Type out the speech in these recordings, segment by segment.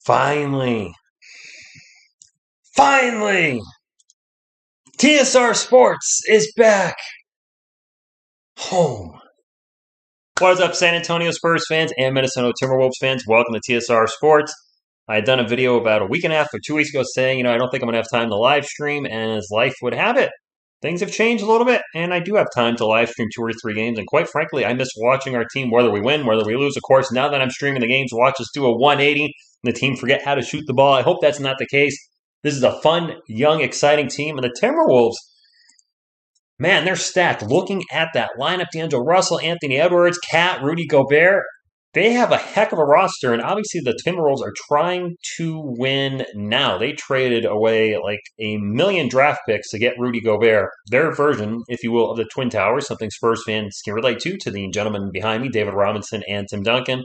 Finally, finally, TSR Sports is back home. What is up, San Antonio Spurs fans and Minnesota Timberwolves fans? Welcome to TSR Sports. I had done a video about a week and a half or 2 weeks ago saying, I don't think I'm going to have time to live stream, and as life would have it, things have changed a little bit, and I do have time to live stream 2 or 3 games, and quite frankly, I miss watching our team, whether we win, whether we lose. Of course, now that I'm streaming the games, watch us do a 180, and the team forget how to shoot the ball. I hope that's not the case. This is a fun, young, exciting team, and the Timberwolves, man, they're stacked. Looking at that lineup, D'Angelo Russell, Anthony Edwards, Cat, Rudy Gobert, they have a heck of a roster, and obviously the Timberwolves are trying to win now. They traded away like 1,000,000 draft picks to get Rudy Gobert, their version, if you will, of the Twin Towers, something Spurs fans can relate to the gentleman behind me, David Robinson and Tim Duncan.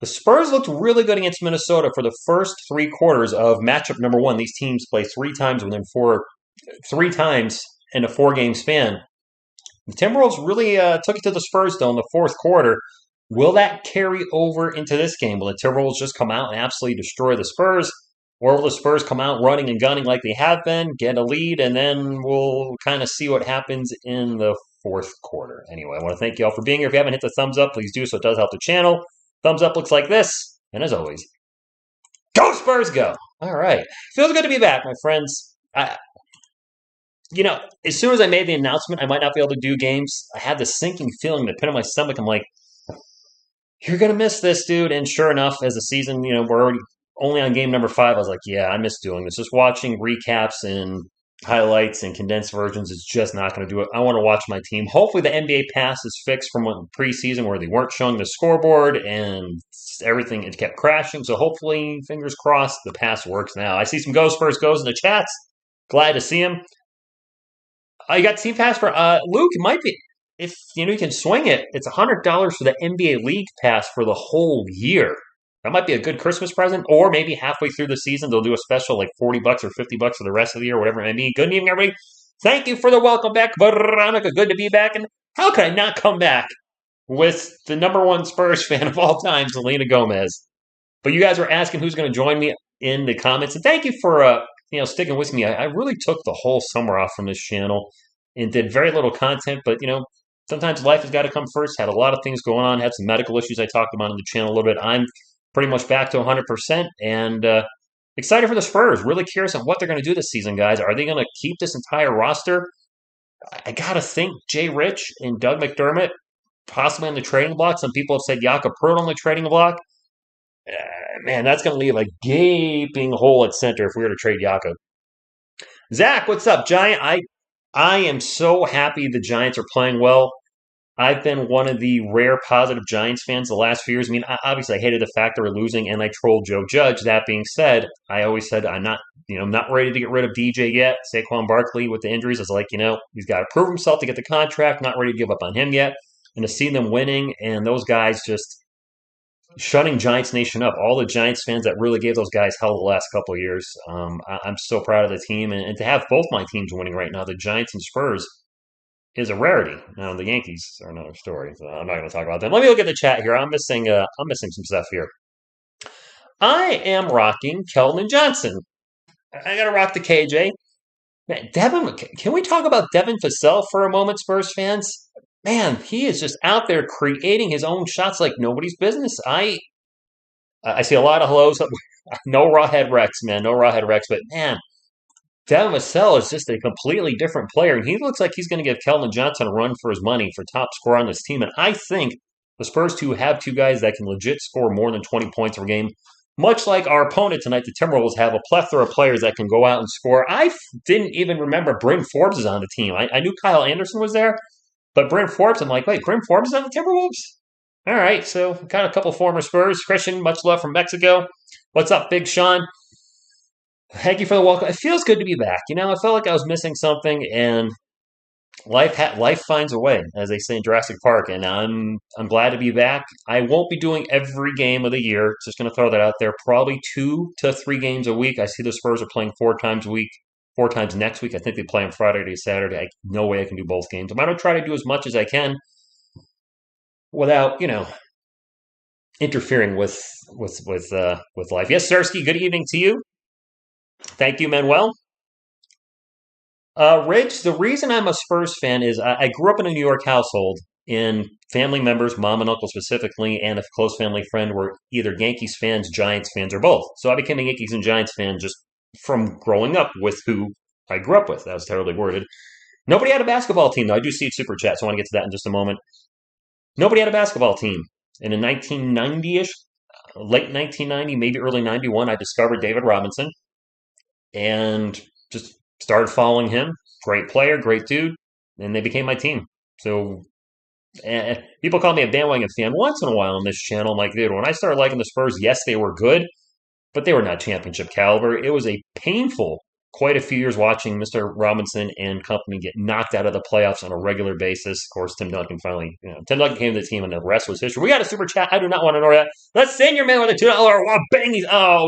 The Spurs looked really good against Minnesota for the first 3 quarters of matchup number one. These teams play 3 times within 3 times in a 4-game span. The Timberwolves really took it to the Spurs, though, in the fourth quarter. Will that carry over into this game? Will the Timberwolves just come out and absolutely destroy the Spurs? Or will the Spurs come out running and gunning like they have been, get a lead, and then we'll kind of see what happens in the fourth quarter? Anyway, I want to thank you all for being here. If you haven't hit the thumbs up, please do so. It does help the channel. Thumbs up looks like this. And as always, go Spurs, go! All right. Feels good to be back, my friends. As soon as I made the announcement, I might not be able to do games. I had this sinking feeling in the pit of my stomach. I'm like, you're going to miss this, dude. And sure enough, as the season, we're already only on game number 5. I was like, yeah, I miss doing this. Just watching recaps and highlights and condensed versions is just not going to do it. I want to watch my team. Hopefully the NBA pass is fixed from preseason where they weren't showing the scoreboard and everything. It kept crashing. So hopefully, fingers crossed, the pass works now. I see some Go Spurs goes in the chats. Glad to see him. You got Team Pass for Luke. It might be, if you can swing it. It's $100 for the NBA League Pass for the whole year. That might be a good Christmas present, or maybe halfway through the season they'll do a special like $40 or $50 for the rest of the year, whatever it may be. Good evening, everybody. Thank you for the welcome back, Veronica. Good to be back. And how could I not come back with the number one Spurs fan of all time, Selena Gomez? But you guys were asking who's going to join me in the comments, and thank you for sticking with me. I really took the whole summer off from this channel and did very little content, but, sometimes life has got to come first. Had a lot of things going on, had some medical issues I talked about on the channel a little bit. I'm pretty much back to 100% and excited for the Spurs. Really curious on what they're going to do this season, guys. Are they going to keep this entire roster? I got to think Jay Rich and Doug McDermott possibly on the trading block. Some people have said Jakob Poeltl on the trading block. Man, that's going to leave a gaping hole at center if we were to trade Jakob. Zach, what's up, Giant? I am so happy the Giants are playing well. I've been one of the rare positive Giants fans the last few years. I mean, obviously I hated the fact they were losing, and I trolled Joe Judge. That being said, I always said I'm not ready to get rid of DJ yet. Saquon Barkley with the injuries is like, he's got to prove himself to get the contract. Not ready to give up on him yet. And to see them winning and those guys just shutting Giants Nation up, all the Giants fans that really gave those guys hell the last couple of years. I'm so proud of the team, and to have both my teams winning right now, the Giants and Spurs, is a rarity. Now the Yankees are another story, so I'm not going to talk about them. Let me look at the chat here. I'm missing some stuff here. I am rocking Keldon Johnson. I got to rock the KJ. Man, Devin, can we talk about Devin Vassell for a moment, Spurs fans? Man, he is just out there creating his own shots like nobody's business. I see a lot of hellos. No Rawhead Rex, man. No Rawhead Rex. But, man, Devin Vassell is just a completely different player. And he looks like he's going to give Keldon Johnson a run for his money for top scorer on this team. And I think the Spurs have 2 guys that can legit score more than 20 points per game. Much like our opponent tonight, the Timberwolves have a plethora of players that can go out and score. I didn't even remember Bryn Forbes is on the team. I knew Kyle Anderson was there. But Bryn Forbes, I'm like, wait, Bryn Forbes is on the Timberwolves? All right, so got a couple former Spurs. Christian, much love from Mexico. What's up, Big Sean? Thank you for the welcome. It feels good to be back. I felt like I was missing something, and life finds a way, as they say in Jurassic Park, and I'm glad to be back. I won't be doing every game of the year. Just going to throw that out there. Probably 2 to 3 games a week. I see the Spurs are playing 4 times a week. 4 times next week. I think they play on Friday to Saturday. No way I can do both games. I'm going to try to do as much as I can without, interfering with life. Yes, Sarsky, good evening to you. Thank you, Manuel. Rich, the reason I'm a Spurs fan is I grew up in a New York household, and family members, mom and uncle specifically, and a close family friend were either Yankees fans, Giants fans, or both. So I became a Yankees and Giants fan just from growing up with who I grew up with. That was terribly worded. Nobody had a basketball team, though. I do see super chat, so I want to get to that in just a moment. Nobody had a basketball team. And in 1990-ish, late 1990, maybe early 91, I discovered David Robinson and just started following him. Great player, great dude, and they became my team. So people call me a bandwagon fan once in a while on this channel. I'm like, dude, when I started liking the Spurs, yes, they were good, but they were not championship caliber. It was a painful quite a few years watching Mr. Robinson and company get knocked out of the playoffs on a regular basis. Of course, Tim Duncan finally, Tim Duncan came to the team, and the rest was history. We got a super chat. I do not want to know that. Let's send your man with a $2. Wow, bang!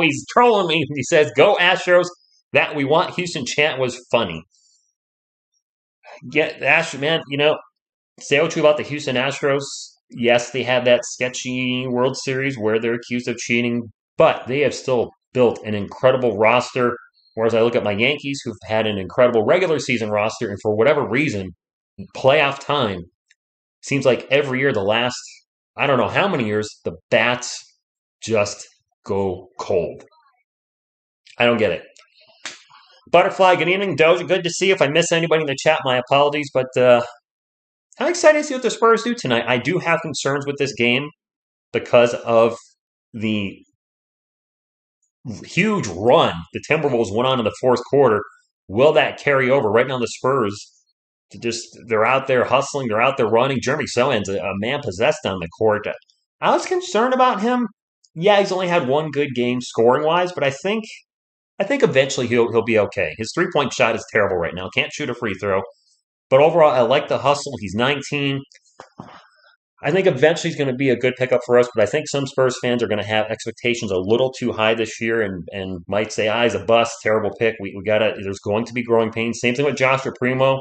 He's trolling me. He says, "Go Astros." That we want Houston chant was funny. Get Astros, man. Say what you about the Houston Astros. Yes, they had that sketchy World Series where they're accused of cheating, but they have still built an incredible roster. Whereas I look at my Yankees, who've had an incredible regular season roster, and for whatever reason, playoff time seems like every year, the last, I don't know how many years, the bats just go cold. I don't get it. Butterfly, good evening. Doja, good to see you. If I miss anybody in the chat, my apologies. But I'm excited to see what the Spurs do tonight. I do have concerns with this game because of the huge run the Timberwolves went on in the fourth quarter. Will that carry over? Right now, the Spurs, they're out there hustling, they're out there running. Jeremy Sohan's a man possessed on the court. I was concerned about him. Yeah, he's only had one good game scoring wise, but I think eventually he'll be okay. His 3-point shot is terrible right now. Can't shoot a free throw. But overall, I like the hustle. He's 19. I think eventually he's going to be a good pickup for us, but I think some Spurs fans are going to have expectations a little too high this year and might say, he's a bust, terrible pick. We gotta. There's going to be growing pains. Same thing with Joshua Primo.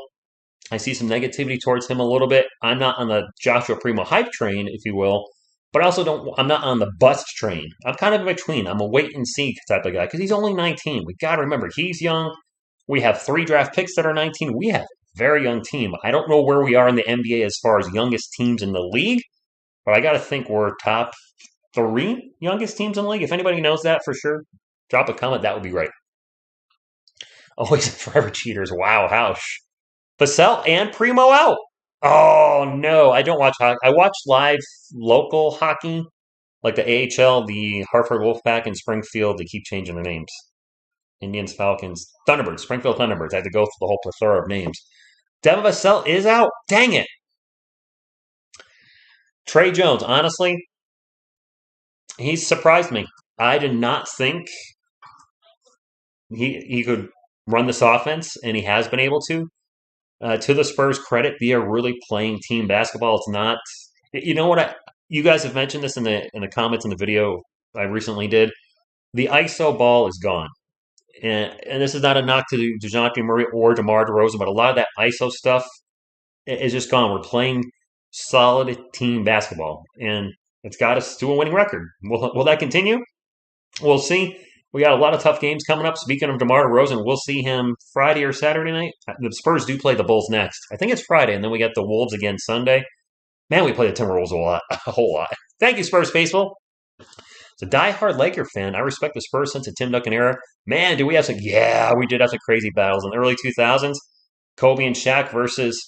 I see some negativity towards him a little bit. I'm not on the Joshua Primo hype train, if you will, but I also don't. I'm not on the bust train. I'm kind of in between. I'm a wait and see type of guy because he's only 19. We got to remember he's young. We have 3 draft picks that are 19. We have a very young team. I don't know where we are in the NBA as far as youngest teams in the league, but I got to think we're top 3 youngest teams in the league. If anybody knows that for sure, drop a comment. That would be great. Always forever cheaters. Wow, Hausch. Vassell and Primo out. Oh no, I don't watch hockey. I watch live local hockey, like the AHL, the Hartford Wolfpack, and Springfield. They keep changing their names. Indians, Falcons, Thunderbirds, Springfield Thunderbirds. I had to go through the whole plethora of names. Devin Vassell is out. Dang it. Trey Jones, honestly, he's surprised me. I did not think he could run this offense, and he has been able to. To the Spurs' credit, they are really playing team basketball. It's not. You know what? You guys have mentioned this in the comments in the video I recently did. The ISO ball is gone, and this is not a knock to DeJounte Murray or DeMar DeRozan, but a lot of that ISO stuff is just gone. We're playing solid team basketball, and it's got us to a winning record. Will that continue? We'll see. We got a lot of tough games coming up. Speaking of DeMar DeRozan, we'll see him Friday or Saturday night. The Spurs do play the Bulls next. I think it's Friday, and then we get the Wolves again Sunday. Man, we play the Timberwolves a whole lot. Thank you, Spurs faithful. It's a diehard Laker fan. I respect the Spurs since the Tim Duncan era. Man, do we have some? Yeah, we did have some crazy battles in the early 2000s. Kobe and Shaq versus.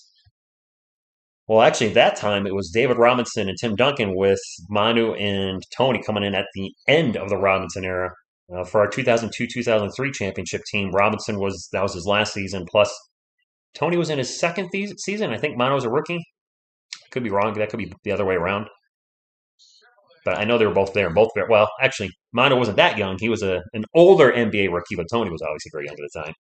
Well, actually, at that time it was David Robinson and Tim Duncan with Manu and Tony coming in at the end of the Robinson era. For our 2002-2003 championship team, that was his last season. Plus, Tony was in his second season. I think Manu was a rookie. Could be wrong. That could be the other way around. But I know they were both there. Both very well. Actually, Manu wasn't that young. He was an older NBA rookie, but Tony was obviously very young at the time.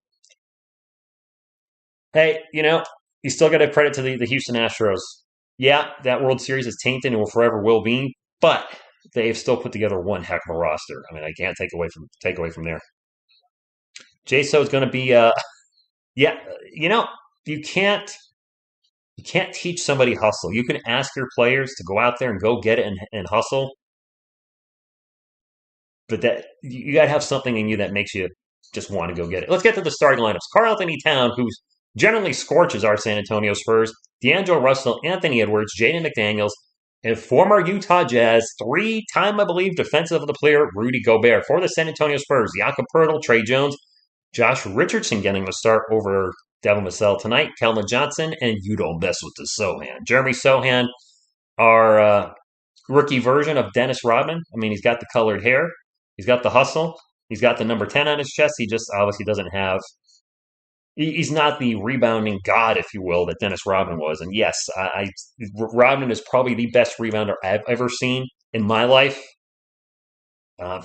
Hey, you still got to credit to the Houston Astros. Yeah, that World Series is tainted and will forever will be, but they've still put together one heck of a roster. I mean, I can't take away from there. JSO is going to be, yeah, you can't teach somebody hustle. You can ask your players to go out there and go get it and hustle. but that you got to have something in you that makes you just want to go get it. Let's get to the starting lineups. Karl-Anthony Towns, who generally scorches our San Antonio Spurs, D'Angelo Russell, Anthony Edwards, Jaden McDaniels, and former Utah Jazz, three-time, I believe, defensive of the player, Rudy Gobert. For the San Antonio Spurs, Jakob Poeltl, Trey Jones, Josh Richardson getting the start over Devin Vassell tonight, Keldon Johnson, and you don't mess with the Sohan. Jeremy Sohan, our rookie version of Dennis Rodman. I mean, he's got the colored hair. He's got the hustle. He's got the number 10 on his chest. He just obviously doesn't have. He's not the rebounding god, if you will, that Dennis Rodman was. And yes, Rodman is probably the best rebounder I've ever seen in my life.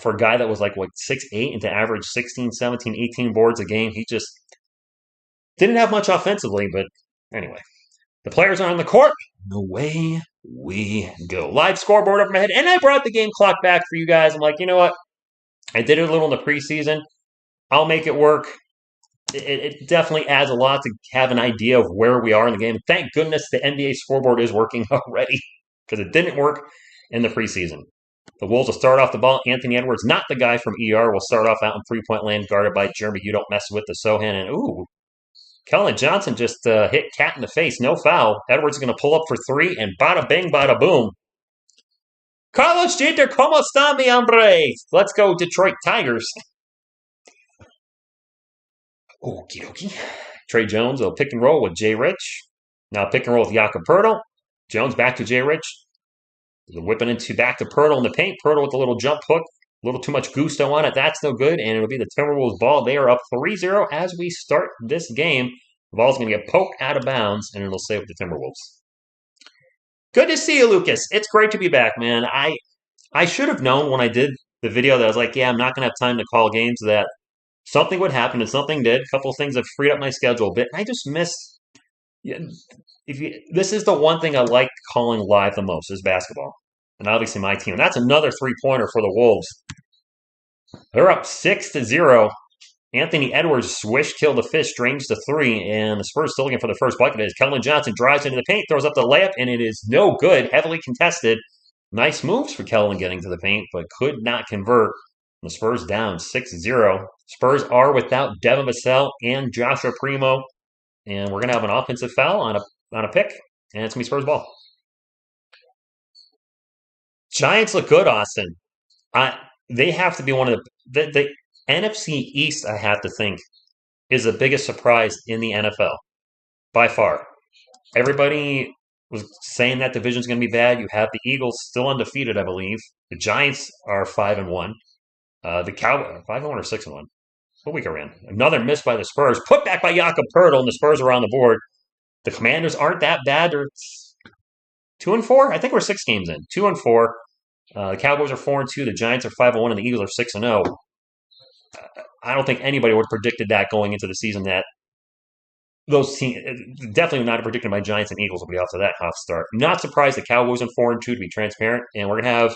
For a guy that was like, what, 6'8" and to average 16, 17, 18 boards a game, he just didn't have much offensively. But anyway, the players are on the court. Away we go. Live scoreboard over my head. And I brought the game clock back for you guys. I'm like, you know what? I did it a little in the preseason. I'll make it work. It definitely adds a lot to have an idea of where we are in the game. Thank goodness the NBA scoreboard is working already because it didn't work in the preseason. The Wolves will start off the ball. Anthony Edwards, not the guy from ER, will start off out in three-point land, guarded by Jeremy. You don't mess with the Sohan. And, ooh, Keldon Johnson just hit Cat in the face. No foul. Edwards is going to pull up for three, and bada bing, bada boom. Carlos Jeter, ¿cómo está, mi hombre? Let's go, Detroit Tigers. Okie dokie. Trey Jones will pick and roll with Jay Rich. Now pick and roll with Jakob Poeltl. Jones back to Jay Rich. Whipping into back to Poeltl in the paint. Poeltl with a little jump hook. A little too much gusto on it. That's no good. And it'll be the Timberwolves ball. They are up 3-0 as we start this game. The ball's going to get poked out of bounds, and it'll stay with the Timberwolves. Good to see you, Lucas. It's great to be back, man. I should have known when I did the video that I was like, yeah, I'm not going to have time to call games, that something would happen, and something did. A couple of things have freed up my schedule a bit. I just missed. This is the one thing I like calling live the most, is basketball. And obviously my team. That's another three-pointer for the Wolves. They're up 6-0. Anthony Edwards swish, kill the fish, drains to three, and the Spurs still looking for the first bucket. As Keldon Johnson drives into the paint, throws up the layup, and it is no good. Heavily contested. Nice moves for Keldon getting to the paint, but could not convert. The Spurs down 6-0. Spurs are without Devin Vassell and Joshua Primo, and we're going to have an offensive foul on a pick, and it's going to be Spurs ball. Giants look good, Austin. They have to be one of the NFC East, I have to think, is the biggest surprise in the NFL by far. Everybody was saying that division's going to be bad. You have the Eagles still undefeated, I believe. The Giants are 5-1. The Cowboys 5-1 or 6-1. What week are we in? Another miss by the Spurs. Put back by Jakob Poeltl, and the Spurs are on the board. The Commanders aren't that bad. They're 2-4. I think we're 6 games in. 2-4. The Cowboys are 4-2. The Giants are 5-1, and the Eagles are 6-0. I don't think anybody would have predicted that going into the season. That those teams definitely not predicted my Giants and Eagles will be off to that hot start. Not surprised the Cowboys are 4-2 to be transparent, and we're gonna have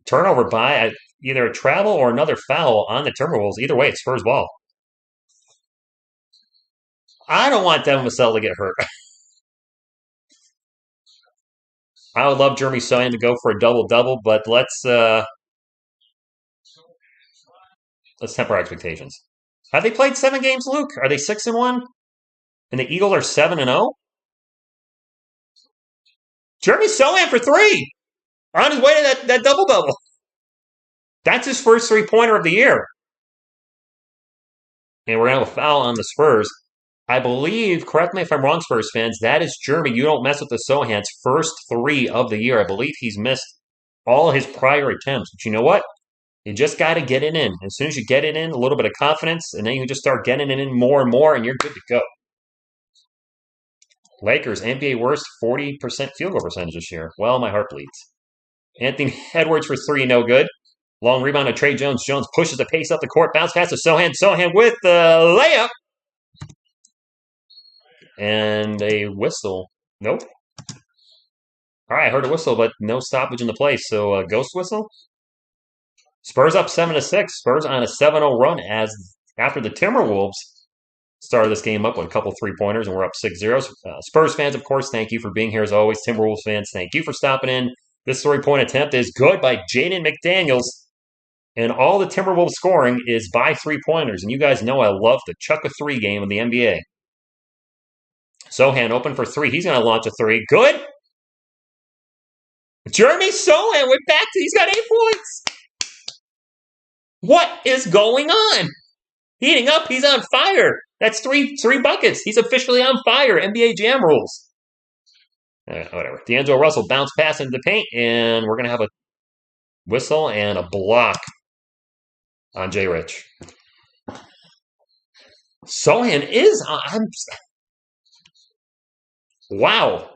turnover by either a travel or another foul on the Timberwolves. Either way, it's Spurs ball. I don't want Devin Vassell to get hurt. I would love Jeremy Sohan to go for a double-double, but let's temper expectations. Have they played 7 games, Luke? Are they 6-1? And the Eagles are 7-0? Jeremy Sohan for 3! On his way to that double-double. That's his first three-pointer of the year. And we're going to have a foul on the Spurs. I believe, correct me if I'm wrong, Spurs fans, that is Jeremy. You don't mess with the Sohan's first 3 of the year. I believe he's missed all his prior attempts. But you know what? You just got to get it in. As soon as you get it in, a little bit of confidence, and then you can just start getting it in more and more, and you're good to go. Lakers, NBA worst 40% field goal percentage this year. Well, my heart bleeds. Anthony Edwards for 3, no good. Long rebound to Trey Jones. Jones pushes the pace up the court. Bounce pass to Sohan. Sohan with the layup. And a whistle. Nope. All right, I heard a whistle, but no stoppage in the play. So ghost whistle. Spurs up 7-6. Spurs on a 7-0 run as after the Timberwolves started this game up with a couple three-pointers, and we're up 6-0. Spurs fans, of course, thank you for being here as always. Timberwolves fans, thank you for stopping in. This three-point attempt is good by Jaden McDaniels. And all the Timberwolves scoring is by three-pointers. And you guys know I love the chuck a three game in the NBA. Sohan open for three. He's going to launch a three. Good. Jeremy Sohan went back to, he's got 8 points. What is going on? Heating up. He's on fire. That's three buckets. He's officially on fire. NBA Jam rules. Whatever. D'Angelo Russell bounced pass into the paint, and we're going to have a whistle and a block on Jay Rich. Sohan is on. Wow.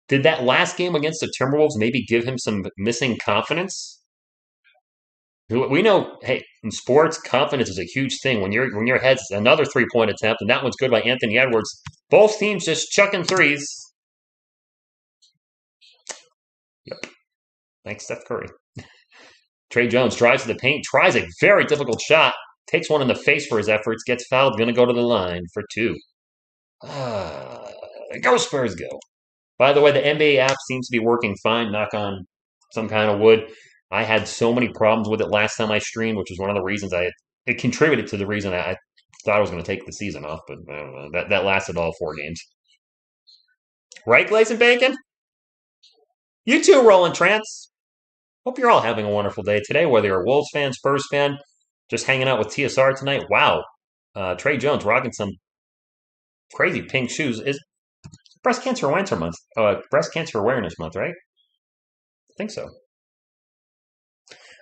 Did that last game against the Timberwolves maybe give him some missing confidence? We know, hey, in sports, confidence is a huge thing. When your head's another 3-point attempt, and that one's good by Anthony Edwards. Both teams just chucking threes. Yep. Thanks, Steph Curry. Trey Jones drives to the paint, tries a very difficult shot, takes one in the face for his efforts, gets fouled, going to go to the line for 2. Go Spurs, go. By the way, the NBA app seems to be working fine, knock on some kind of wood. I had so many problems with it last time I streamed, which was one of the reasons it contributed to the reason I thought I was going to take the season off, but that lasted all 4 games. Right, Glaze and Bacon? You too, Roland Trance. Hope you're all having a wonderful day today, whether you're a Wolves fan, Spurs fan, just hanging out with TSR tonight. Wow. Trey Jones rocking some crazy pink shoes. Is Breast Cancer Awareness Month. Breast Cancer Awareness Month, right? I think so.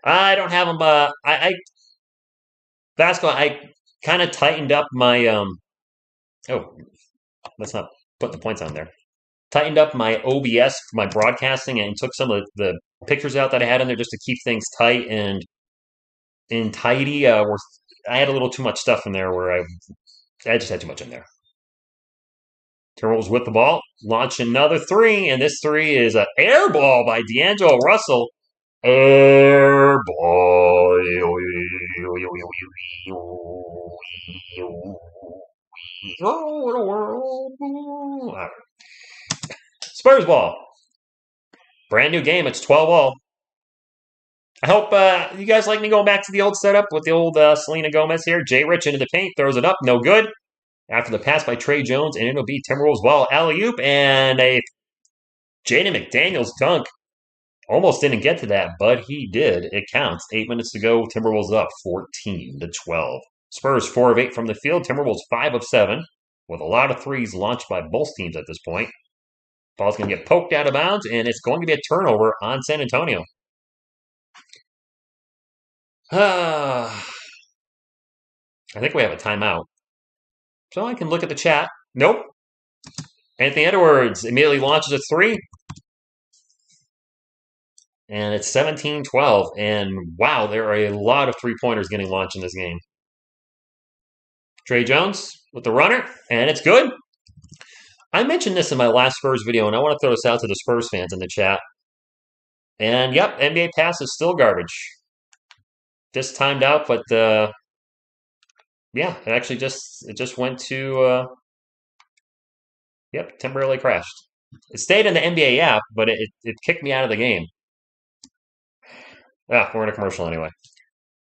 I don't have them. Basketball. I kind of tightened up my. Let's not put the points on there. Tightened up my OBS for my broadcasting and took some of the pictures out that I had in there just to keep things tight and tidy. I had a little too much stuff in there where I just had too much in there. Timberwolves with the ball, launch another 3, and this 3 is an air ball by D'Angelo Russell. Air ball. Oh, what a world. Spurs ball. Brand new game. It's 12-all. I hope you guys like me going back to the old setup with the old Selena Gomez here. Jay Rich into the paint, throws it up, no good. After the pass by Trey Jones, and it'll be Timberwolves ball, alley-oop, and a Jaden McDaniels dunk. Almost didn't get to that, but he did. It counts. 8 minutes to go. Timberwolves up 14-12. Spurs 4 of 8 from the field. Timberwolves 5 of 7, with a lot of threes launched by both teams at this point. Ball's going to get poked out of bounds, and it's going to be a turnover on San Antonio. I think we have a timeout. So I can look at the chat. Nope. Anthony Edwards immediately launches a 3. And it's 17-12. And wow, there are a lot of 3-pointers getting launched in this game. Trey Jones with the runner, and it's good. I mentioned this in my last Spurs video, and I want to throw this out to the Spurs fans in the chat. And yep, NBA pass is still garbage. Just timed out, but yeah, it actually just went to yep, temporarily crashed. It stayed in the NBA app, but it kicked me out of the game. We're in a commercial anyway.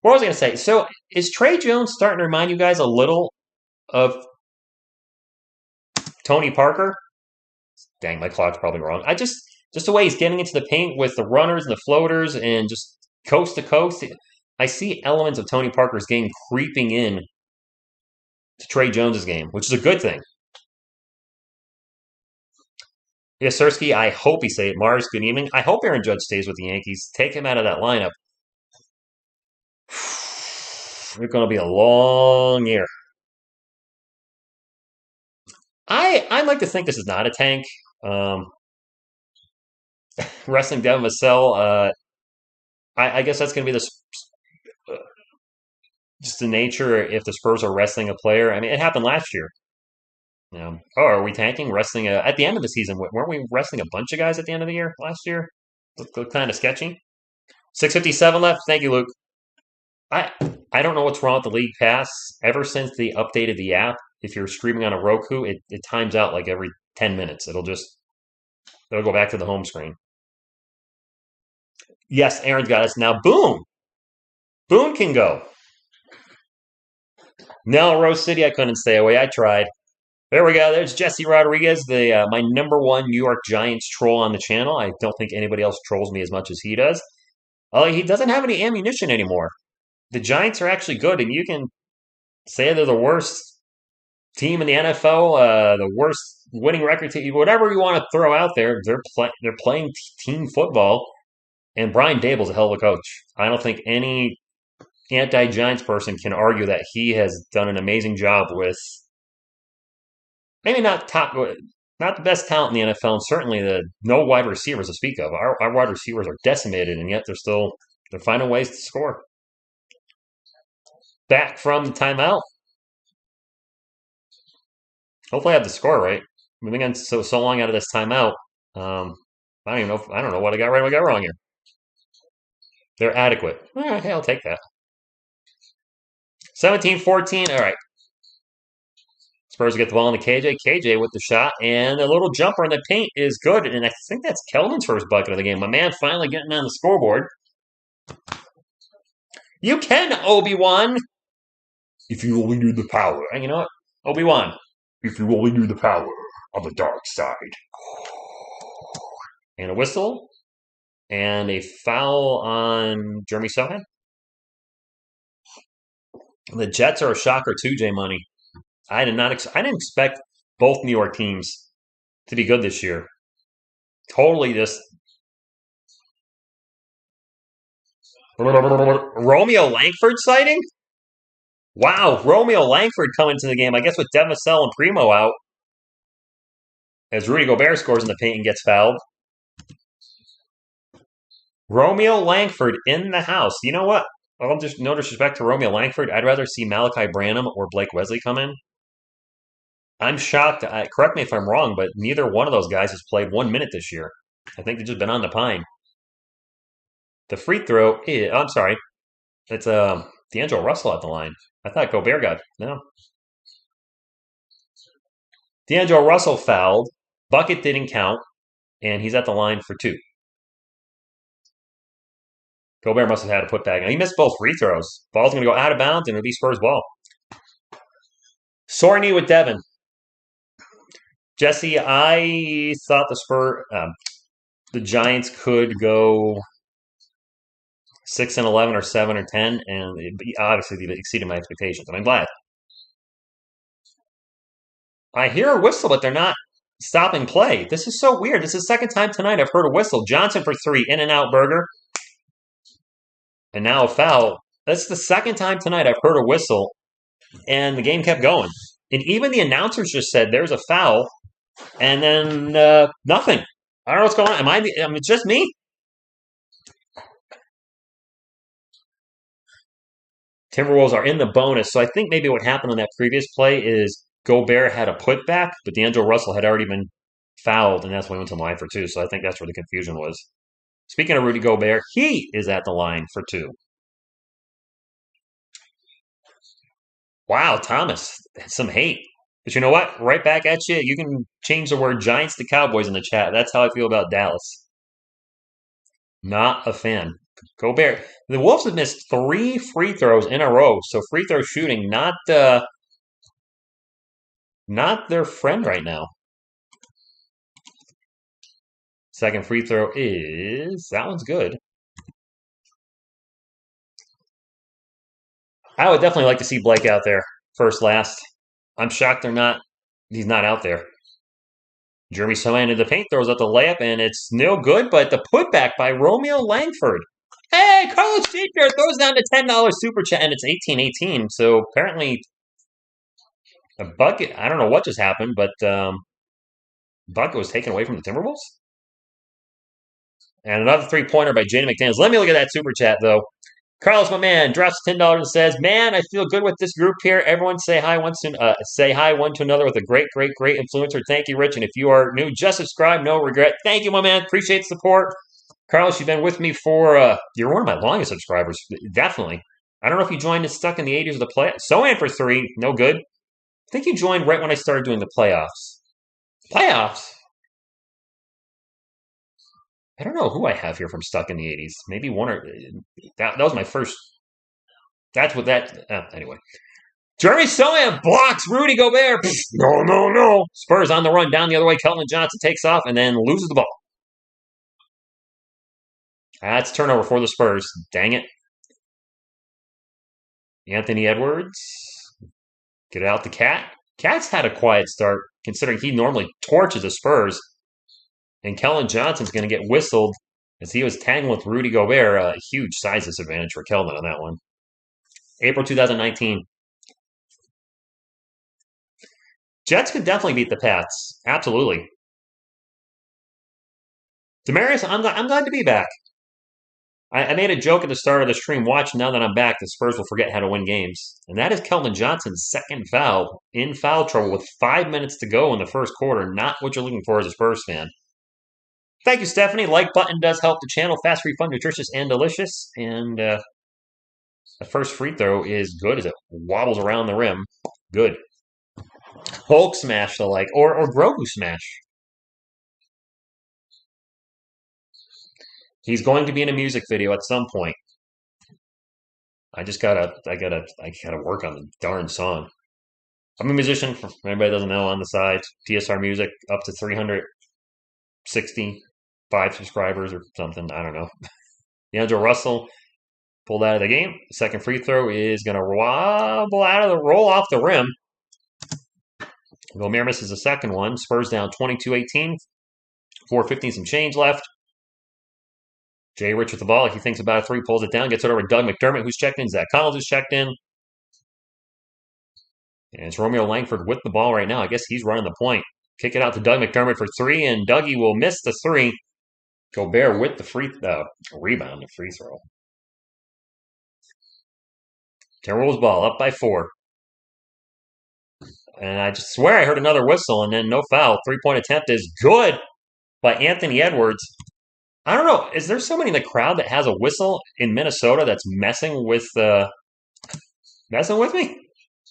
What was I going to say? So, is Trey Jones starting to remind you guys a little of Tony Parker? Dang, my clock's probably wrong. Just the way he's getting into the paint with the runners and the floaters and just coast to coast. I see elements of Tony Parker's game creeping in to Trey Jones's game, which is a good thing. Yes, Sersky, I hope he stayed. Mars, good evening. I hope Aaron Judge stays with the Yankees. Take him out of that lineup. It's going to be a long year. I like to think this is not a tank. Wrestling Devin Vassell, I guess that's going to be just the nature if the Spurs are wrestling a player. I mean, it happened last year. Are we tanking? Wrestling at the end of the season? Weren't we wrestling a bunch of guys at the end of the year last year? Looked kind of sketchy. 6:57 left. Thank you, Luke. I don't know what's wrong with the League Pass. Ever since they updated the app, if you're streaming on a Roku, it times out like every 10 minutes. It'll go back to the home screen. Yes, Aaron's got us. Now, boom. Boone can go. No, Rose City, I couldn't stay away. I tried. There we go. There's Jesse Rodriguez, the my number one New York Giants troll on the channel. I don't think anybody else trolls me as much as he does. He doesn't have any ammunition anymore. The Giants are actually good, and you can say they're the worst team in the NFL, the worst winning record team, whatever you want to throw out there. They're playing team football, and Brian Dable's a hell of a coach. I don't think any anti-Giants person can argue that he has done an amazing job with maybe not the best talent in the NFL, and certainly no wide receivers to speak of. Our wide receivers are decimated, and yet they're finding ways to score. Back from the timeout. Hopefully, I have the score right. We've been getting so long out of this timeout. I don't even know. I don't know what I got right, what I got wrong here. They're adequate. All right, hey, I'll take that. 17-14. All right. Spurs get the ball in the KJ. KJ with the shot, and a little jumper in the paint is good. And I think that's Kelvin's first bucket of the game. My man finally getting on the scoreboard. You can, Obi-Wan. If you only knew the power. And you know what? Obi-Wan. If you only knew the power of the dark side. And a whistle. And a foul on Jeremy Sohan. The Jets are a shocker too, J Money. I didn't expect both New York teams to be good this year. Totally just Romeo Langford sighting? Wow, Romeo Langford coming to the game. I guess with Devasel and Primo out. As Rudy Gobert scores in the paint and gets fouled. Romeo Langford in the house. You know what? I'll just no disrespect to Romeo Langford. I'd rather see Malachi Branham or Blake Wesley come in. I'm shocked. Correct me if I'm wrong, but neither one of those guys has played 1 minute this year. I think they've just been on the pine. The free throw is, I'm sorry. It's D'Angelo Russell at the line. I thought Gobert got, no. D'Angelo Russell fouled. Bucket didn't count, and he's at the line for 2. Gobert must have had a putback. And he missed both free throws. Ball's going to go out of bounds, and it'll be Spurs ball. Sorney with Devin. Jesse, I thought the Giants could go 6-11 or 7-10, and obviously they exceeded my expectations. I'm glad. I hear a whistle, but they're not stopping play. This is so weird. This is the second time tonight I've heard a whistle. Johnson for 3, in and out burger. And now a foul. That's the second time tonight I've heard a whistle, and the game kept going. And even the announcers just said there's a foul, and then nothing. I don't know what's going on. I mean, it's just me. Timberwolves are in the bonus, so I think maybe what happened on that previous play is Gobert had a putback, but D'Angelo Russell had already been fouled, and that's why he went to the line for 2. So I think that's where the confusion was. Speaking of Rudy Gobert, he is at the line for 2. Wow, Thomas, some hate. But you know what? Right back at you. You can change the word Giants to Cowboys in the chat. That's how I feel about Dallas. Not a fan. Gobert. The Wolves have missed 3 free throws in a row. So free throw shooting, not their friend right now. Second free throw is, that one's good. I would definitely like to see Blake out there first, last. I'm shocked he's not out there. Jeremy Sohan into the paint, throws out the layup, and it's no good, but the putback by Romeo Langford. Hey, Carlos Feature throws down the $10 super chat, and it's 18-18. So apparently a bucket, I don't know what just happened, but bucket was taken away from the Timberwolves. And another three-pointer by Jaden McDaniels. Let me look at that super chat, though. Carlos, my man, drops $10 and says, "Man, I feel good with this group here. Everyone say hi one to another with a great, great, great influencer. Thank you, Rich. And if you are new, just subscribe. No regret. Thank you, my man. Appreciate the support. Carlos, you've been with me for you're one of my longest subscribers. Definitely. I don't know if you joined and stuck in the 80s of the playoffs. Sohan for 3, no good. I think you joined right when I started doing the playoffs. Playoffs? I don't know who I have here from stuck in the 80s. Maybe one or that was my first That's what that. Anyway. Jeremy Sohan blocks Rudy Gobert. No, no, no. Spurs on the run down the other way. Keldon Johnson takes off and then loses the ball. That's turnover for the Spurs. Dang it. Anthony Edwards. Get out the Cat. Cat's had a quiet start, considering he normally torches the Spurs. And Keldon Johnson's going to get whistled as he was tagging with Rudy Gobert. A huge size disadvantage for Keldon on that one. April 2019. Jets could definitely beat the Pats. Absolutely. Demarius, I'm glad to be back. I made a joke at the start of the stream. Watch, now that I'm back, the Spurs will forget how to win games. And that is Keldon Johnson's second foul in foul trouble with 5 minutes to go in the first quarter. Not what you're looking for as a Spurs fan. Thank you, Stephanie. Like button does help the channel. Fast, free, fun, nutritious, and delicious. And the first free throw is good as it wobbles around the rim. Good. Hulk smash, the like, or Grogu smash. He's going to be in a music video at some point. I gotta work on the darn song. I'm a musician, for anybody doesn't know, on the side. TSR Music, up to 365 subscribers or something. I don't know. D'Angelo Russell pulled out of the game. Second free throw is going to roll off the rim. Gobert misses the second one. Spurs down 22-18. 4:15 some change left. Jay Rich with the ball. If he thinks about a three, pulls it down, gets it over to Doug McDermott, who's checked in. Zach Collins is checked in. And it's Romeo Langford with the ball right now. I guess he's running the point. Kick it out to Doug McDermott for three, and Dougie will miss the three. Gobert with the rebound, the free throw. Timberwolves ball up by 4. And I just swear I heard another whistle, and then no foul. 3-point attempt is good by Anthony Edwards. I don't know. Is there somebody in the crowd that has a whistle in Minnesota that's messing with me?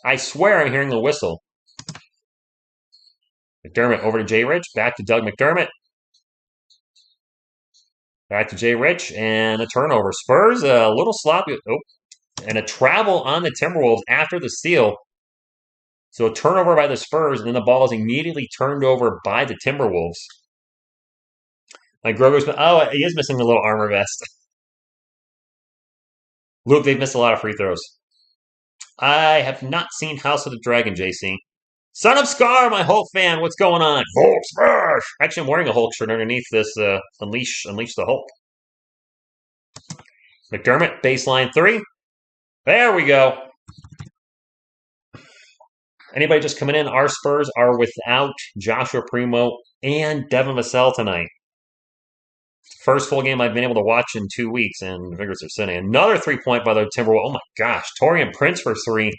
I swear I'm hearing the whistle. McDermott over to Jay Rich. Back to Doug McDermott. Back to Jay Rich. And a turnover. Spurs a little sloppy. Oh, and a travel on the Timberwolves after the steal. So a turnover by the Spurs, and then the ball is immediately turned over by the Timberwolves. Like Grogu's, he is missing the little armor vest. Luke, they've missed a lot of free throws. I have not seen House of the Dragon, JC. Son of Scar, my Hulk fan, what's going on? Hulk smash! Actually, I'm wearing a Hulk shirt underneath this Unleash the Hulk. McDermott, baseline 3. There we go. Anybody just coming in? Our Spurs are without Joshua Primo and Devin Vassell tonight. First full game I've been able to watch in 2 weeks, and the Vigors are sitting. Another 3-point by the Timberwolves. Oh my gosh, Taurean Prince for 3.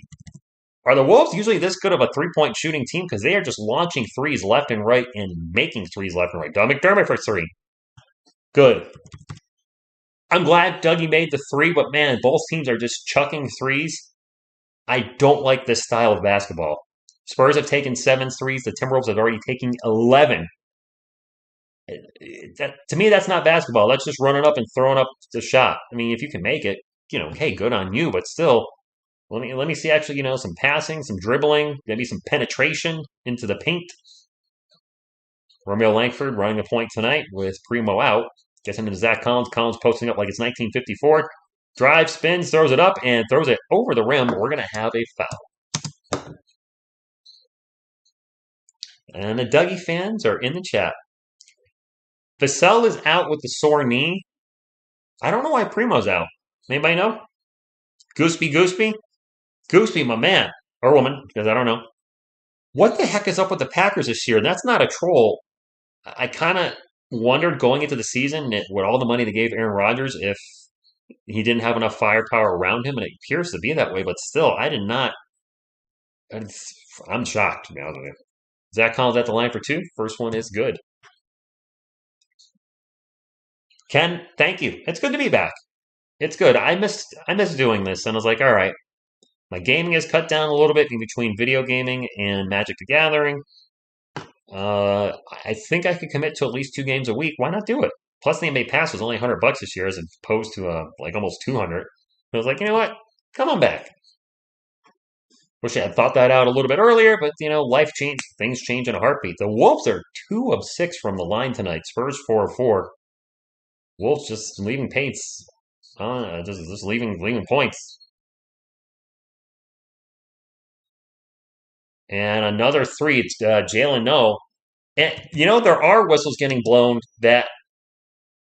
Are the Wolves usually this good of a 3-point shooting team? Because they are just launching threes left and right and making threes left and right. Doug McDermott for 3. Good. I'm glad Dougie made the 3, but man, both teams are just chucking threes. I don't like this style of basketball. Spurs have taken 7 threes. The Timberwolves have already taken 11. To me, that's not basketball. That's just running up and throwing up the shot. I mean, if you can make it, hey, good on you. But still, let me see actually, some passing, some dribbling, maybe some penetration into the paint. Romeo Langford running the point tonight with Primo out. Gets him into Zach Collins. Collins posting up like it's 1954. Drive, spins, throws it up, and throws it over the rim. We're going to have a foul. And the Dougie fans are in the chat. Vassell is out with the sore knee. I don't know why Primo's out. Anybody know? Gooseby? Gooseby, my man. Or woman, because I don't know. What the heck is up with the Packers this year? That's not a troll. I kind of wondered going into the season with all the money they gave Aaron Rodgers if he didn't have enough firepower around him, and it appears to be that way. But still, I did not. I'm shocked, to be honest with you. Zach Collins at the line for 2. First one is good. Ken, thank you. It's good to be back. It's good. I miss doing this, and I was like, all right. My gaming is cut down a little bit in between video gaming and Magic the Gathering. I think I could commit to at least 2 games a week. Why not do it? Plus, the NBA Pass was only $100 this year, as opposed to like almost $200. I was like, you know what? Come on back. Wish I had thought that out a little bit earlier, but life change, things change in a heartbeat. The Wolves are 2 of 6 from the line tonight. Spurs 4 of 4. Wolves just leaving pace, just leaving points. And another three. It's Jalen No. And there are whistles getting blown that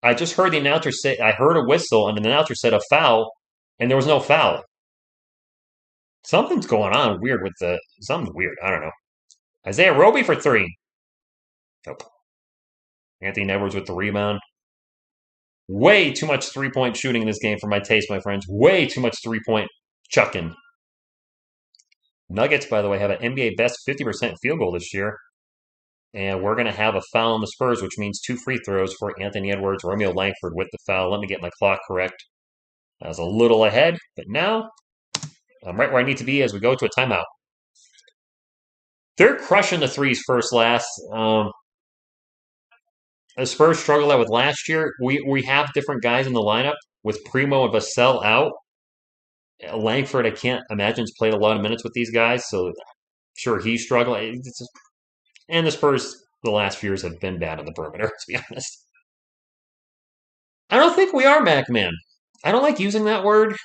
I just heard the announcer say. I heard a whistle, and the announcer said a foul, and there was no foul. Something's going on weird with something's weird. I don't know. Isaiah Roby for three. Nope. Anthony Edwards with the rebound. Way too much 3-point shooting in this game for my taste, my friends. Way too much 3-point chucking. Nuggets, by the way, have an NBA best 50% field goal this year. And we're going to have a foul on the Spurs, which means 2 free throws for Anthony Edwards, Romeo Langford with the foul. Let me get my clock correct. I was a little ahead, but now I'm right where I need to be as we go to a timeout. They're crushing the threes first last. The Spurs struggled out with last year. We have different guys in the lineup with Primo and Vassell out. Langford, I can't imagine, has played a lot of minutes with these guys, so sure he's struggling. And the Spurs, the last few years, have been bad on the perimeter, to be honest. I don't think we are Mac Man. I don't like using that word.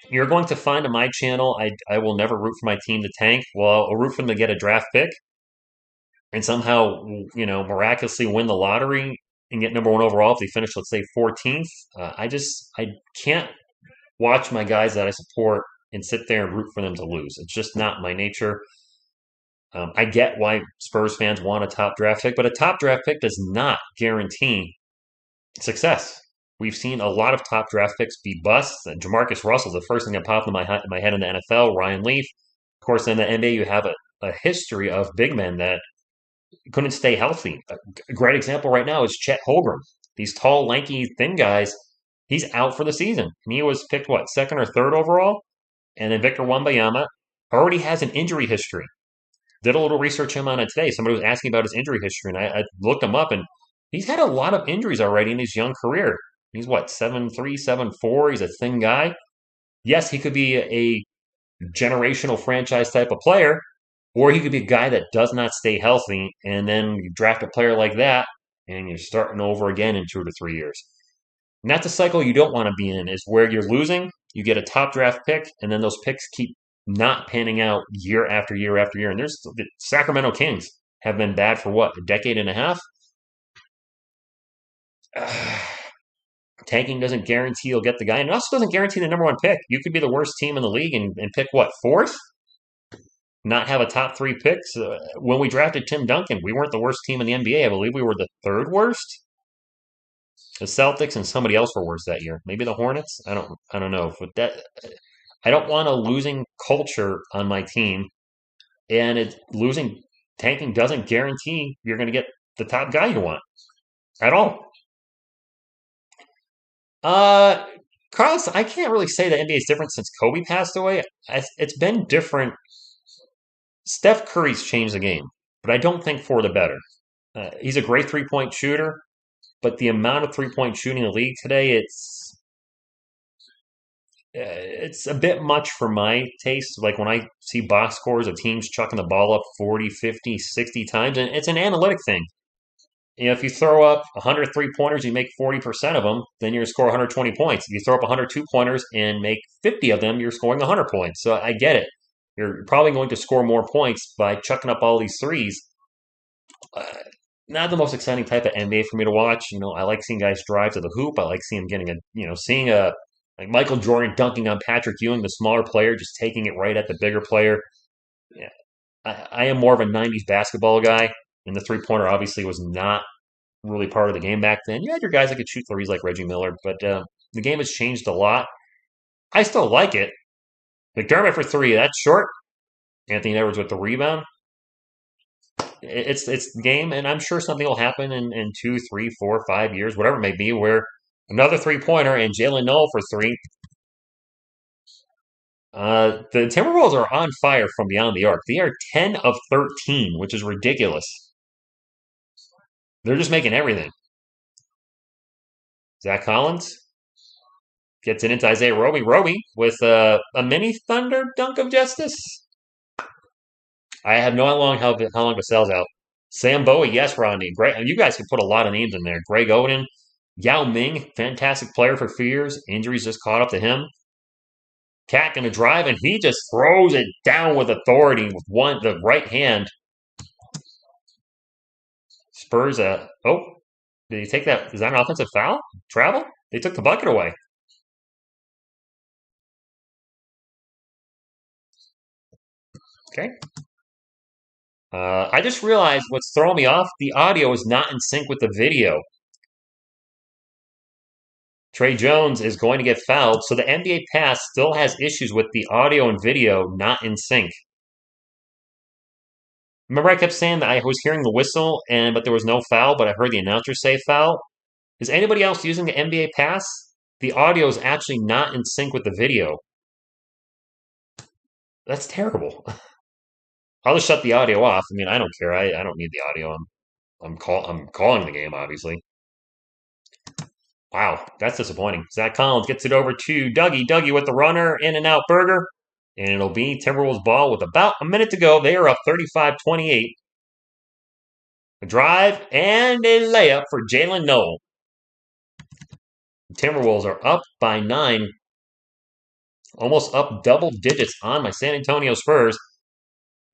You're going to find on my channel, I will never root for my team to tank. Well, I'll root for them to get a draft pick and somehow, miraculously win the lottery and get number 1 overall if they finish, let's say, 14th. I can't watch my guys that I support and sit there and root for them to lose. It's just not my nature. I get why Spurs fans want a top draft pick, but a top draft pick does not guarantee success. We've seen a lot of top draft picks be busts. Jamarcus Russell, the first thing that popped in my head in the NFL. Ryan Leaf. Of course, in the NBA, you have a history of big men that couldn't stay healthy. A great example right now is Chet Holmgren. These tall, lanky, thin guys, he's out for the season. And he was picked, second or third overall? And then Victor Wembanyama already has an injury history. Did a little research on it today. Somebody was asking about his injury history, and I looked him up, and he's had a lot of injuries already in his young career. He's 7'3", 7'4". He's a thin guy. Yes, he could be a generational franchise type of player, or he could be a guy that does not stay healthy, and then you draft a player like that, and you're starting over again in 2 to 3 years. And that's a cycle you don't want to be in, is where you're losing, you get a top draft pick, and then those picks keep not panning out year after year after year. And the Sacramento Kings have been bad for a decade and a half? Tanking doesn't guarantee you'll get the guy, and it also doesn't guarantee the number 1 pick. You could be the worst team in the league and pick 4th? Not have a top 3 picks. When we drafted Tim Duncan, we weren't the worst team in the NBA. I believe we were the 3rd worst. The Celtics and somebody else were worse that year. Maybe the Hornets. I don't know. But I don't want a losing culture on my team, and tanking doesn't guarantee you're going to get the top guy you want at all. Carlos, I can't really say the NBA is different since Kobe passed away. It's been different. Steph Curry's changed the game, but I don't think for the better. He's a great 3-point shooter, but the amount of 3-point shooting in the league today, it's a bit much for my taste. Like when I see box scores of teams chucking the ball up 40, 50, 60 times, and it's an analytic thing. If you throw up 100 3-pointers, you make 40% of them, then you're going to score 120 points. If you throw up 100 2-pointers and make 50 of them, you're scoring 100 points. So I get it. You're probably going to score more points by chucking up all these threes. Not the most exciting type of NBA for me to watch. I like seeing guys drive to the hoop. I like seeing like Michael Jordan dunking on Patrick Ewing, the smaller player, just taking it right at the bigger player. Yeah, I am more of a 90s basketball guy, and the 3-pointer obviously was not really part of the game back then. You had your guys that could shoot threes like Reggie Miller, but the game has changed a lot. I still like it. McDermott for 3, that's short. Anthony Edwards with the rebound. It's the game, and I'm sure something will happen in 2, 3, 4, 5 years, whatever it may be, where another 3-pointer and Jalen Noel for 3. The Timberwolves are on fire from beyond the arc. They are 10 of 13, which is ridiculous. They're just making everything. Zach Collins, Gets it into Isaiah Roby. Roby with a mini thunder dunk of justice. I have no how long Vassell's out. Sam Bowie, yes, Rodney. Great. You guys can put a lot of names in there. Greg Oden, Yao Ming, fantastic player for a few years. Injuries just caught up to him. Cat gonna drive, and he just throws it down with authority with the right hand. Spurs. Oh, did he take that? Is that an offensive foul? Travel? They took the bucket away. Okay. I just realized what's throwing me off. The audio is not in sync with the video. Trey Jones is going to get fouled, so the NBA Pass still has issues with the audio and video not in sync. Remember, I kept saying that I was hearing the whistle, but there was no foul, but I heard the announcer say foul. Is anybody else using the NBA Pass? The audio is actually not in sync with the video. That's terrible. I'll just shut the audio off. I mean, I don't care. I don't need the audio. I'm calling the game, obviously. Wow, that's disappointing. Zach Collins gets it over to Dougie. Dougie with the runner, in and out burger. And it'll be Timberwolves ball with about a minute to go. They are up 35-28. A drive and a layup for Jalen Noel. Timberwolves are up by 9. Almost up double digits on my San Antonio Spurs.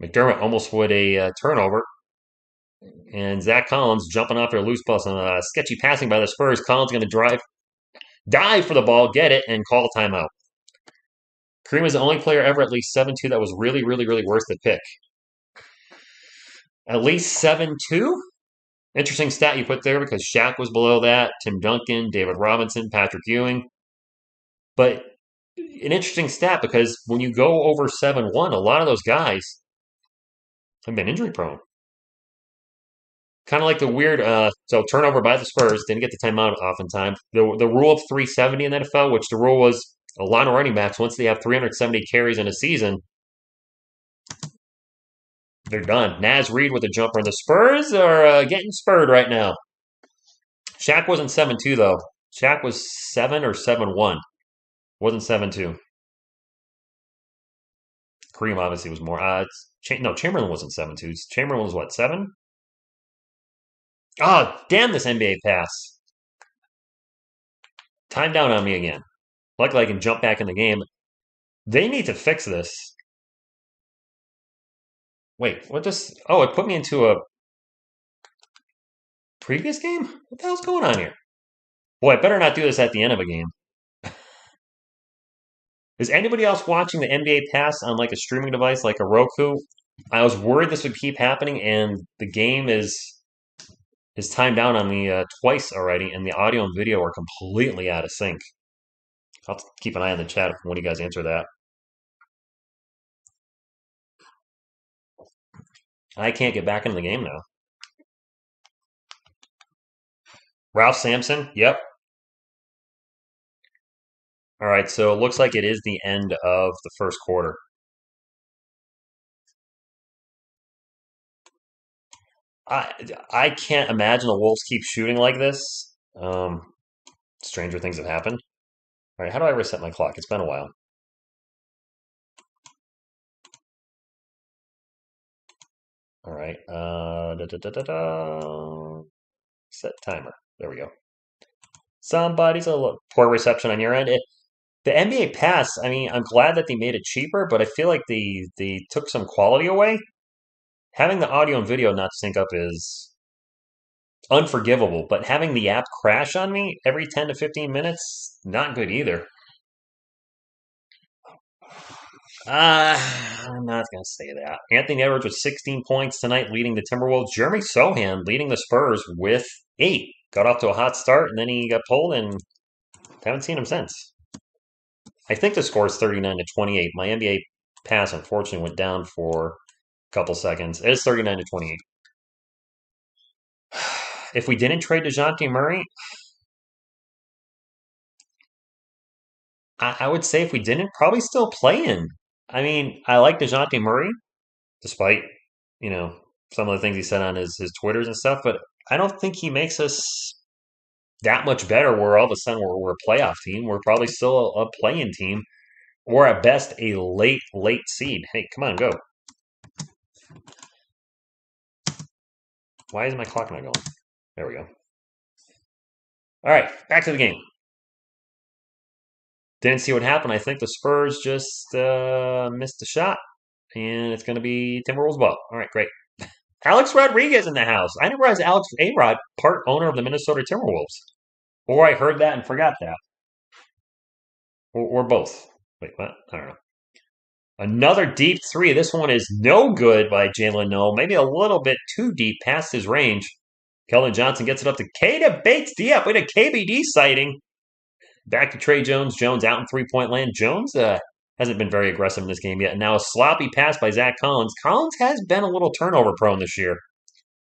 McDermott almost with a turnover. And Zach Collins jumping off their loose pass on sketchy passing by the Spurs. Collins going to dive for the ball, get it, and call timeout. Kareem is the only player ever at least 7'2" that was really, really, really worth the pick. At least 7'2"? Interesting stat you put there because Shaq was below that, Tim Duncan, David Robinson, Patrick Ewing. But an interesting stat because when you go over 7'1", a lot of those guys have been injury prone. Kind of like the weird, so turnover by the Spurs, didn't get the timeout off in time. The rule of 370 in the NFL, which the rule was a lot of running backs, once they have 370 carries in a season, they're done. Naz Reid with a jumper. The Spurs are getting spurred right now. Shaq wasn't 7'2", though. Shaq was 7 or 7'1". Wasn't 7'2". Kareem obviously was more. No, Chamberlain wasn't 7'2". Chamberlain was what, 7? Oh, damn this NBA pass. Time down on me again. Luckily, I can jump back in the game. They need to fix this. Wait, what just... Oh, it put me into a previous game? What the hell's going on here? Boy, I better not do this at the end of a game. Is anybody else watching the NBA Pass on like a streaming device like a Roku? I was worried this would keep happening, and the game is timed down on me twice already, and the audio and video are completely out of sync. I'll keep an eye on the chat when you guys answer that. I can't get back into the game now. Ralph Sampson, yep. All right, so it looks like it is the end of the first quarter. I can't imagine the Wolves keep shooting like this. Stranger things have happened. All right, how do I reset my clock? It's been a while. All right. Set timer. There we go. Somebody's a little poor reception on your end. The NBA Pass, I mean, I'm glad that they made it cheaper, but I feel like they took some quality away. Having the audio and video not sync up is unforgivable, but having the app crash on me every 10 to 15 minutes, not good either. I'm not going to say that. Anthony Edwards with 16 points tonight, leading the Timberwolves. Jeremy Sohan leading the Spurs with 8. Got off to a hot start, and then he got pulled, and haven't seen him since. I think the score is 39-28. My NBA Pass, unfortunately, went down for a couple seconds. It is 39-28. If we didn't trade DeJounte Murray, I would say if we didn't, probably still playing. I mean, I like DeJounte Murray, despite, some of the things he said on his Twitters and stuff, but I don't think he makes us that much better where all of a sudden we're a playoff team. We're probably still a playing team, or at best a late seed. Hey, come on, go. Why is my clock not going? There we go. All right, back to the game. Didn't see what happened. I think the Spurs just missed a shot, and it's going to be Timberwolves ball. All right, great. Alex Rodriguez in the house. I didn't realize Alex A-Rod, part owner of the Minnesota Timberwolves. Or I heard that and forgot that. Or both. Wait, what? I don't know. Another deep three. This one is no good by Jalen Noel. Maybe a little bit too deep past his range. Keldon Johnson gets it up to Kata Bates Diep with a KBD sighting. Back to Trey Jones. Jones out in three-point land. Jones hasn't been very aggressive in this game yet. And now a sloppy pass by Zach Collins. Collins has been a little turnover prone this year.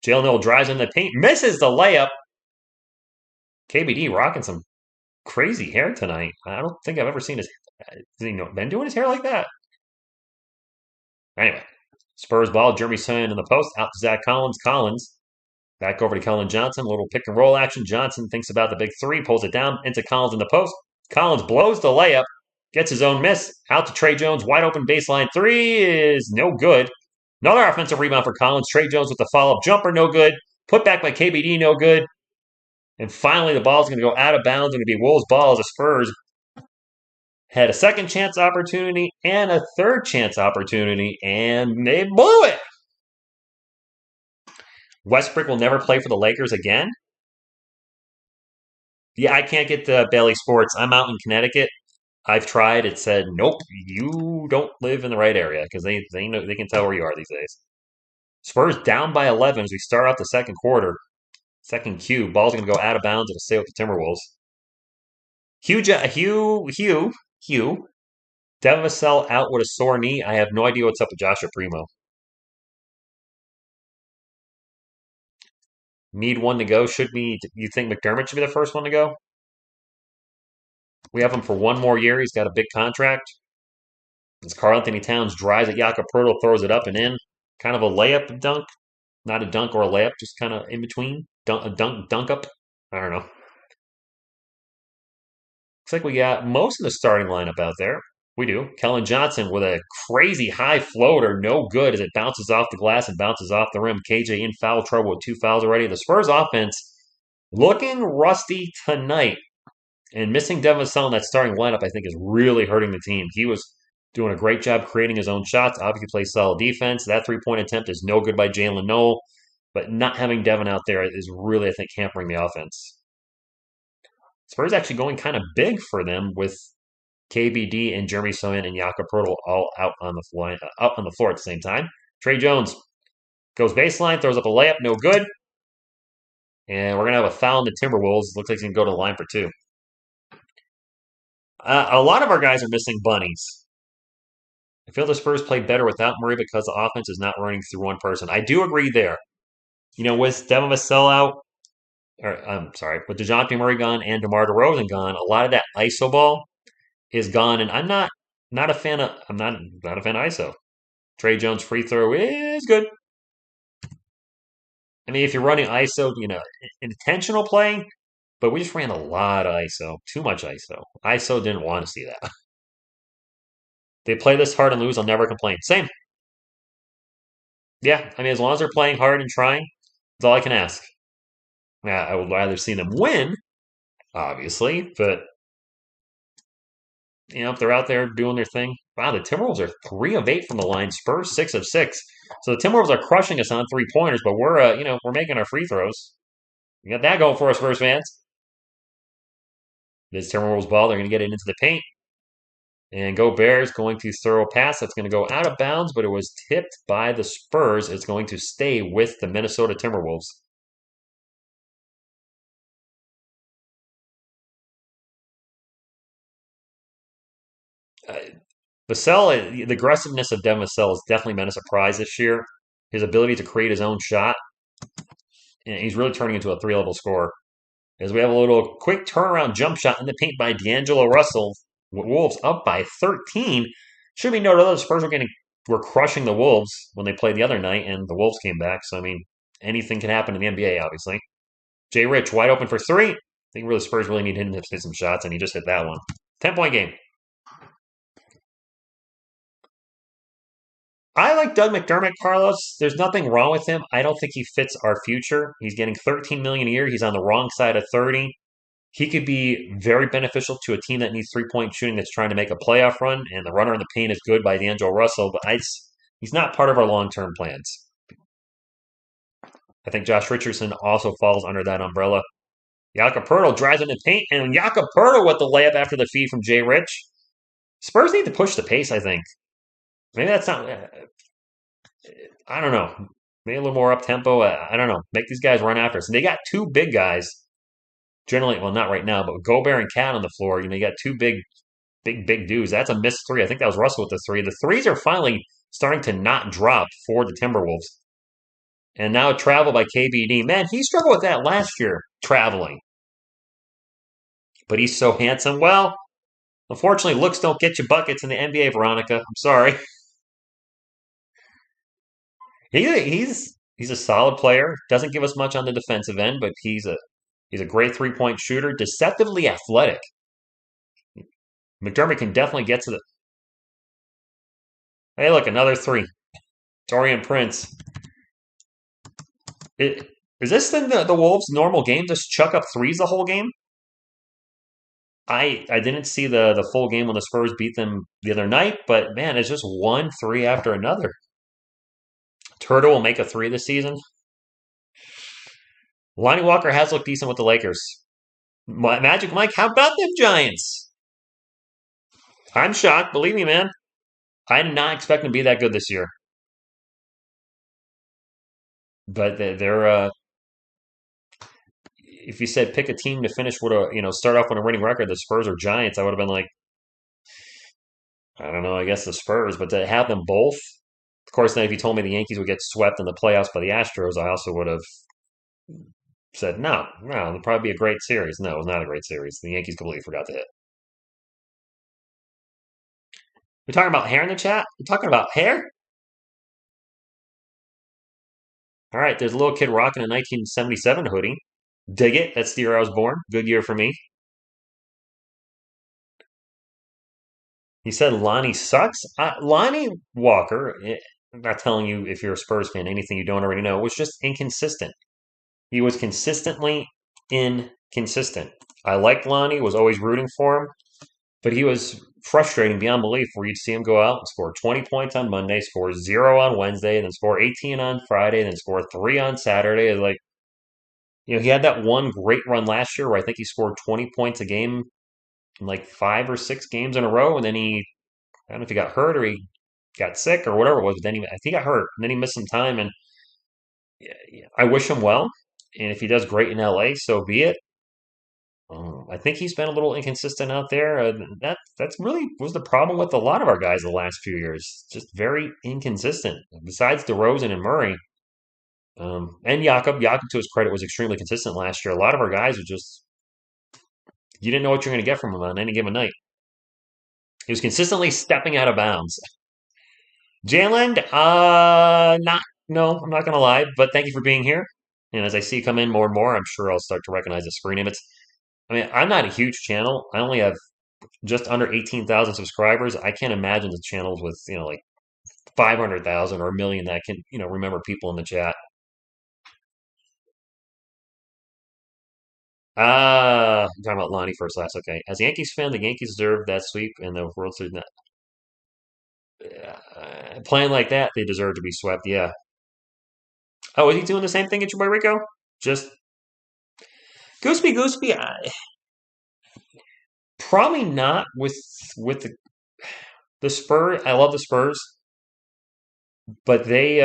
Jalen Noel drives in the paint. Misses the layup. KBD rocking some crazy hair tonight. I don't think I've ever seen his been doing his hair like that. Anyway, Spurs ball. Jeremy Sohan in the post. Out to Zach Collins. Collins back over to Keldon Johnson. A little pick and roll action. Johnson thinks about the big three. Pulls it down into Collins in the post. Collins blows the layup. Gets his own miss. Out to Trey Jones. Wide open baseline three is no good. Another offensive rebound for Collins. Trey Jones with the follow-up jumper. No good. Put back by KBD. No good. And finally, the ball's going to go out of bounds. It's going to be Wolves' ball as the Spurs had a second chance opportunity and a third chance opportunity, and they blew it. Westbrook will never play for the Lakers again. Yeah, I can't get to Bailey Sports. I'm out in Connecticut. I've tried. It said, nope, you don't live in the right area because they know they can tell where you are these days. Spurs down by 11 as we start out the second quarter. Second cue. Ball's going to go out of bounds. It'll stay with the Timberwolves. Hugh. Devin Vassell out with a sore knee. I have no idea what's up with Joshua Primo. Need one to go. You think McDermott should be the first one to go? We have him for one more year. He's got a big contract. As Karl Anthony Towns drives at Jakob Poeltl, throws it up and in. Kind of a layup dunk. Not a dunk or a layup, just kind of in between. A dunk up. I don't know. Looks like we got most of the starting lineup out there. We do. Keldon Johnson with a crazy high floater, no good as it bounces off the glass and bounces off the rim. KJ in foul trouble with 2 fouls already. The Spurs offense looking rusty tonight. And missing Devin Vassell in that starting lineup, I think, is really hurting the team. He was doing a great job creating his own shots. Obviously plays solid defense. That three-point attempt is no good by Jalen Noel. But not having Devin out there is really, I think, hampering the offense. Spurs actually going kind of big for them with KBD and Jeremy Sohan and Jakob Poeltl all out on the floor at the same time. Trey Jones goes baseline, throws up a layup, no good. And we're going to have a foul in the Timberwolves. Looks like he's going to go to the line for 2. A lot of our guys are missing bunnies. I feel the Spurs played better without Murray because the offense is not running through one person. I do agree there. With Devin Vassell out, with DeJounte Murray gone and DeMar DeRozan gone, a lot of that ISO ball is gone, and I'm not a fan of ISO. Trey Jones free throw is good. I mean, if you're running ISO, intentional play, but we just ran a lot of ISO, too much ISO. ISO didn't want to see that. They play this hard and lose, I'll never complain. Same. Yeah, I mean, as long as they're playing hard and trying, that's all I can ask. Yeah, I would rather see them win, obviously, but if they're out there doing their thing. Wow, the Timberwolves are 3 of 8 from the line. Spurs 6 of 6. So the Timberwolves are crushing us on 3-pointers, but we're making our free throws. We got that going for us, Spurs fans. This Timberwolves ball, they're going to get it into the paint. And Gobert's going to throw a pass that's going to go out of bounds, but it was tipped by the Spurs. It's going to stay with the Minnesota Timberwolves. The aggressiveness of Devin Vassell has definitely been a surprise this year. His ability to create his own shot, and he's really turning into a 3-level scorer. As we have a little quick turnaround jump shot in the paint by D'Angelo Russell. Wolves up by 13. Should be noted, the Spurs were crushing the Wolves when they played the other night, and the Wolves came back. So, I mean, anything can happen in the NBA, obviously. Jay Rich, wide open for 3. think really Spurs really need him to hit some shots, and he just hit that one. 10-point game. I like Doug McDermott, Carlos. There's nothing wrong with him. I don't think he fits our future. He's getting 13 million a year. He's on the wrong side of 30. He could be very beneficial to a team that needs 3-point shooting that's trying to make a playoff run, and the runner in the paint is good by D'Angelo Russell, but he's not part of our long-term plans. I think Josh Richardson also falls under that umbrella. Jakob Poeltl drives in the paint, and Jakob Poeltl with the layup after the feed from Jay Rich. Spurs need to push the pace, I think. Maybe that's not. I don't know. Maybe a little more up tempo. I don't know. Make these guys run after us. And they got two big guys. Generally, well, not right now, but with Gobert and Cat on the floor, you got two big dudes. That's a missed three. I think that was Russell with the three. The threes are finally starting to not drop for the Timberwolves. And now travel by KBD. Man, he struggled with that last year, traveling. But he's so handsome. Well, unfortunately, looks don't get you buckets in the NBA, Veronica. I'm sorry. He's a solid player. Doesn't give us much on the defensive end, but he's a great 3-point shooter. Deceptively athletic. McDermott can definitely get to the. Hey, look, another three. Torian Prince. Is this the Wolves' normal game? Just chuck up threes the whole game? I didn't see the full game when the Spurs beat them the other night, but man, it's just 1-3 after another. Turtle will make a three this season. Lonnie Walker has looked decent with the Lakers. Magic Mike, how about them Giants? I'm shocked, believe me, man. I did not expect them to be that good this year. But they're if you said pick a team to finish with start off with a winning record, the Spurs or Giants, I would have been like, I don't know, I guess the Spurs, but to have them both, of course, then if you told me the Yankees would get swept in the playoffs by the Astros, I also would have said, no, it'll probably be a great series. No, it was not a great series. The Yankees completely forgot to hit. We're talking about hair in the chat? We're talking about hair? All right, there's a little kid rocking a 1977 hoodie. Dig it. That's the year I was born. Good year for me. He said Lonnie sucks. Lonnie Walker, I'm not telling you if you're a Spurs fan anything you don't already know, was just inconsistent. He was consistently inconsistent. I liked Lonnie, was always rooting for him, but he was frustrating beyond belief where you'd see him go out and score 20 points on Monday, score 0 on Wednesday, and then score 18 on Friday, and then score 3 on Saturday. Like, he had that one great run last year where I think he scored 20 points a game in like 5 or 6 games in a row, and then I don't know if he got hurt or he got sick or whatever it was, but then I think he got hurt, and then he missed some time, and I wish him well, and if he does great in LA, so be it. I think he's been a little inconsistent out there. That's really was the problem with a lot of our guys the last few years. Just very inconsistent. Besides DeRozan and Murray, and Jakob to his credit was extremely consistent last year. A lot of our guys are just you didn't know what you're going to get from him on any given night. He was consistently stepping out of bounds. Jalen, no, I'm not going to lie, but thank you for being here. And as I see you come in more and more, I'm sure I'll start to recognize the screen image. I'm not a huge channel. I only have just under 18,000 subscribers. I can't imagine the channels with, like 500,000 or a million that can, remember people in the chat. I'm talking about Lonnie first last. Okay. As a Yankees fan, the Yankees deserve that sweep and the World Series. Playing like that, they deserve to be swept. Yeah. Oh, is he doing the same thing at your boy Rico? Just Gooseby. Probably not with the Spurs. I love the Spurs, but they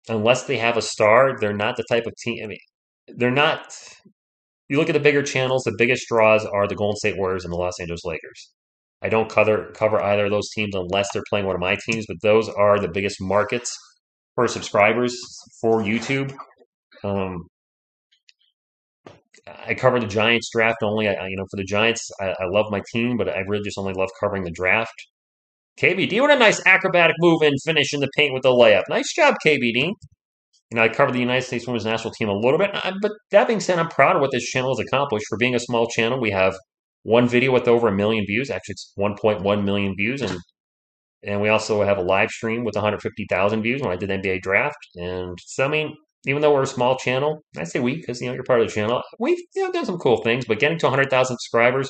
unless they have a star, they're not the type of team. They're not. You look at the bigger channels, the biggest draws are the Golden State Warriors and the Los Angeles Lakers. I don't cover either of those teams unless they're playing one of my teams, but those are the biggest markets for subscribers for YouTube. I cover the Giants draft only. For the Giants, I love my team, but I really just only love covering the draft. KBD, what a nice acrobatic move and finish in the paint with the layup. Nice job, KBD. I covered the United States women's national team a little bit, but that being said, I'm proud of what this channel has accomplished. For being a small channel, we have one video with over 1 million views. Actually, it's 1.1 million views, and we also have a live stream with 150,000 views when I did the NBA draft. And so, I mean, even though we're a small channel, I say we because you're part of the channel. We've done some cool things, but getting to 100,000 subscribers,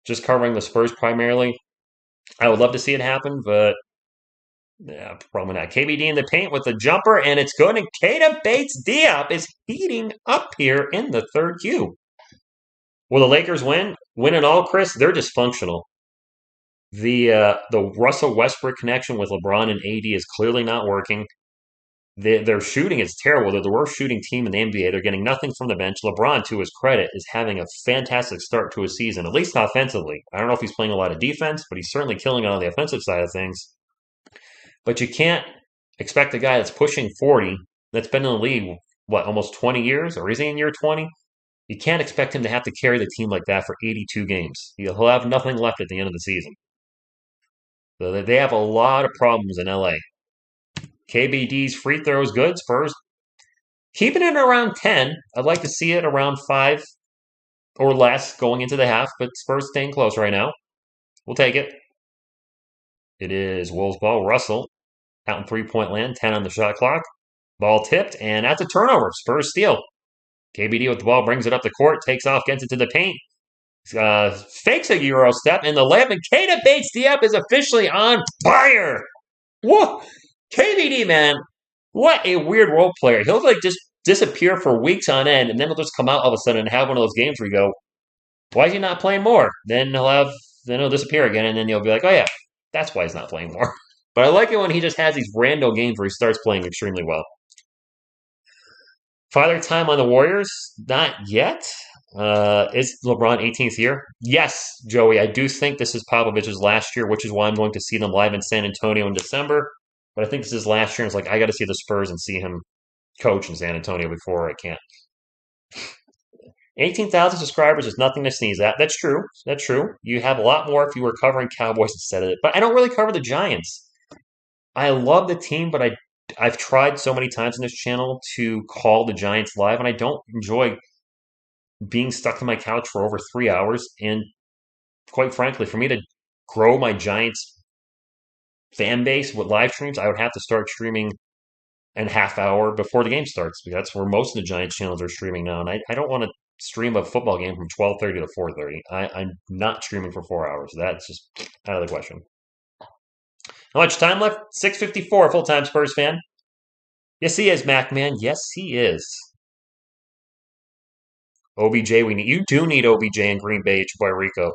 just covering the Spurs primarily, I would love to see it happen, but yeah, probably not. KBD in the paint with the jumper, and it's good. And Keita Bates-Diop is heating up here in the third Q. Will the Lakers win? Win it all, Chris? They're dysfunctional. The Russell Westbrook connection with LeBron and AD is clearly not working. Their shooting is terrible. They're the worst shooting team in the NBA. They're getting nothing from the bench. LeBron, to his credit, is having a fantastic start to his season, at least offensively. I don't know if he's playing a lot of defense, but he's certainly killing it on the offensive side of things. But you can't expect a guy that's pushing 40, that's been in the league, what, almost 20 years? Or is he in year 20? You can't expect him to have to carry the team like that for 82 games. He'll have nothing left at the end of the season. So they have a lot of problems in LA. KBD's free throws good. Spurs keeping it around 10. I'd like to see it around 5 or less going into the half, but Spurs staying close right now. We'll take it. It is Wolves ball. Russell out in three-point land, 10 on the shot clock. Ball tipped, and that's a turnover. Spurs steal. KBD with the ball brings it up the court, takes off, gets into the paint. Fakes a Euro step, and the layup, and Keita Bates-Diop is officially on fire. Whoa! KBD, man, what a weird role player. He'll like just disappear for weeks on end, and then he'll just come out all of a sudden and have one of those games where you go, why is he not playing more? Then he'll disappear again, and then you'll be like, oh yeah, that's why he's not playing more. But I like it when he just has these rando games where he starts playing extremely well. Father time on the Warriors? Not yet. Is LeBron 18th year? Yes, Joey. I do think this is Popovich's last year, which is why I'm going to see them live in San Antonio in December. But I think this is last year. And it's like, I got to see the Spurs and see him coach in San Antonio before I can't. 18,000 subscribers is nothing to sneeze at. That's true. That's true. You have a lot more if you were covering Cowboys instead of it. But I don't really cover the Giants. I love the team, but I've tried so many times on this channel to call the Giants live, and I don't enjoy being stuck on my couch for over 3 hours. And quite frankly, for me to grow my Giants fan base with live streams, I would have to start streaming a half hour before the game starts, because that's where most of the Giants channels are streaming now. And I don't want to stream a football game from 12:30 to 4:30. I'm not streaming for 4 hours. That's just out of the question. How much time left? 6:54, full-time Spurs fan. Yes, he is, Mac Man. Yes, he is. OBJ, you do need OBJ in Green Bay, your boy Rico.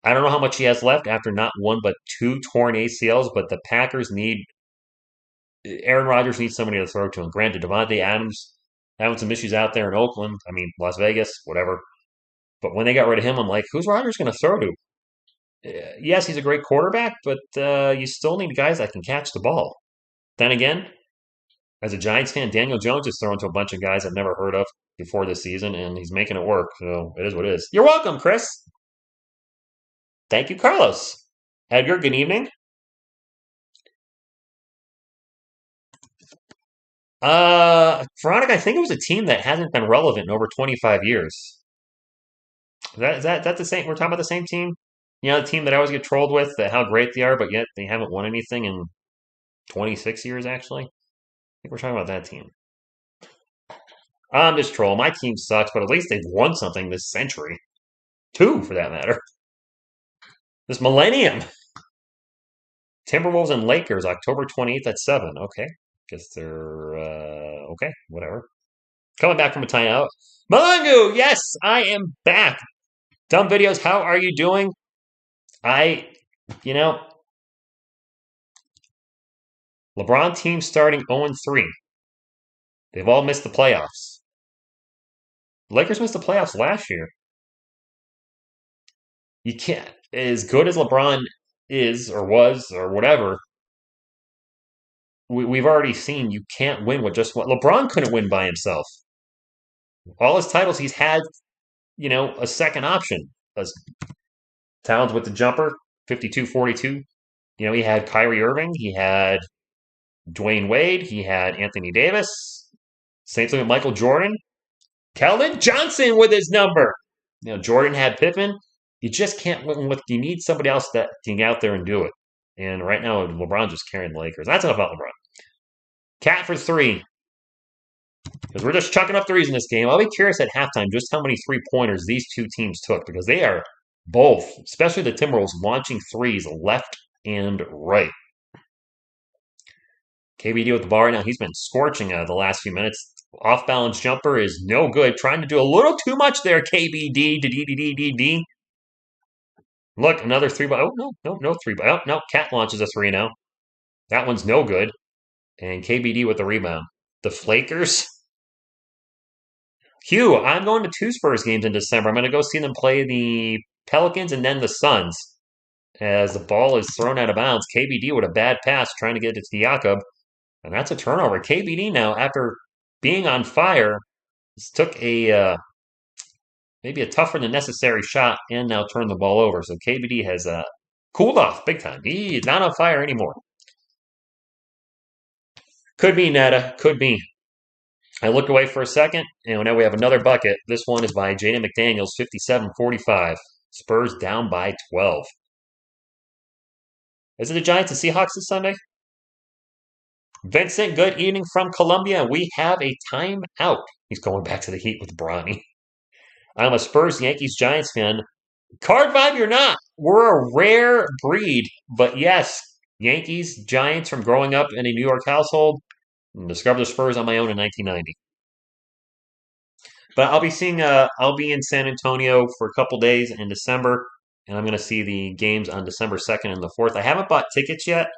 I don't know how much he has left after not one but 2 torn ACLs, but the Packers need Aaron Rodgers needs somebody to throw to him. Granted, Devontae Adams having some issues out there in Oakland. I mean, Las Vegas, whatever. But when they got rid of him, I'm like, who's Rodgers going to throw to? Yes, he's a great quarterback, but you still need guys that can catch the ball. Then again, as a Giants fan, Daniel Jones is throwing to a bunch of guys I've never heard of before this season, and he's making it work. So it is what it is. You're welcome, Chris. Thank you, Carlos. Edgar, good evening. Veronica, I think it was a team that hasn't been relevant in over 25 years. Is that the same? We're talking about the same team? You know, the team that I always get trolled with, how great they are, but yet they haven't won anything in 26 years, actually. I think we're talking about that team. I'm just trolling. My team sucks, but at least they've won something this century. 2, for that matter. This millennium. Timberwolves and Lakers, October 28th at 7. Okay. Guess they're, okay, whatever. Coming back from a timeout. Malangu, yes, I am back. Dumb videos, how are you doing? LeBron team starting 0-3. They've all missed the playoffs. The Lakers missed the playoffs last year. You can't, as good as LeBron is or was or whatever, we've already seen you can't win with just one. LeBron couldn't win by himself. All his titles, he's had, a second option. Towns with the jumper, 52-42. He had Kyrie Irving. He had Dwayne Wade. He had Anthony Davis. Same thing with Michael Jordan. Keldon Johnson with his number. Jordan had Pippen. You just can't win with. You need somebody else that can get out there and do it. And right now, LeBron's just carrying the Lakers. That's enough about LeBron. Cat for 3. Because we're just chucking up threes in this game. I'll be curious at halftime just how many 3-pointers these two teams took because they are both, especially the Timberwolves, launching threes left and right. KBD with the bar now. He's been scorching the last few minutes. Off-balance jumper is no good. Trying to do a little too much there, KBD. D. Look, another 3 by. Oh, no 3 by. Oh, no, Cat launches a 3 now. That one's no good. And KBD with the rebound. The Flakers. Hugh, I'm going to 2 Spurs games in December. I'm going to go see them play the Pelicans and then the Suns. As the ball is thrown out of bounds, KBD with a bad pass trying to get it to Jakob. And that's a turnover. KBD now, after being on fire, took a maybe a tougher than necessary shot and now turned the ball over. So KBD has cooled off big time. He is not on fire anymore. Could be, Netta. Could be. I looked away for a second, and now we have another bucket. This one is by Jaden McDaniels, 57-45. Spurs down by 12. Is it the Giants and Seahawks this Sunday? Vincent, good evening from Columbia. We have a timeout. He's going back to the Heat with Bronny. I'm a Spurs, Yankees, Giants fan. Card vibe, you're not. We're a rare breed. But yes, Yankees, Giants from growing up in a New York household. Discovered the Spurs on my own in 1990. But I'll be in San Antonio for a couple days in December, and I'm going to see the games on December 2nd and the 4th. I haven't bought tickets yet.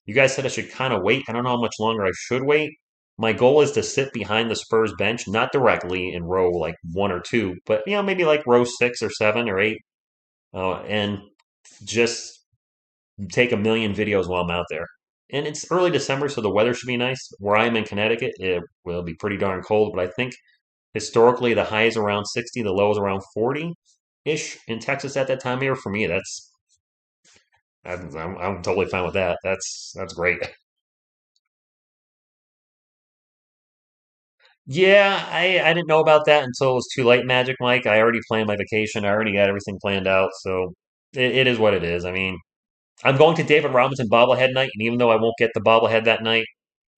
You guys said I should kind of wait. I don't know how much longer I should wait. My goal is to sit behind the Spurs bench, not directly in row like 1 or 2, but maybe like row 6 or 7 or 8, and just take a million videos while I'm out there. And it's early December, so the weather should be nice. Where I am in Connecticut, it will be pretty darn cold, but I think historically the high is around 60, the low is around 40-ish in Texas at that time of year. For me, I'm totally fine with that. That's great. Yeah, I didn't know about that until it was too late, Magic Mike. I already planned my vacation. I already got everything planned out, so it is what it is. I mean, I'm going to David Robinson bobblehead night, and even though I won't get the bobblehead that night,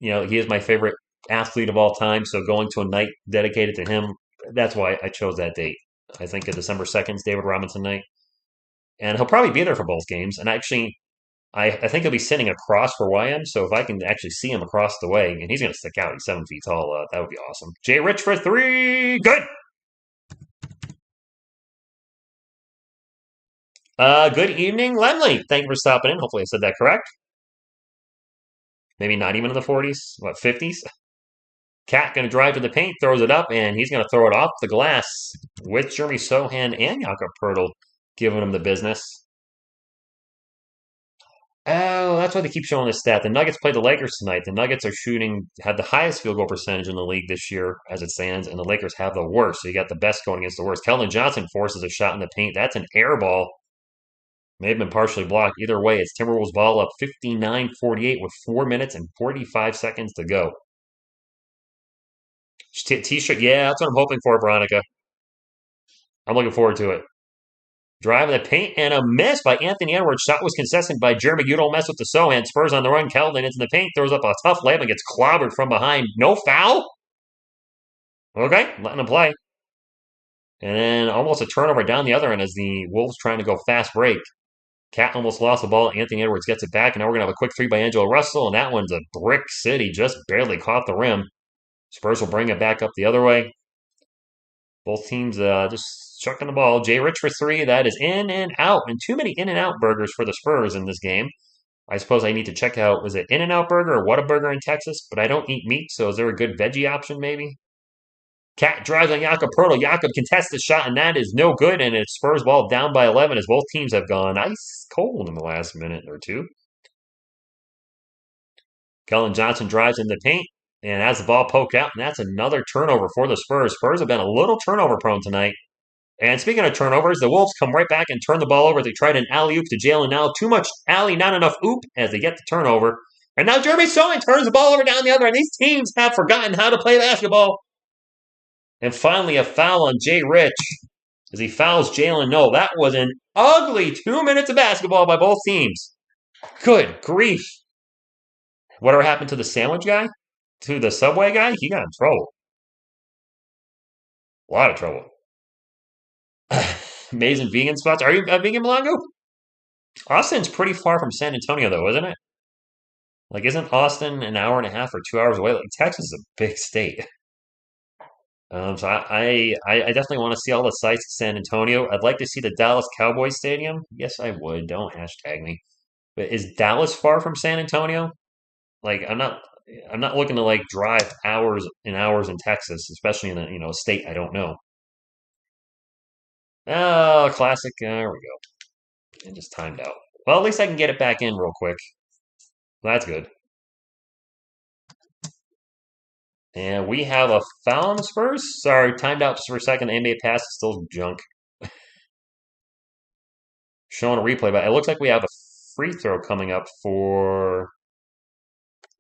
he is my favorite athlete of all time. So going to a night dedicated to him, that's why I chose that date. I think December 2nd is David Robinson night, and he'll probably be there for both games. And actually, I think he'll be sitting across for YM, so if I can actually see him across the way, and he's going to stick out, he's 7 feet tall, that would be awesome. Jay Rich for 3, good! Good evening, Lemley. Thank you for stopping in. Hopefully I said that correct. Maybe not even in the 40s, 50s? Cat going to drive to the paint, throws it up, and he's going to throw it off the glass with Jeremy Sohan and Jakob Poeltl giving him the business. Oh, that's why they keep showing this stat. The Nuggets play the Lakers tonight. The Nuggets have the highest field goal percentage in the league this year as it stands, and the Lakers have the worst. So you got the best going against the worst. Keldon Johnson forces a shot in the paint. That's an air ball. May have been partially blocked. Either way, it's Timberwolves ball up 59-48 with 4 minutes and 45 seconds to go. T-shirt, yeah, that's what I'm hoping for, Veronica. I'm looking forward to it. Driving the paint and a miss by Anthony Edwards. Shot was contested by Jeremy. You don't mess with the Sohan. Spurs on the run. Keldon into the paint. Throws up a tough layup and gets clobbered from behind. No foul? Okay, letting him play. And then almost a turnover down the other end as the Wolves trying to go fast break. Cat almost lost the ball. Anthony Edwards gets it back. And now we're going to have a quick 3 by Angelo Russell. And that one's a brick city. Just barely caught the rim. Spurs will bring it back up the other way. Both teams just chucking the ball. Jay Rich for 3. That is in and out. And too many in and out burgers for the Spurs in this game. I suppose I need to check out, was it In-N-Out Burger or Whataburger in Texas? But I don't eat meat, so is there a good veggie option maybe? Cat drives on Jakob Poeltl. Jakob contests the shot, and that is no good. And it's Spurs ball down by 11 as both teams have gone ice cold in the last minute or two. Keldon Johnson drives in the paint and has the ball poke out, and that's another turnover for the Spurs. Spurs have been a little turnover prone tonight. And speaking of turnovers, the Wolves come right back and turn the ball over. They tried an alley-oop to Jalen now. Too much alley, not enough oop as they get the turnover. And now Jeremy Sohan turns the ball over down the other end. These teams have forgotten how to play basketball. And finally, a foul on Jay Rich as he fouls Jalen Noel. That was an ugly 2 minutes of basketball by both teams. Good grief. Whatever happened to the sandwich guy? To the Subway guy? He got in trouble. A lot of trouble. Amazing vegan spots. Are you a vegan, Malongo? Austin's pretty far from San Antonio, though, isn't it? Like, isn't Austin an hour and a half or 2 hours away? Like, Texas is a big state. So I definitely want to see all the sights of San Antonio. I'd like to see the Dallas Cowboys Stadium. Yes, I would. Don't hashtag me. But is Dallas far from San Antonio? Like, I'm not looking to like drive hours and hours in Texas, especially in a state I don't know. Oh, classic. There we go. It just timed out. Well, at least I can get it back in real quick. That's good. And we have a foul on the Spurs. Sorry, timed out just for a second. The NBA pass is still junk. Showing a replay, but it looks like we have a free throw coming up for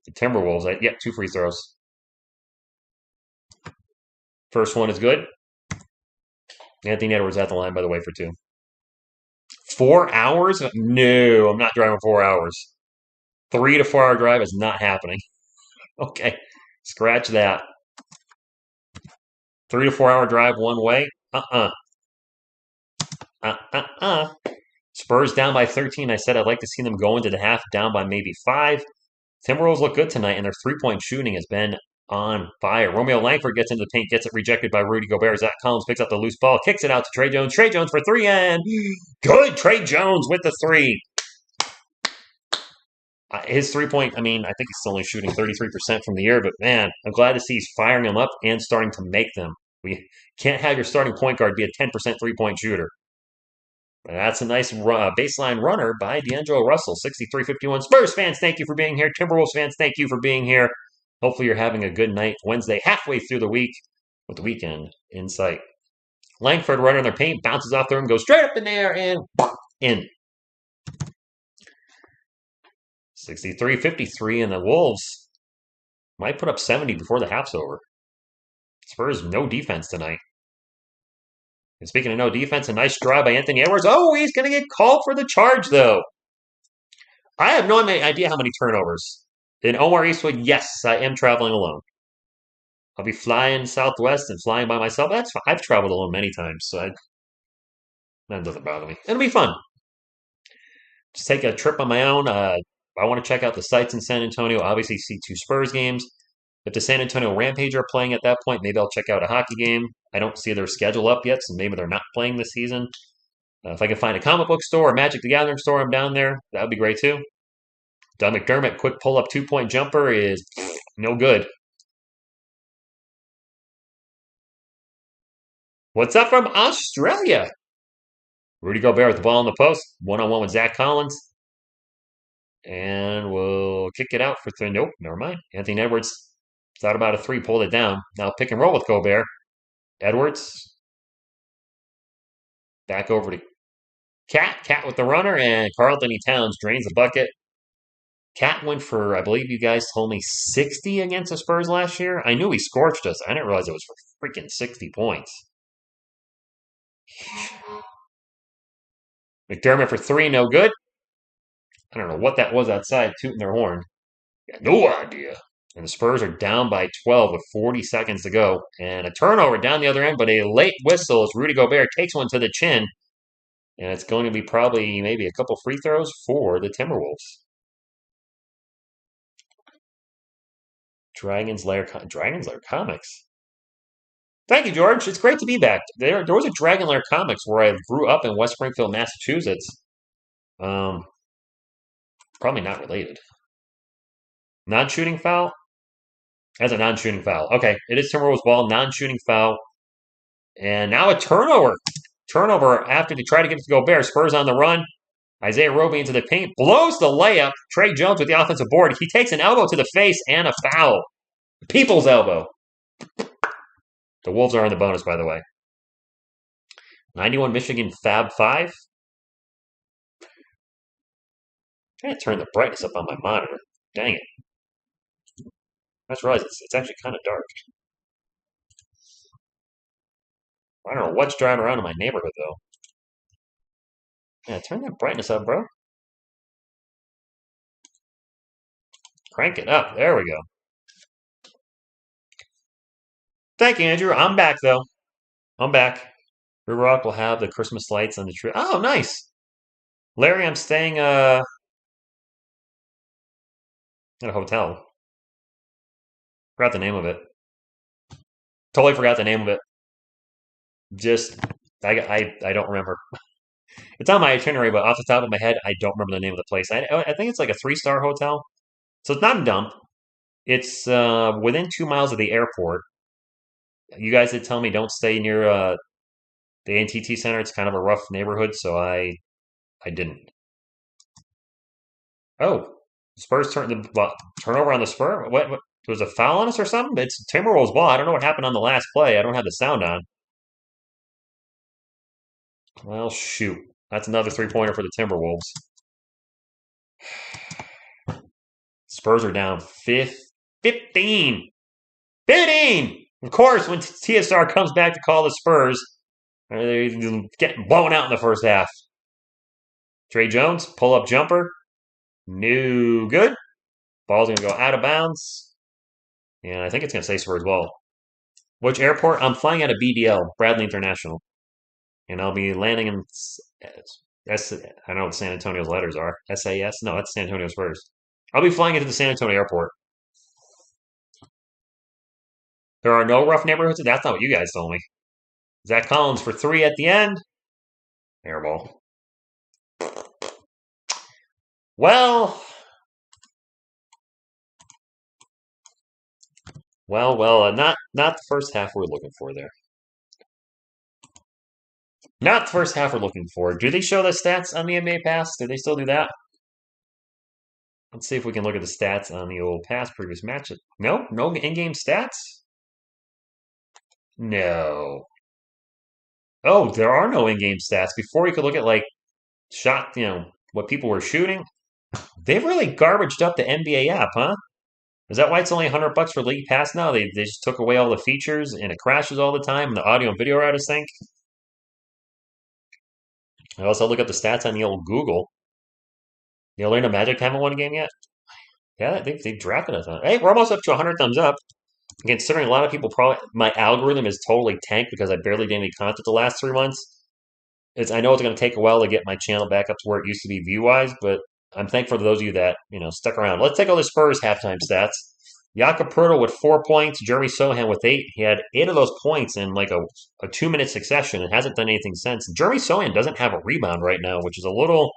the Timberwolves. Yeah, 2 free throws. First one is good. Anthony Edwards at the line, by the way, for 2. 4 hours? No, I'm not driving 4 hours. 3 to 4 hour drive is not happening. Okay, scratch that. 3 to 4 hour drive one way? Spurs down by 13. I said I'd like to see them go into the half down by maybe 5. Timberwolves look good tonight, and their three-point shooting has been on fire. Romeo Langford gets into the paint, gets it rejected by Rudy Gobert. Zach Collins picks up the loose ball, kicks it out to Trey Jones. Trey Jones for 3, and good. Trey Jones with the 3. His 3-point, I think he's only shooting 33% from the year, but man, I'm glad to see he's firing them up and starting to make them. We can't have your starting point guard be a 10% 3-point shooter. That's a nice baseline runner by D'Angelo Russell, 63-51. Spurs fans, thank you for being here. Timberwolves fans, thank you for being here. Hopefully you're having a good night Wednesday, halfway through the week, with the weekend in sight. Langford running their paint, bounces off the rim, goes straight up in the air, and in. 63-53, and the Wolves might put up 70 before the half's over. Spurs, no defense tonight. And speaking of no defense, a nice drive by Anthony Edwards. Oh, he's going to get called for the charge, though. I have no idea how many turnovers. In Omar Eastwood, yes, I am traveling alone. I'll be flying Southwest and flying by myself. That's fine. I've traveled alone many times, so that doesn't bother me. It'll be fun. Just take a trip on my own. I want to check out the sights in San Antonio. Obviously, see 2 Spurs games. If the San Antonio Rampage are playing at that point, maybe I'll check out a hockey game. I don't see their schedule up yet, so maybe they're not playing this season. If I can find a comic book store or Magic the Gathering store, I'm down there. That would be great too. Doug McDermott, quick pull-up 2-point jumper is no good. What's up from Australia? Rudy Gobert with the ball in the post. One-on-one with Zach Collins. And we'll kick it out for 3. Nope, never mind. Anthony Edwards thought about a 3, pulled it down. Now pick and roll with Gobert. Edwards. Back over to Cat with the runner, and Karl-Anthony Towns drains the bucket. Cat went for, I believe you guys told me, 60 against the Spurs last year. I knew he scorched us. I didn't realize it was for freaking 60 points. McDermott for 3, no good. I don't know what that was outside, tooting their horn. Got no idea. And the Spurs are down by 12 with 40 seconds to go. And a turnover down the other end, but a late whistle as Rudy Gobert takes one to the chin. And it's going to be probably maybe a couple free throws for the Timberwolves. Dragon's Lair Comics. Thank you, George. It's great to be back. There was a Dragon Lair Comics where I grew up in West Springfield, Massachusetts. Probably not related. Non-shooting foul? That's a non-shooting foul. Okay, it is Timberwolves ball, non-shooting foul. And now a turnover. Turnover after they try to get it to Gobert. Spurs on the run. Isaiah Roby into the paint. Blows the layup. Trey Jones with the offensive board. He takes an elbow to the face and a foul. People's elbow. The Wolves are on the bonus, by the way. 91 Michigan Fab 5. I'm going to turn the brightness up on my monitor. Dang it. I just realized it's actually kind of dark. I don't know what's driving around in my neighborhood, though. Yeah, turn that brightness up, bro. Crank it up. There we go. Thank you, Andrew. I'm back, though. I'm back. River Rock will have the Christmas lights on the tree. Oh, nice. Larry, I'm staying at a hotel. Forgot the name of it. Totally forgot the name of it. Just I don't remember. It's on my itinerary, but off the top of my head, I don't remember the name of the place. I think it's like a 3-star hotel, so it's not a dump. It's within 2 miles of the airport. You guys did tell me don't stay near the AT&T Center. It's kind of a rough neighborhood, so I didn't. Oh, Spurs turnover on the Spur. What was a foul on us or something? It's Timberwolves ball. I don't know what happened on the last play. I don't have the sound on. Well, shoot. That's another 3-pointer for the Timberwolves. Spurs are down 15. 15! Of course, when TSR comes back to call the Spurs, they're getting blown out in the first half. Trey Jones, pull-up jumper. No good. Ball's going to go out of bounds. And I think it's going to stay Spurs ball. Which airport? I'm flying out of BDL, Bradley International. And I'll be landing in I don't know what San Antonio's letters are. SAS? No, that's San Antonio Spurs. I'll be flying into the San Antonio airport. There are no rough neighborhoods? That's not what you guys told me. Zach Collins for 3 at the end. Airball. Well, not the first half we're looking for there. Not the first half we're looking for. Do they show the stats on the NBA Pass? Do they still do that? Let's see if we can look at the stats on the old Pass previous match. No in-game stats? No. Oh, there are no in-game stats. Before you could look at like shot, what people were shooting. They've really garbaged up the NBA app, huh? Is that why it's only $100 for League Pass now? They just took away all the features and it crashes all the time. And the audio and video writers think. I also look up the stats on the old Google. The Orlando Magic haven't won a game yet. Yeah, they drafted us. Hey, we're almost up to 100 thumbs up. Considering a lot of people probably my algorithm is totally tanked because I barely did any content the last 3 months. I know it's going to take a while to get my channel back up to where it used to be view wise, but I'm thankful to those of you that stuck around. Let's take all the Spurs halftime stats. Jakob Poeltl with 4 points, Jeremy Sohan with 8. He had 8 of those points in like a 2-minute succession and hasn't done anything since. Jeremy Sohan doesn't have a rebound right now, which is a little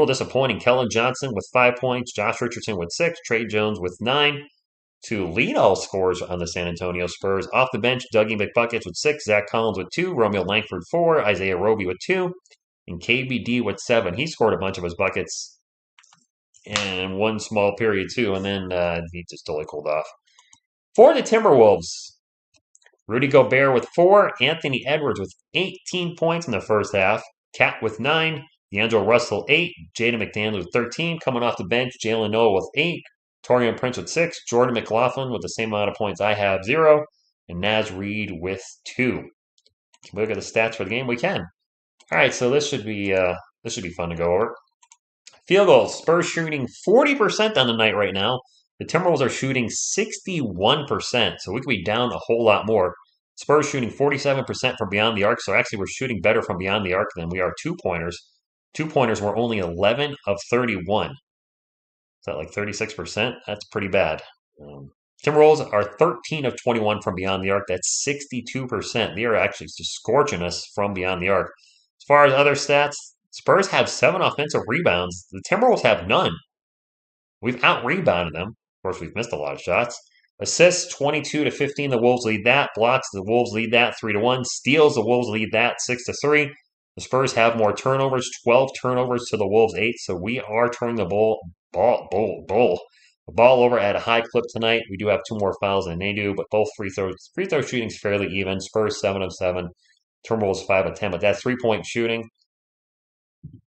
disappointing. Kellen Johnson with 5 points, Josh Richardson with 6, Trey Jones with 9 to lead all scorers on the San Antonio Spurs. Off the bench, Dougie McBuckets with 6, Zach Collins with 2, Romeo Langford 4, Isaiah Roby with 2, and KBD with 7. He scored a bunch of his buckets in one small period too, and then he just totally cooled off. For the Timberwolves, Rudy Gobert with 4, Anthony Edwards with 18 points in the first half, Cat with 9, D'Angelo Russell 8, Jaden McDaniels with 13, coming off the bench, Jalen Noah with 8, Torian Prince with 6, Jordan McLaughlin with the same amount of points I have, 0, and Naz Reid with 2. Can we look at the stats for the game? We can. All right, so this should be fun to go over. Field goals. Spurs shooting 40% on the night right now. The Timberwolves are shooting 61%, so we could be down a whole lot more. Spurs shooting 47% from beyond the arc, so actually we're shooting better from beyond the arc than we are two-pointers. Two-pointers were only 11 of 31. Is that like 36%? That's pretty bad. Timberwolves are 13 of 21 from beyond the arc. That's 62%. They are actually just scorching us from beyond the arc. As far as other stats, Spurs have 7 offensive rebounds. The Timberwolves have none. We've out-rebounded them. Of course, we've missed a lot of shots. Assists, 22 to 15. The Wolves lead that. Blocks, the Wolves lead that 3-1. Steals, the Wolves lead that 6-3. The Spurs have more turnovers, 12 turnovers to the Wolves 8. So we are turning the ball over at a high clip tonight. We do have 2 more fouls than they do, but both free throw shooting is fairly even. Spurs 7 of 7. Timberwolves 5 of 10. But that 3-point shooting,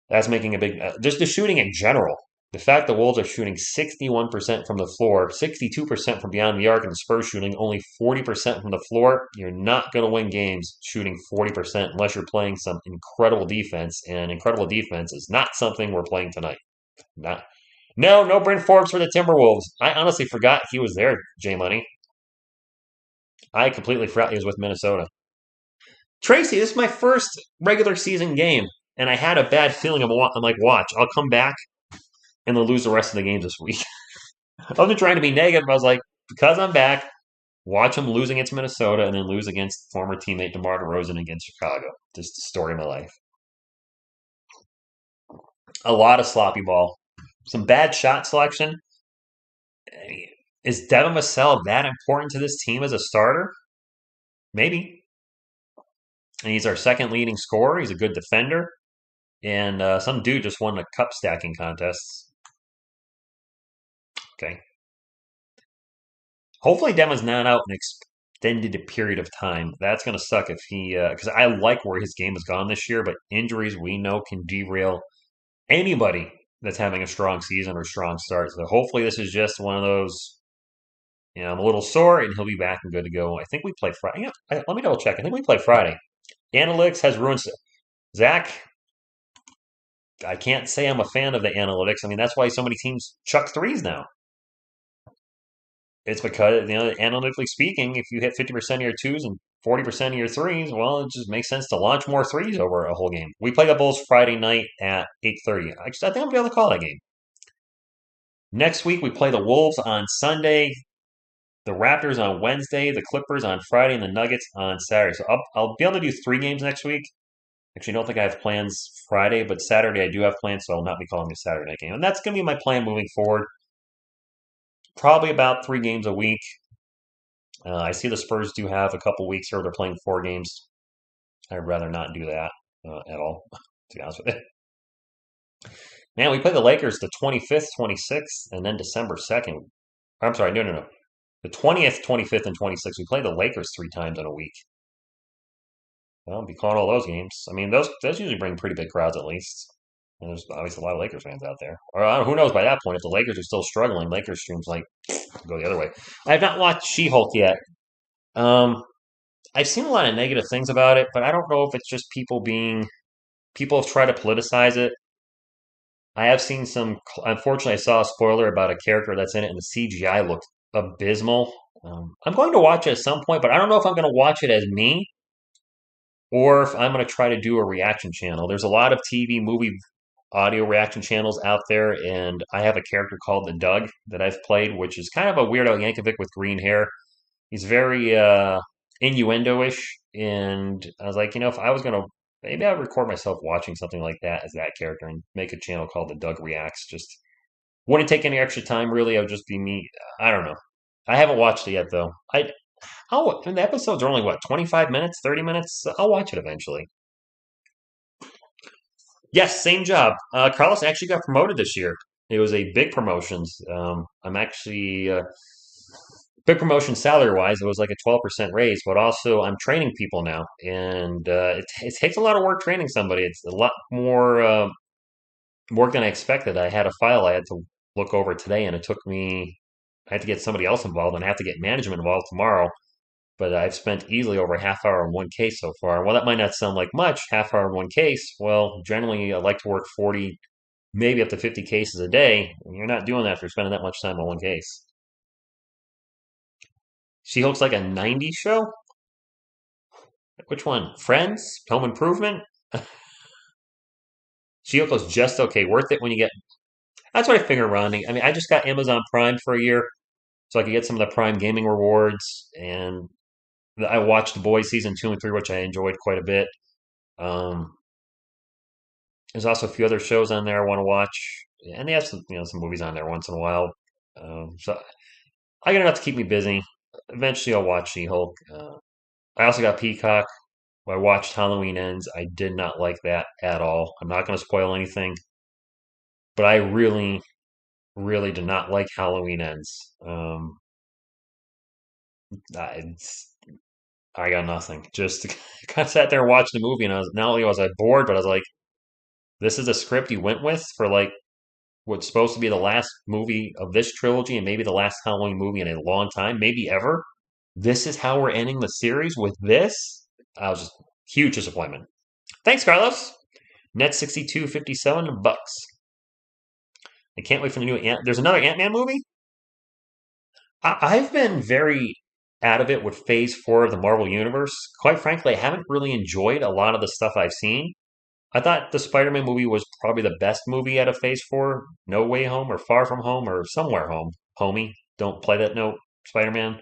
that's making a big just the shooting in general. The fact the Wolves are shooting 61% from the floor, 62% from beyond the arc, and the Spurs shooting only 40% from the floor, you're not going to win games shooting 40% unless you're playing some incredible defense, and incredible defense is not something we're playing tonight. Not, no Bryn Forbes for the Timberwolves. I honestly forgot he was there, J Money. I completely forgot he was with Minnesota. Tracy, this is my first regular season game, and I had a bad feeling. I'm like, watch, I'll come back and they'll lose the rest of the games this week. I wasn't trying to be negative, but I was like, because I'm back, watch them lose against Minnesota and then lose against former teammate DeMar DeRozan against Chicago. Just the story of my life. A lot of sloppy ball. Some bad shot selection. Is Devin Vassell that important to this team as a starter? Maybe. And he's our second leading scorer. He's a good defender. And some dude just won a cup stacking contest. Okay. Hopefully Devin's not out an extended period of time. That's going to suck if he, because I like where his game has gone this year, but injuries we know can derail anybody that's having a strong season or strong start. So hopefully this is just one of those, I'm a little sore and he'll be back and good to go. I think we play Friday. Yeah, let me double check. I think we play Friday. Analytics has ruined Zach. I can't say I'm a fan of the analytics. I mean, that's why so many teams chuck threes now. It's because, analytically speaking, if you hit 50% of your twos and 40% of your threes, well, it just makes sense to launch more threes over a whole game. We play the Bulls Friday night at 8:30. I think I'm going to be able to call that game. Next week, we play the Wolves on Sunday, the Raptors on Wednesday, the Clippers on Friday, and the Nuggets on Saturday. So I'll be able to do 3 games next week. Actually, I don't think I have plans Friday, but Saturday I do have plans, so I'll not be calling a Saturday night game. And that's going to be my plan moving forward. Probably about 3 games a week. I see the Spurs do have a couple weeks here where they're playing 4 games. I'd rather not do that at all, to be honest with you. Man, we play the Lakers the 25th, 26th, and then December 2nd. I'm sorry, no. The 20th, 25th, and 26th. We play the Lakers 3 times in a week. Well, I'll be calling all those games. I mean, those usually bring pretty big crowds at least. And there's obviously a lot of Lakers fans out there. Or who knows by that point, if the Lakers are still struggling, Lakers streams like go the other way. I have not watched She-Hulk yet. I've seen a lot of negative things about it, but I don't know if it's just people have tried to politicize it. I have seen unfortunately, I saw a spoiler about a character that's in it, and the CGI looked abysmal. I'm going to watch it at some point, but I don't know if I'm going to watch it as me or if I'm going to try to do a reaction channel. There's a lot of TV, movie, audio reaction channels out there, and I have a character called the Doug that I've played, which is kind of a weirdo Yankovic with green hair. He's very innuendo-ish, and I was like, if I was going to, maybe I'd record myself watching something like that as that character and make a channel called the Doug Reacts. Just wouldn't take any extra time, really. It would just be me. I don't know. I haven't watched it yet, though. And the episodes are only, 25 minutes, 30 minutes? I'll watch it eventually. Yes, same job. Carlos actually got promoted this year. It was a big promotion. I'm actually big promotion salary wise. It was like a 12% raise, but also I'm training people now, and it takes a lot of work training somebody. It's a lot more work than I expected. I had a file I had to look over today, and it took me. I had to get somebody else involved, and I have to get management involved tomorrow. But I've spent easily over a half hour on one case so far. Well, that might not sound like much, half hour on one case. Well, generally, I like to work 40, maybe up to 50 cases a day. And you're not doing that if you're spending that much time on one case. She looks like a 90s show? Which one? Friends? Home Improvement? She looks just okay. Worth it when you get. That's what I figure around. I mean, I just got Amazon Prime for a year, so I could get some of the Prime gaming rewards. And I watched The Boys season 2 and 3, which I enjoyed quite a bit. Um, there's also a few other shows on there I want to watch, and they have some movies on there once in a while. So I got enough to keep me busy. Eventually, I'll watch She-Hulk. I also got Peacock. I watched Halloween Ends. I did not like that at all. I'm not going to spoil anything, but I really, really did not like Halloween Ends. I, I got nothing. Just kind of sat there and watched the movie, and not only was I bored, but I was like, this is a script you went with for like what's supposed to be the last movie of this trilogy and maybe the last Halloween movie in a long time, maybe ever. This is how we're ending the series with this. I was just huge disappointment. Thanks, Carlos. Net 62.57 bucks. I can't wait for the new Ant. There's another Ant-Man movie. I've been very out of it with Phase 4 of the Marvel Universe. Quite frankly, I haven't really enjoyed a lot of the stuff I've seen. I thought the Spider-Man movie was probably the best movie out of Phase 4. No Way Home or Far From Home or Somewhere Home. Homie, don't play that note, Spider-Man.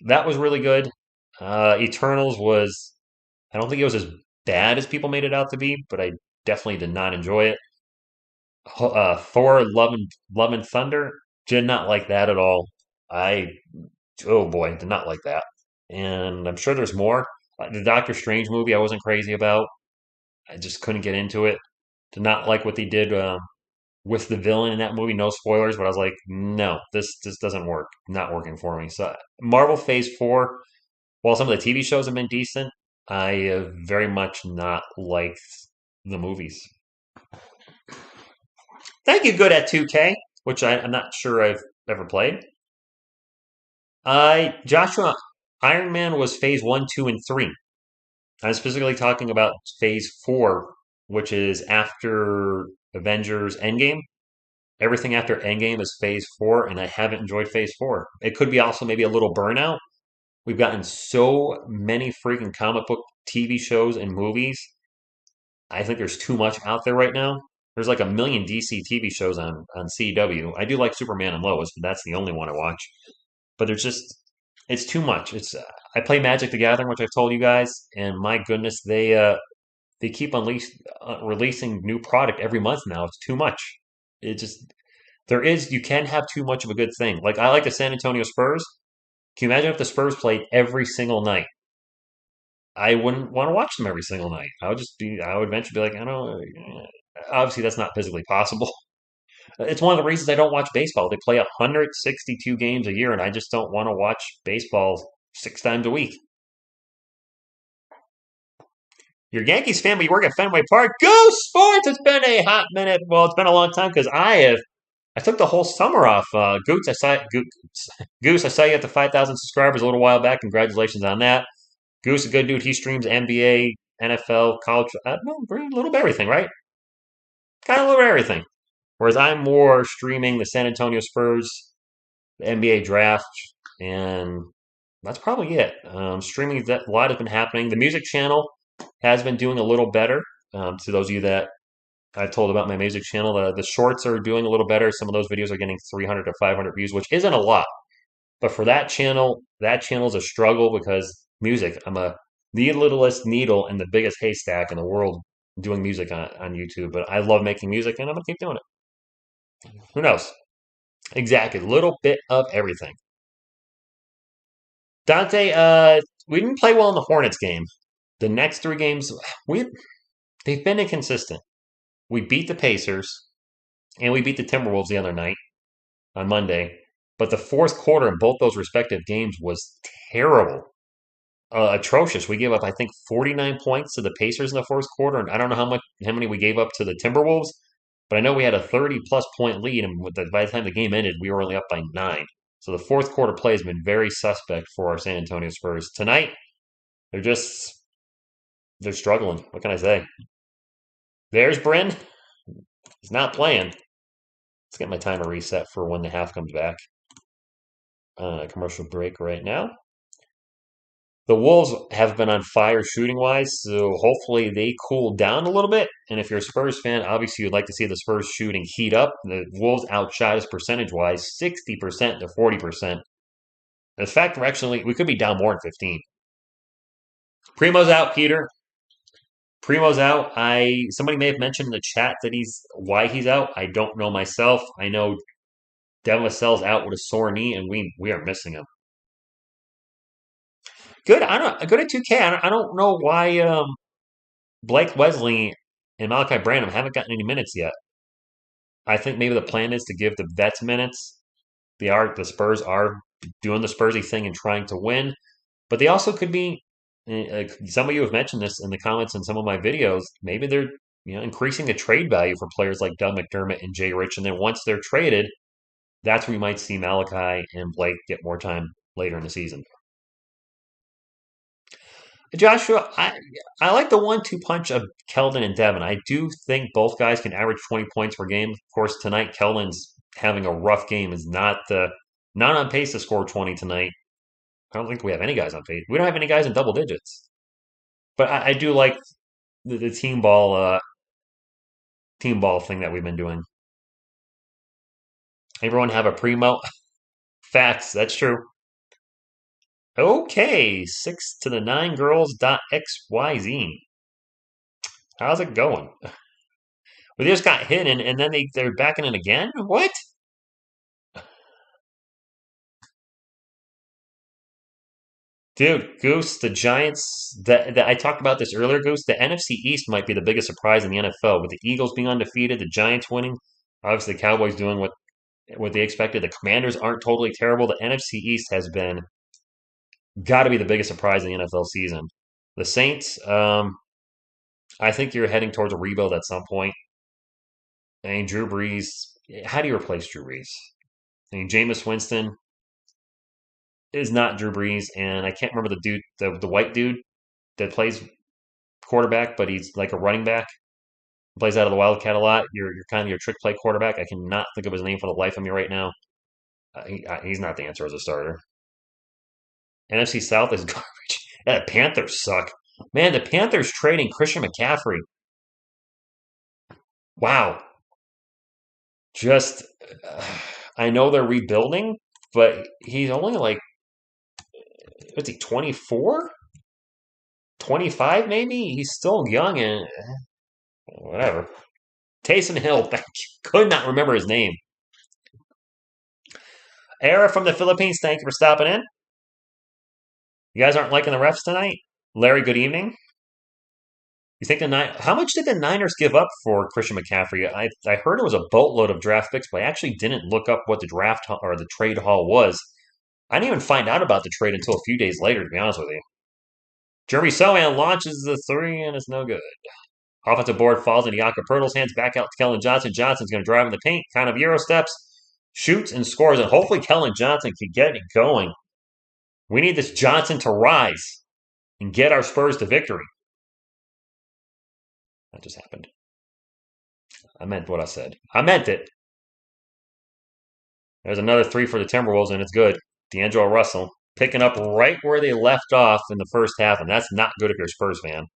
That was really good. Eternals was, I don't think it was as bad as people made it out to be, but I definitely did not enjoy it. Thor, Love and Thunder, did not like that at all. I, oh boy, did not like that. And I'm sure there's more. The Doctor Strange movie, I wasn't crazy about. I just couldn't get into it. Did not like what they did with the villain in that movie. No spoilers, but I was like, no, this doesn't work. Not working for me. So Marvel Phase 4, while some of the TV shows have been decent, I have very much not liked the movies. Thank you, good at 2K, which I'm not sure I've ever played. Joshua, Iron Man was Phase 1, 2, and 3. I'm specifically talking about Phase 4, which is after Avengers Endgame. Everything after Endgame is Phase 4, and I haven't enjoyed Phase 4. It could be also maybe a little burnout. We've gotten so many freaking comic book TV shows and movies. I think there's too much out there right now. There's like a million DC TV shows on CW. I do like Superman and Lois, but that's the only one I watch. But there's just it's too much. It's I play Magic the Gathering, which I've told you guys, and my goodness, they keep releasing new product every month now. It's too much. It just you can have too much of a good thing. Like I like the San Antonio Spurs. Can you imagine if the Spurs played every single night? I wouldn't want to watch them every single night. I would eventually be like, I don't. Obviously, that's not physically possible. It's one of the reasons I don't watch baseball. They play 162 games a year, and I just don't want to watch baseball 6 times a week. You're a Yankees fan, but you work at Fenway Park. Go Sports! It's been a hot minute. Well, it's been a long time because I took the whole summer off. Goose, I saw you at the 5,000 subscribers a little while back. Congratulations on that. Goose, a good dude. He streams NBA, NFL, college, a little bit of everything, right? Kind of a little bit of everything. Whereas I'm more streaming the San Antonio Spurs, the NBA draft, and that's probably it. Streaming, a lot has been happening. The music channel has been doing a little better. To those of you that I told about my music channel, the shorts are doing a little better. Some of those videos are getting 300 to 500 views, which isn't a lot. But for that channel is a struggle because music, I'm the littlest needle in the biggest haystack in the world doing music on YouTube. But I love making music and I'm going to keep doing it. Who knows? Exactly. A little bit of everything. Dante, we didn't play well in the Hornets game. The next 3 games, they've been inconsistent. We beat the Pacers, and we beat the Timberwolves the other night on Monday. But the fourth quarter in both those respective games was terrible, atrocious. We gave up, I think, 49 points to the Pacers in the fourth quarter, and I don't know how many we gave up to the Timberwolves, but I know we had a 30-plus point lead, and by the time the game ended, we were only up by 9. So the fourth quarter play has been very suspect for our San Antonio Spurs. Tonight, they're struggling. What can I say? There's Bryn. He's not playing. Let's get my timer reset for when the half comes back. Commercial break right now. The Wolves have been on fire shooting-wise, so hopefully they cool down a little bit. And if you're a Spurs fan, obviously you'd like to see the Spurs shooting heat up. The Wolves outshot us percentage-wise, 60% to 40%. In fact, we could be down more than 15. Primo's out, Peter. Primo's out. Somebody may have mentioned in the chat that why he's out. I don't know myself. I know Devin Vassell's out with a sore knee, and we are missing him. Good. Good at 2K. I don't know why Blake Wesley and Malachi Branham haven't gotten any minutes yet. I think maybe the plan is to give the vets minutes. The Spurs are doing the Spursy thing and trying to win, but they also could be. Some of you have mentioned this in the comments in some of my videos. Maybe they're increasing the trade value for players like Doug McDermott and Jay Rich. And then once they're traded, that's where you might see Malachi and Blake get more time later in the season. Joshua, I like the 1-2 punch of Keldon and Devin. I do think both guys can average 20 points per game. Of course, tonight Keldon's having a rough game. Is not on pace to score 20 tonight. I don't think we have any guys on pace. We don't have any guys in double digits. But I do like the team ball thing that we've been doing. Everyone have a primo. Facts. That's true. Okay, 6 to the 9 girls dot XYZ. How's it going? Well, they just got hit and then they're backing in again? What? Dude, Goose, the Giants, I talked about this earlier, Goose. The NFC East might be the biggest surprise in the NFL with the Eagles being undefeated, the Giants winning. Obviously, the Cowboys doing what they expected. The Commanders aren't totally terrible. The NFC East has been got to be the biggest surprise in the NFL season. The Saints, I think you're heading towards a rebuild at some point. I mean, Drew Brees, how do you replace Drew Brees? I mean, Jameis Winston is not Drew Brees, and I can't remember the dude, the white dude that plays quarterback, but he's like a running back. Plays out of the Wildcat a lot. You're kind of your trick play quarterback. I cannot think of his name for the life of me right now. He's not the answer as a starter. NFC South is garbage. Yeah, the Panthers suck. Man, the Panthers trading Christian McCaffrey. Wow. Just, I know they're rebuilding, but he's only like, what's he, 24? 25 maybe? He's still young and whatever. Taysom Hill, thank you. Could not remember his name. Era from the Philippines, thank you for stopping in. You guys aren't liking the refs tonight? Larry, good evening. You think how much did the Niners give up for Christian McCaffrey? I heard it was a boatload of draft picks, but I actually didn't look up what the draft or the trade haul was. I didn't even find out about the trade until a few days later, to be honest with you. Jeremy Sohan launches the three, and it's no good. Offensive board falls into Jakob Pertl's hands, back out to Kellen Johnson. Johnson's going to drive in the paint, kind of Euro steps, shoots and scores, and hopefully Kellen Johnson can get it going. We need this Johnson to rise and get our Spurs to victory. That just happened. I meant what I said. I meant it. There's another three for the Timberwolves, and it's good. D'Angelo Russell picking up right where they left off in the first half, and that's not good if you're a Spurs fan.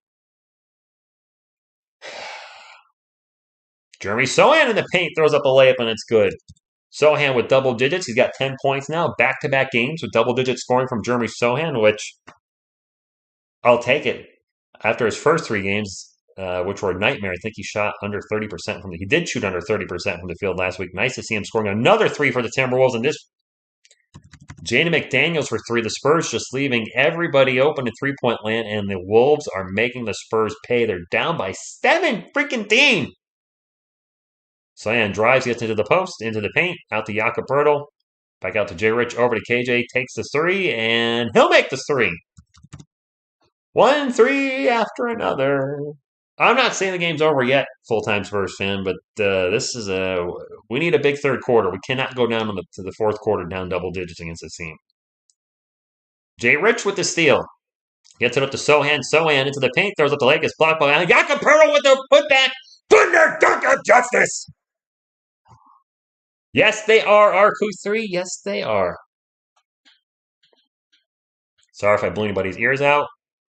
Jeremy Sohan in the paint throws up a layup, and it's good. Sohan with double digits. He's got 10 points now. Back-to-back games with double-digit scoring from Jeremy Sohan, which I'll take it. After his first 3 games, which were a nightmare, I think he shot under 30% from he did shoot under 30% from the field last week. Nice to see him scoring another 3 for the Timberwolves. And this Jaden McDaniels for 3. The Spurs just leaving everybody open in three-point land, and the Wolves are making the Spurs pay. They're down by 7 freaking team. Sohan drives, gets into the post, into the paint, out to Jakob Pertl, back out to Jay Rich, over to KJ, takes the 3, and he'll make the 3. 1-3 after another. I'm not saying the game's over yet, full-time Spurs fan, but this is we need a big third quarter. We cannot go down to the fourth quarter down double digits against this team. Jay Rich with the steal. Gets it up to Sohan. Sohan into the paint, throws up the leg, gets blocked by Jakob Pertl with the putback. Thunder dunk of justice. Yes, they are. RQ3. Yes, they are. Sorry if I blew anybody's ears out.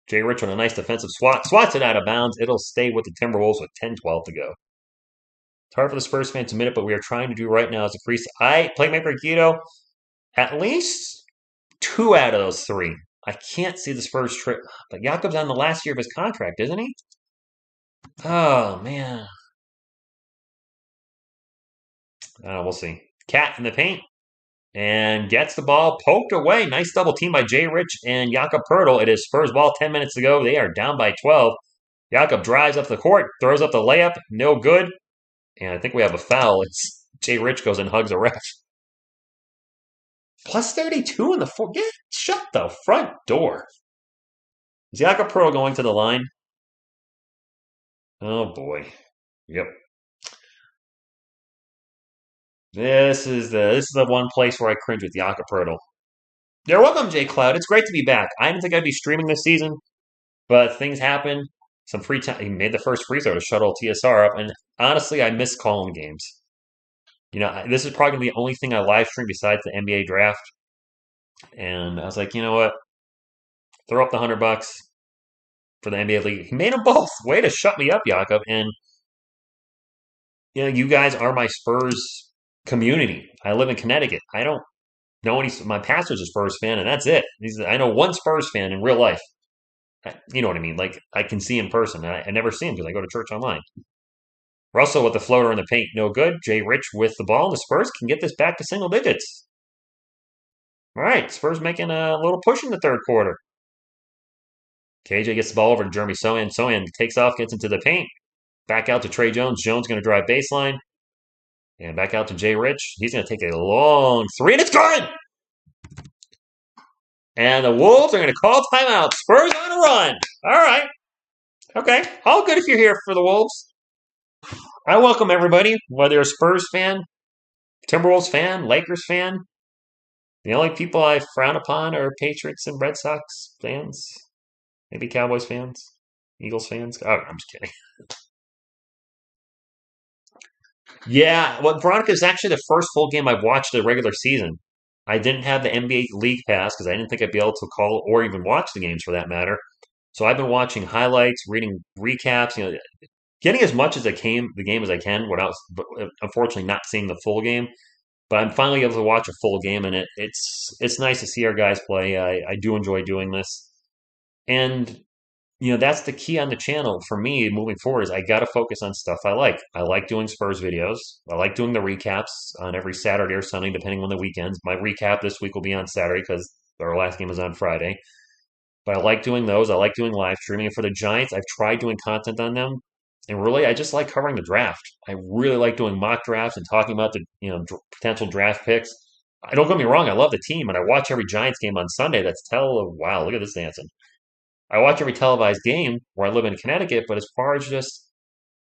Jay Rich with a nice defensive swat. Swats it out of bounds. It'll stay with the Timberwolves with 10-12 to go. It's hard for the Spurs fans to admit it, but we are trying to do right now as a crease. Playmaker Guido, at least 2 out of those 3. I can't see the Spurs trip. But Jakob's on the last year of his contract, isn't he? Oh, man. We'll see. Cat in the paint. And gets the ball poked away. Nice double team by Jay Rich and Jakob Pertl. It is Spurs ball, 10 minutes to go. They are down by 12. Jakob drives up the court, throws up the layup. No good. And I think we have a foul. It's Jay Rich goes and hugs a ref. Plus 32 in the fourth. Yeah, shut the front door. Is Jakob Pertl going to the line? Oh boy. Yep. This is the one place where I cringe with Jakob Poeltl. You're welcome, Jay Cloud. It's great to be back. I didn't think I'd be streaming this season, but things happen. Some free time. He made the first free throw to shuttle TSR up, and honestly, I miss calling games. This is probably gonna be the only thing I live stream besides the NBA draft. And I was like, you know what? Throw up the $100 for the NBA league. He made them both. Way to shut me up, Jakob. And you guys are my Spurs community. I live in Connecticut. I don't know any. My pastor's a Spurs fan, and that's it. I know one Spurs fan in real life. You know what I mean? Like I can see in person. I never see him because I go to church online. Russell with the floater in the paint, no good. Jay Rich with the ball. The Spurs can get this back to single digits. All right, Spurs making a little push in the third quarter. KJ gets the ball over to Jeremy Sohan. Sohan takes off, gets into the paint. Back out to Trey Jones. Jones going to drive baseline. And back out to Jay Rich. He's going to take a long three, and it's good! And the Wolves are going to call timeout. Spurs on a run. All right. Okay. All good if you're here for the Wolves. I welcome everybody, whether you're a Spurs fan, Timberwolves fan, Lakers fan. The only people I frown upon are Patriots and Red Sox fans. Maybe Cowboys fans, Eagles fans. Oh, I'm just kidding. Yeah, well, Veronica is actually the first full game I've watched the regular season. I didn't have the NBA League Pass because I didn't think I'd be able to call or even watch the games for that matter. So I've been watching highlights, reading recaps, getting as much as the game as I can without, unfortunately, not seeing the full game. But I'm finally able to watch a full game, and it's nice to see our guys play. I do enjoy doing this, and that's the key on the channel for me moving forward is I got to focus on stuff I like. I like doing Spurs videos. I like doing the recaps on every Saturday or Sunday, depending on the weekends. My recap this week will be on Saturday because our last game is on Friday. But I like doing those. I like doing live streaming. And for the Giants, I've tried doing content on them. And really, I just like covering the draft. I really like doing mock drafts and talking about the potential draft picks. I don't get me wrong, I love the team, and I watch every Giants game on Sunday. Wow, look at this dancing. I watch every televised game where I live in Connecticut, but as far as just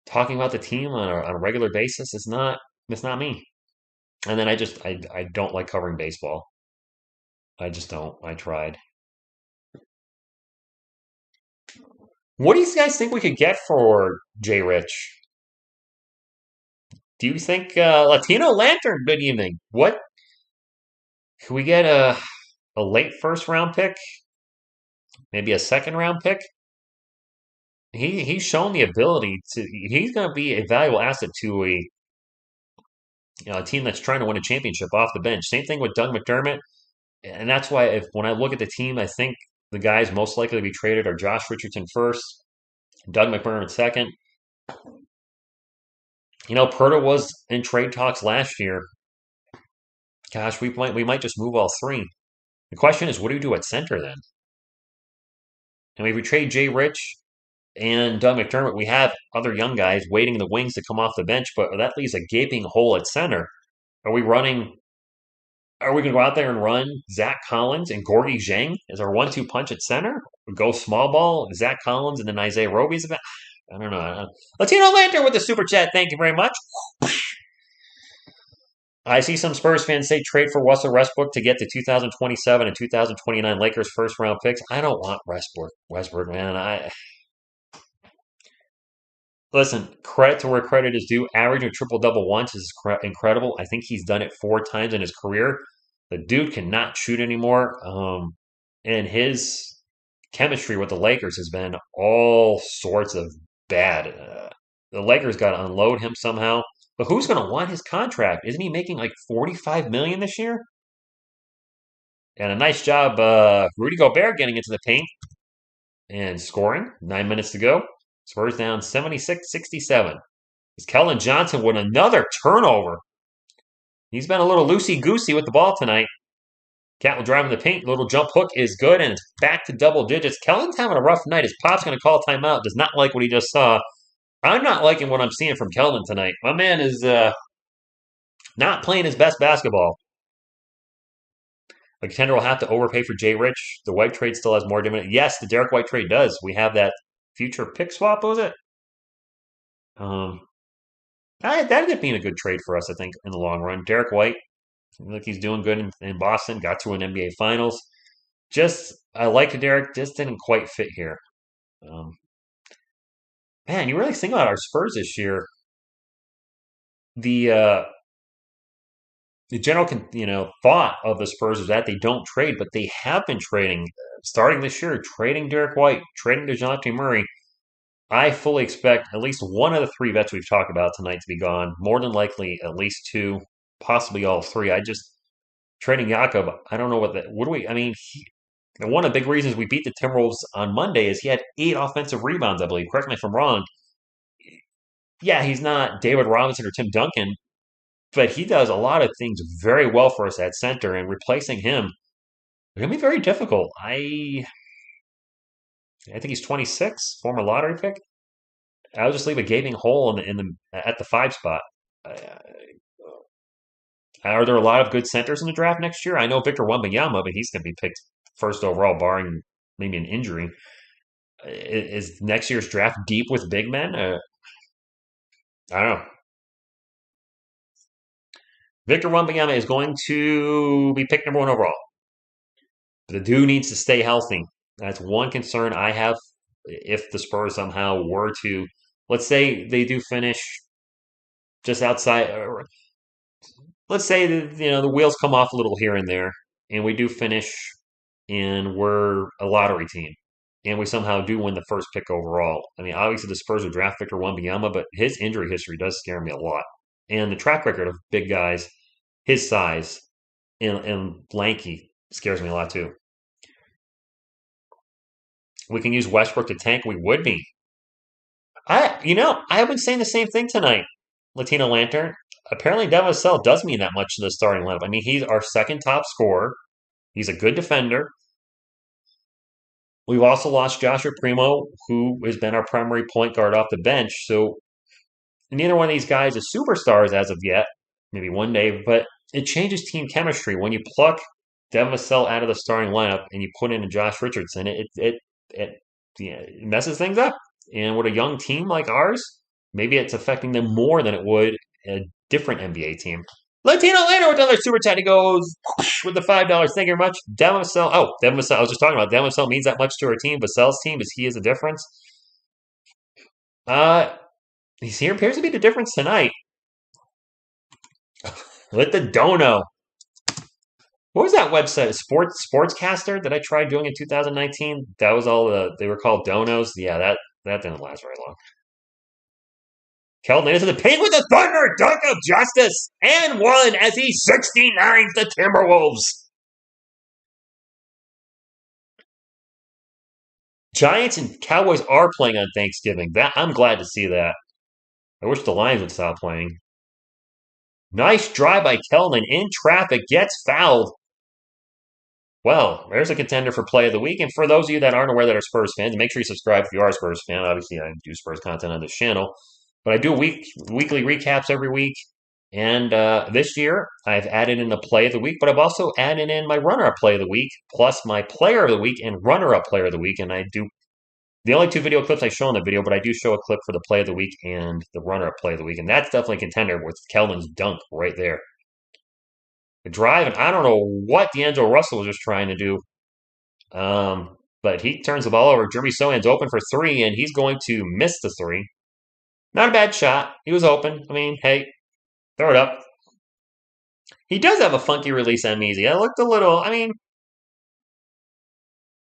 talking about the team on a regular basis, it's not me. And then I don't like covering baseball. I just don't. I tried. What do you guys think we could get for Jay Rich? Do you think Latino Lantern? Good evening. What could we get a late first round pick? Maybe a second round pick? He's shown the ability to. He's going to be a valuable asset to a team that's trying to win a championship off the bench. Same thing with Doug McDermott, and that's why when I look at the team, I think the guys most likely to be traded are Josh Richardson first, Doug McDermott second. Purta was in trade talks last year. Gosh, we might just move all three. The question is, what do we do at center then? And if we trade Jay Rich and Doug McDermott, we have other young guys waiting in the wings to come off the bench, but that leaves a gaping hole at center. Are we running? Are we going to go out there and run Zach Collins and Gorgie Zhang as our 1-2 punch at center? Or go small ball, Zach Collins, and then Isaiah Roby's event? I don't know. Latino Lantern with the super chat. Thank you very much. I see some Spurs fans say trade for Russell Westbrook to get the 2027 and 2029 Lakers first round picks. I don't want Westbrook, man. Listen, credit to where credit is due. Averaging a triple double once is incredible. I think he's done it 4 times in his career. The dude cannot shoot anymore. And his chemistry with the Lakers has been all sorts of bad. The Lakers got to unload him somehow. But who's going to want his contract? Isn't he making like $45 million this year? And a nice job, Rudy Gobert getting into the paint and scoring. 9 minutes to go. Spurs down 76-67. As Kellen Johnson with another turnover. He's been a little loosey-goosey with the ball tonight. Cat will drive in the paint. Little jump hook is good, and it's back to double digits. Kellen's having a rough night. His pop's going to call timeout. Does not like what he just saw. I'm not liking what I'm seeing from Kellen tonight. My man is not playing his best basketball. The contender will have to overpay for Jay Rich. The White trade still has more dividend. Yes, the Derek White trade does. We have that future pick swap, was it? Um, that ended up being a good trade for us, I think, in the long run. Derek White, look, he's doing good in Boston. Got to an NBA Finals. Just I liked Derek, just didn't quite fit here. Um, Man, you really think about our Spurs this year. The uh, the general thought of the Spurs is that they don't trade, but they have been trading starting this year, trading Derek White, trading DeJounte Murray. I fully expect at least one of the three vets we've talked about tonight to be gone. More than likely, at least two, possibly all three. I just trading Jakob. I don't know what do we. I mean, one of the big reasons we beat the Timberwolves on Monday is he had 8 offensive rebounds. I believe. Correct me if I'm wrong. Yeah, he's not David Robinson or Tim Duncan, but he does a lot of things very well for us at center, and replacing him is going to be very difficult. I think he's 26, former lottery pick. I'll just leave a gaping hole in the at the 5 spot. Uh, are there a lot of good centers in the draft next year? I know Victor Wembanyama, but he's going to be picked first overall, barring maybe an injury. Is next year's draft deep with big men? I don't know. Victor Wembanyama is going to be picked number 1 overall. The dude needs to stay healthy. That's one concern I have. If the Spurs somehow were to, let's say they do finish just outside, let's say that, the wheels come off a little here and there, and we do finish, and we're a lottery team, and we somehow do win the first pick overall. I mean, obviously the Spurs would draft Victor Wembanyama, but his injury history does scare me a lot, and the track record of big guys, his size and lanky scares me a lot too. We can use Westbrook to tank. We would be. I have been saying the same thing tonight. Latino Lantern. Apparently, Devin Vassell does mean that much to the starting lineup. I mean, he's our second top scorer. He's a good defender. We've also lost Joshua Primo, who has been our primary point guard off the bench. So neither one of these guys is superstars as of yet. Maybe one day, but it changes team chemistry when you pluck Devin Vassell out of the starting lineup and you put in a Josh Richardson. It messes things up. And with a young team like ours, maybe it's affecting them more than it would a different NBA team. Latino Lano with another super chat. He goes with the $5. Thank you very much. Devin Vassell. Oh, Devin Vassell. I was just talking about Devin Vassell means that much to our team. Vassell's team is a difference. Uh, he's here appears to be the difference tonight. With the dono. What was that website? Sportscaster that I tried doing in 2019? That was they were called donos. Yeah, that didn't last very long. Keldon into the paint with a thunder dunk of justice and one as he 69s the Timberwolves. Giants and Cowboys are playing on Thanksgiving. I'm glad to see that. I wish the Lions would stop playing. Nice drive by Keldon in traffic, gets fouled. Well, there's a contender for play of the week. And for those of you that aren't aware that are Spurs fans, make sure you subscribe if you are a Spurs fan. Obviously, I do Spurs content on this channel. But I do weekly recaps every week. And this year, I've added in the play of the week, but I've also added in my runner-up play of the week, plus my player of the week and runner-up player of the week. And I do the only 2 video clips I show in the video, but I do show a clip for the play of the week and the runner-up play of the week. And that's definitely a contender with Keldon's dunk right there. The drive, and I don't know what D'Angelo Russell was just trying to do. But he turns the ball over. Jeremy Sohan's open for 3, and he's going to miss the 3. Not a bad shot. He was open. I mean, hey, throw it up. He does have a funky release on Measy. I looked a little,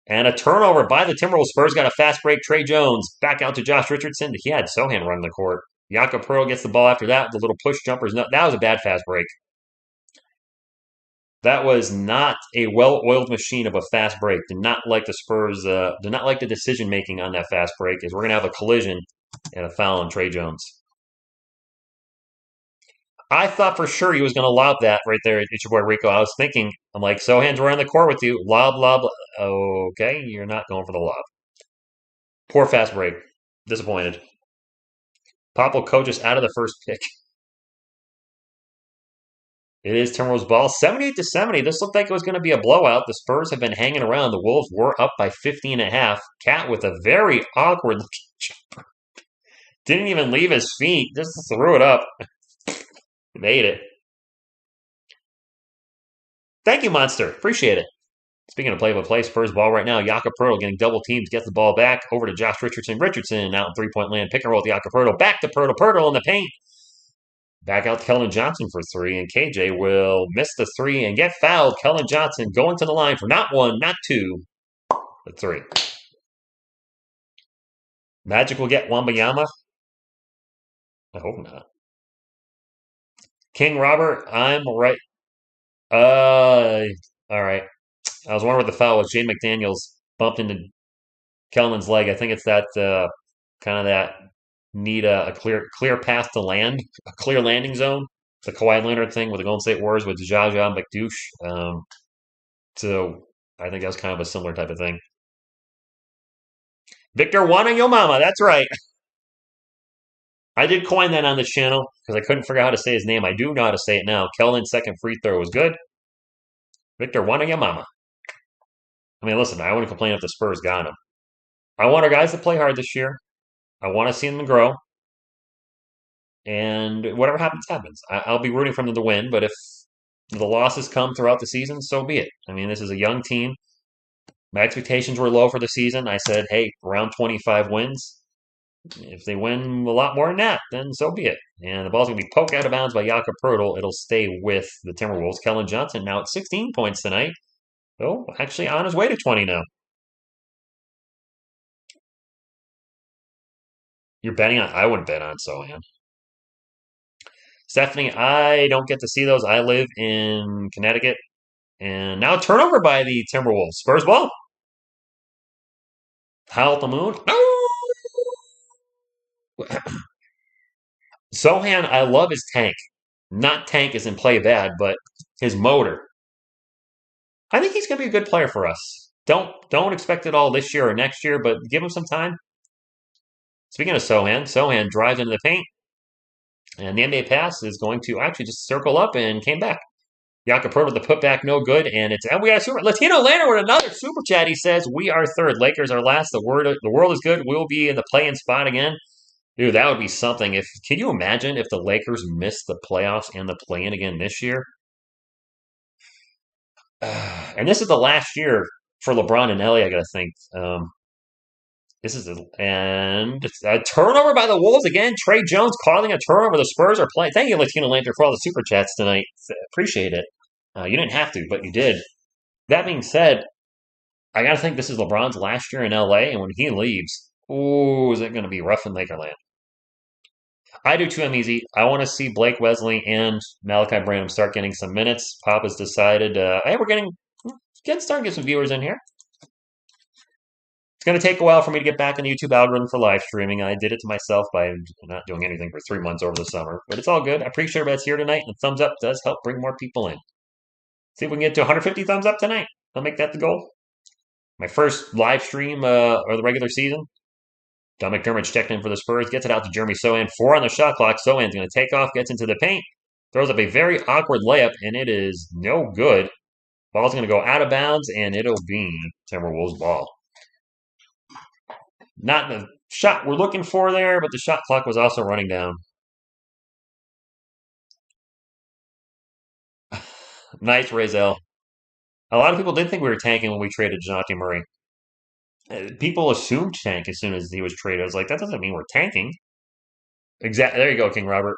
and a turnover by the Timberwolves. Spurs got a fast break. Trey Jones back out to Josh Richardson. He had Sohan run the court. Jakob Pearl gets the ball after that. The little push jumpers. That was a bad fast break. That was not a well-oiled machine of a fast break. Did not like the Spurs. Did not like the decision making on that fast break. As we're gonna have a collision and a foul on Trey Jones. I thought for sure he was gonna lob that right there. It's your boy Rico. I was thinking, I'm like, Sohan's running the court with you. Lob, lob. Okay, you're not going for the lob. Poor fast break. Disappointed. Popple coaches out of the first pick. It is Timberwolves ball, 78-70. This looked like it was going to be a blowout. The Spurs have been hanging around. The Wolves were up by 15.5. Cat with a very awkward Didn't even leave his feet. Just threw it up. Made it. Thank you, Monster. Appreciate it. Speaking of play-by-play, Spurs ball right now. Jakob Poeltl getting double teams, gets the ball back over to Josh Richardson. Richardson out in three-point land. Pick and roll with Jakob Poeltl. Back to Poeltl. Poeltl in the paint. Back out to Keldon Johnson for three, and KJ will miss the three and get fouled. Keldon Johnson going to the line for not one, not two, but three. Magic will get Wembanyama. I hope not. King Robert, I'm right. All right. I was wondering what the foul was. Jane McDaniels bumped into Keldon's leg. I think it's that kind of that need a clear path to land, a clear landing zone. The Kawhi Leonard thing with the Golden State Warriors with Jaja and McDouche. So I think that was kind of a similar type of thing. Victor Wembanyama, that's right. I did coin that on the channel because I couldn't figure out how to say his name. I do know how to say it now. Keldon's second free throw was good. Victor Wembanyama. I mean, listen, I wouldn't complain if the Spurs got him. I want our guys to play hard this year. I want to see them grow. And whatever happens, happens. I'll be rooting for them to win, but if the losses come throughout the season, so be it. I mean, this is a young team. My expectations were low for the season. I said, hey, around 25 wins. If they win a lot more than that, then so be it. And the ball's going to be poked out of bounds by Jakob Poeltl. It'll stay with the Timberwolves. Keldon Johnson now at 16 points tonight. Oh, actually on his way to 20 now. You're betting on? I wouldn't bet on Sohan. Stephanie, I don't get to see those. I live in Connecticut. And now turnover by the Timberwolves. Spurs ball. Howl at the moon. Sohan, I love his tank. Not tank as in play bad, but his motor. I think he's going to be a good player for us. Don't expect it all this year or next year, but give him some time. Speaking of Sohan drives into the paint, and the NBA pass is going to actually just circle up and came back. Jakob Poeltl with the putback, no good, and we got a super Latino Lantern with another super chat. He says we are third, Lakers are last. The world is good. We'll be in the play-in spot again. Dude, that would be something. Can you imagine if the Lakers missed the playoffs and the play-in again this year? And this is the last year for LeBron and Ellie, I gotta think. It's a turnover by the Wolves again. Trey Jones calling a turnover. The Spurs are playing. Thank you, Latino Lantern, for all the super chats tonight. Appreciate it. You didn't have to, but you did. That being said, I gotta think this is LeBron's last year in LA, and when he leaves, ooh, is it gonna be rough in Lakerland? I do too, I'm easy. I want to see Blake Wesley and Malachi Branham start getting some minutes. Pop has decided, hey, we're starting to get some viewers in here. It's going to take a while for me to get back in the YouTube algorithm for live streaming. I did it to myself by not doing anything for 3 months over the summer, but it's all good. I appreciate everybody that's here tonight, and the thumbs up does help bring more people in. See if we can get to 150 thumbs up tonight. I'll make that the goal. My first live stream of the regular season. Don McDermott's checked in for the Spurs, gets it out to Jeremy Sohan. 4 on the shot clock. Sohan's going to take off, gets into the paint, throws up a very awkward layup, and it is no good. Ball's going to go out of bounds, and it'll be Timberwolves ball. Not the shot we're looking for there, but the shot clock was also running down. Nice, Razel. A lot of people did think we were tanking when we traded Dejounte Murray. People assumed tank as soon as he was traded. I was like, that doesn't mean we're tanking. Exactly. There you go, King Robert.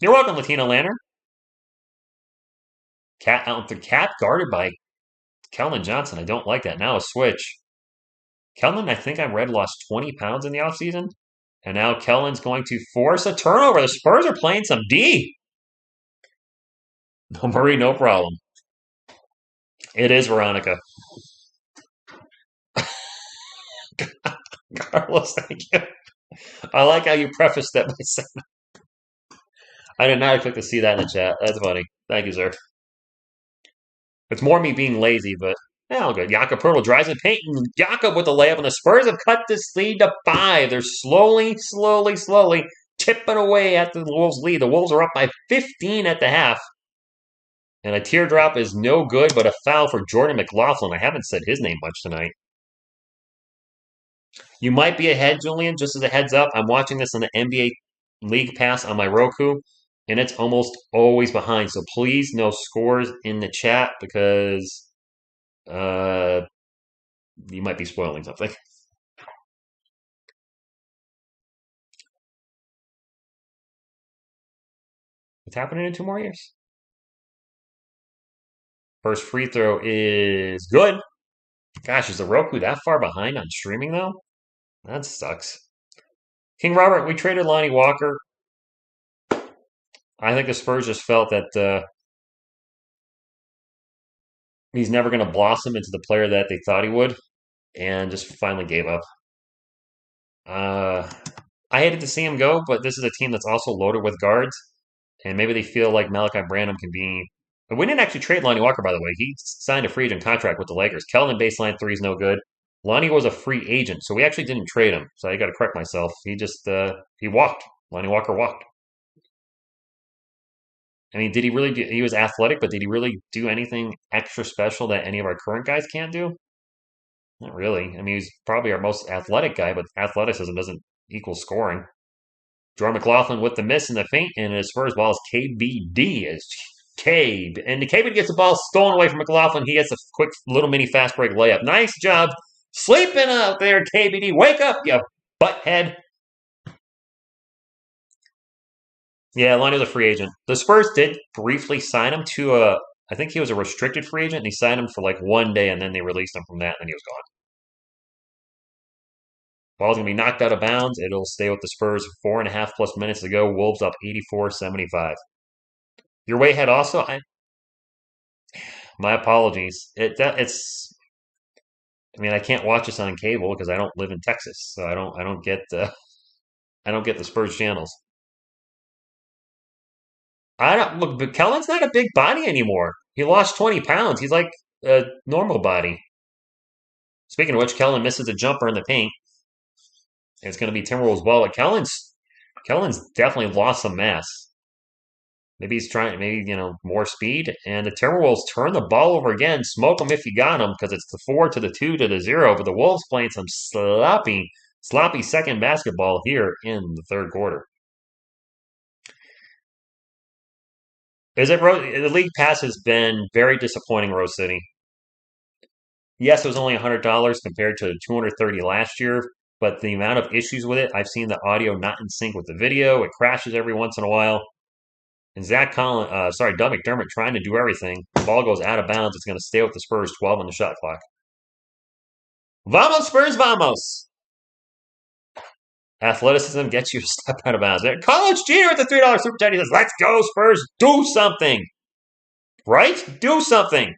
You're welcome, Latino Lantern. Cat guarded by Keldon Johnson. I don't like that. Now a switch. Keldon, I think I read, lost 20 pounds in the offseason. And now Keldon's going to force a turnover. The Spurs are playing some D. No Murray, no problem. It is Veronica. Carlos, thank you. I like how you prefaced that by saying that. I did not expect to see that in the chat. That's funny. Thank you, sir. It's more me being lazy, but all good. Jakob Poeltl drives in paint, and Jakob with the layup, and the Spurs have cut this lead to 5. They're slowly chipping away at the Wolves' lead. The Wolves are up by 15 at the half. And a teardrop is no good, but a foul for Jordan McLaughlin. I haven't said his name much tonight. You might be ahead, Julian. Just as a heads up, I'm watching this on the NBA League Pass on my Roku, and it's almost always behind. So please, no scores in the chat because uh, you might be spoiling something. What's happening in 2 more years? First free throw is good. Gosh, is the Roku that far behind on streaming though? That sucks. King Robert, we traded Lonnie Walker. I think the Spurs just felt that he's never going to blossom into the player that they thought he would, and just finally gave up. Uh, I hated to see him go, but this is a team that's also loaded with guards, and maybe they feel like Malachi Branham can be. We didn't actually trade Lonnie Walker, by the way. He signed a free agent contract with the Lakers. Keldon baseline three is no good. Lonnie was a free agent, so we actually didn't trade him. So I got to correct myself. He just he walked. Lonnie Walker walked. I mean, did he really do? He was athletic, but did he really do anything extra special that any of our current guys can't do? Not really. I mean, he's probably our most athletic guy, but athleticism doesn't equal scoring. Jordan McLaughlin with the miss in the feint, and his first ball is KBD as Cabe. And the KBD gets the ball stolen away from McLaughlin. He gets a quick little mini fast break layup. Nice job sleeping out there, KBD. Wake up, you butthead. Yeah, Lonnie was a free agent. The Spurs did briefly sign him to I think he was a restricted free agent, and he signed him for like 1 day, and then they released him from that, and he was gone. Ball's going to be knocked out of bounds. It'll stay with the Spurs. 4.5 plus minutes to go. Wolves up 84-75. Your way ahead also. My apologies. It's. I mean, I can't watch this on cable because I don't live in Texas, so I don't get I don't get the Spurs channels. I don't look. But Kellen's not a big body anymore. He lost 20 pounds. He's like a normal body. Speaking of which, Kellen misses a jumper in the paint. It's going to be Timberwolves ball. But Kellen's definitely lost some mass. Maybe he's trying, maybe, more speed. And the Timberwolves turn the ball over again. Smoke them if you got them because it's the 4 to the 2 to the 0. But the Wolves playing some sloppy second basketball here in the third quarter. The league pass has been very disappointing, Rose City. Yes, it was only $100 compared to $230 last year, but the amount of issues with it, I've seen the audio not in sync with the video. It crashes every once in a while. And Doug McDermott trying to do everything. The ball goes out of bounds. It's going to stay with the Spurs, 12 on the shot clock. Vamos, Spurs, vamos! Athleticism gets you to step out of bounds. College Junior with the $3 super chat. He says, let's go, Spurs. Do something. Right? Do something.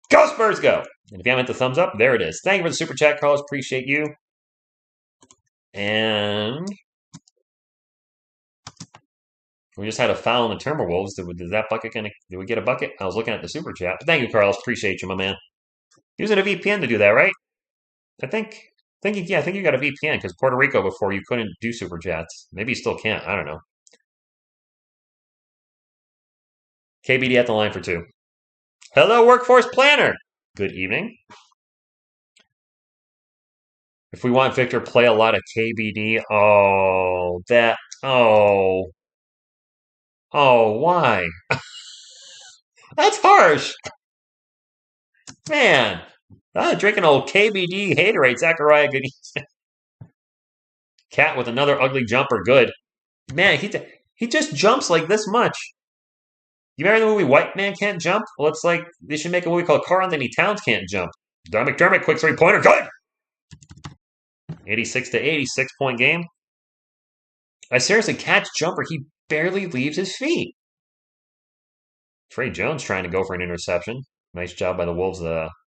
Go, Spurs, go. And if you haven't hit the thumbs up, there it is. Thank you for the super chat, Carlos. Appreciate you. And we just had a foul in the Timberwolves. Did we get a bucket? I was looking at the super chat. But thank you, Carlos. Appreciate you, my man. Using a VPN to do that, right? I think you got a VPN because Puerto Rico before you couldn't do super chats. Maybe you still can't. I don't know. KBD at the line for 2. Hello, workforce planner. Good evening. If we want Victor, play a lot of KBD. Why? That's harsh. Man, drinking old KBD haterade. Zachariah, good evening. Cat with another ugly jumper. Good. Man, he just jumps like this much. You remember the movie White Man Can't Jump? Well, it's like they should make a movie called Karl Anthony Towns Can't Jump. Don McDermott, quick 3-pointer. Good! 86-80, 6-point game. I seriously, Cat's jumper, he barely leaves his feet. Trey Jones trying to go for an interception. Nice job by the Wolves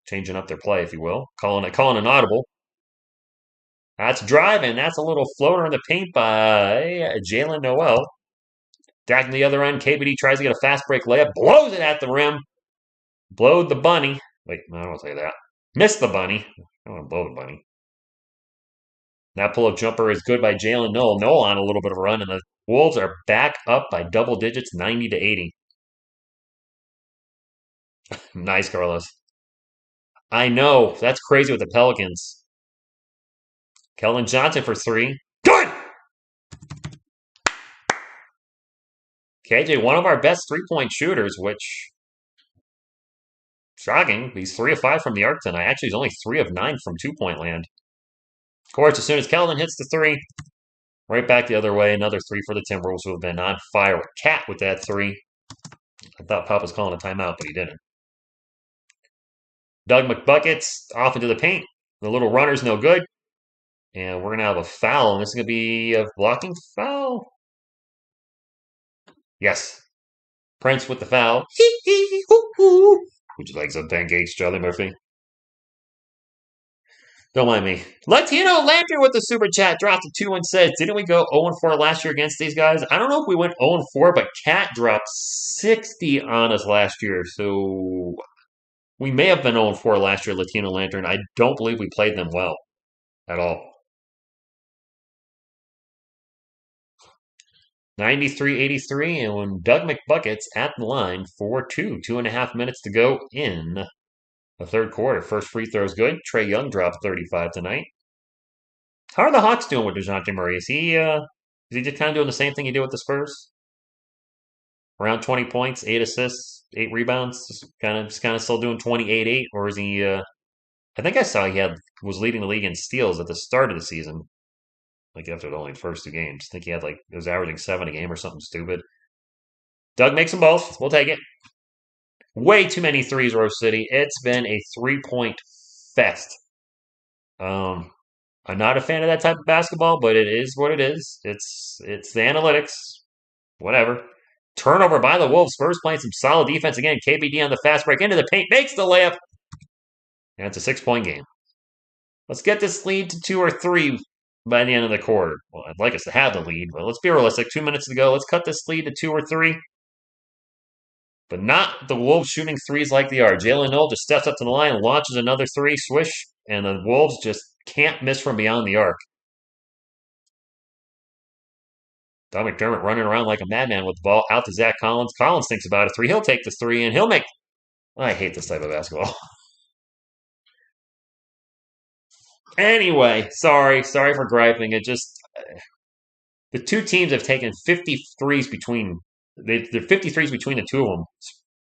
changing up their play, if you will. Calling an audible. That's driving. That's a little floater in the paint by Jalen Noel. Back to the other end, KBD tries to get a fast break layup. Blows it at the rim. Blowed the bunny. Wait, no, I don't want to say that. Missed the bunny. I don't want to blow the bunny. That pull-up jumper is good by Jalen Noel. Noel on a little bit of a run, and the Wolves are back up by double digits, 90-80. Nice, Carlos. I know. That's crazy with the Pelicans. Keldon Johnson for 3. Good! KJ, one of our best three-point shooters, which, shocking, he's 3 of 5 from the arc tonight. Actually, he's only 3 of 9 from two-point land. Of course, as soon as Keldon hits the 3, right back the other way, another 3 for the Timberwolves, who have been on fire with Cat with that 3. I thought Pop was calling a timeout, but he didn't. Doug McBuckets off into the paint. The little runner's no good. And we're going to have a foul, and this is going to be a blocking foul. Yes. Prince with the foul. Would you like some pancakes, Charlie Murphy? Don't mind me. Latino Lantern with the super chat dropped a 2 and says, didn't we go 0-4 last year against these guys? I don't know if we went 0-4, but Cat dropped 60 on us last year. So we may have been 0-4 last year, Latino Lantern. I don't believe we played them well at all. 93-83, and when Doug McBuckets at the line for 2.5 minutes to go in the third quarter. First free throw is good. Trae Young dropped 35 tonight. How are the Hawks doing with DeJounte Murray? Is he just kind of doing the same thing he did with the Spurs? Around 20 points, 8 assists, 8 rebounds, just kind of still doing 28-8, or is he? I think I saw he was leading the league in steals at the start of the season. Like after the only first 2 games. I think he was averaging 7 a game or something stupid. Doug makes them both. We'll take it. Way too many threes, Rose City. It's been a 3-point fest. I'm not a fan of that type of basketball, but it is what it is. It's the analytics. Whatever. Turnover by the Wolves. Spurs playing some solid defense again. KBD on the fast break into the paint. Makes the layup. And it's a 6-point game. Let's get this lead to 2 or 3 by the end of the quarter. Well, I'd like us to have the lead, but let's be realistic. 2 minutes to go. Let's cut this lead to 2 or 3. But not the Wolves shooting threes like they are. Jalen Noel just steps up to the line and launches another 3, swish, and the Wolves just can't miss from beyond the arc. Don McDermott running around like a madman with the ball out to Zach Collins. Collins thinks about a 3. He'll take this 3, and he'll make... I hate this type of basketball. Anyway, sorry for griping. It just... The two teams have taken 53s between... They're 53s between the two of them.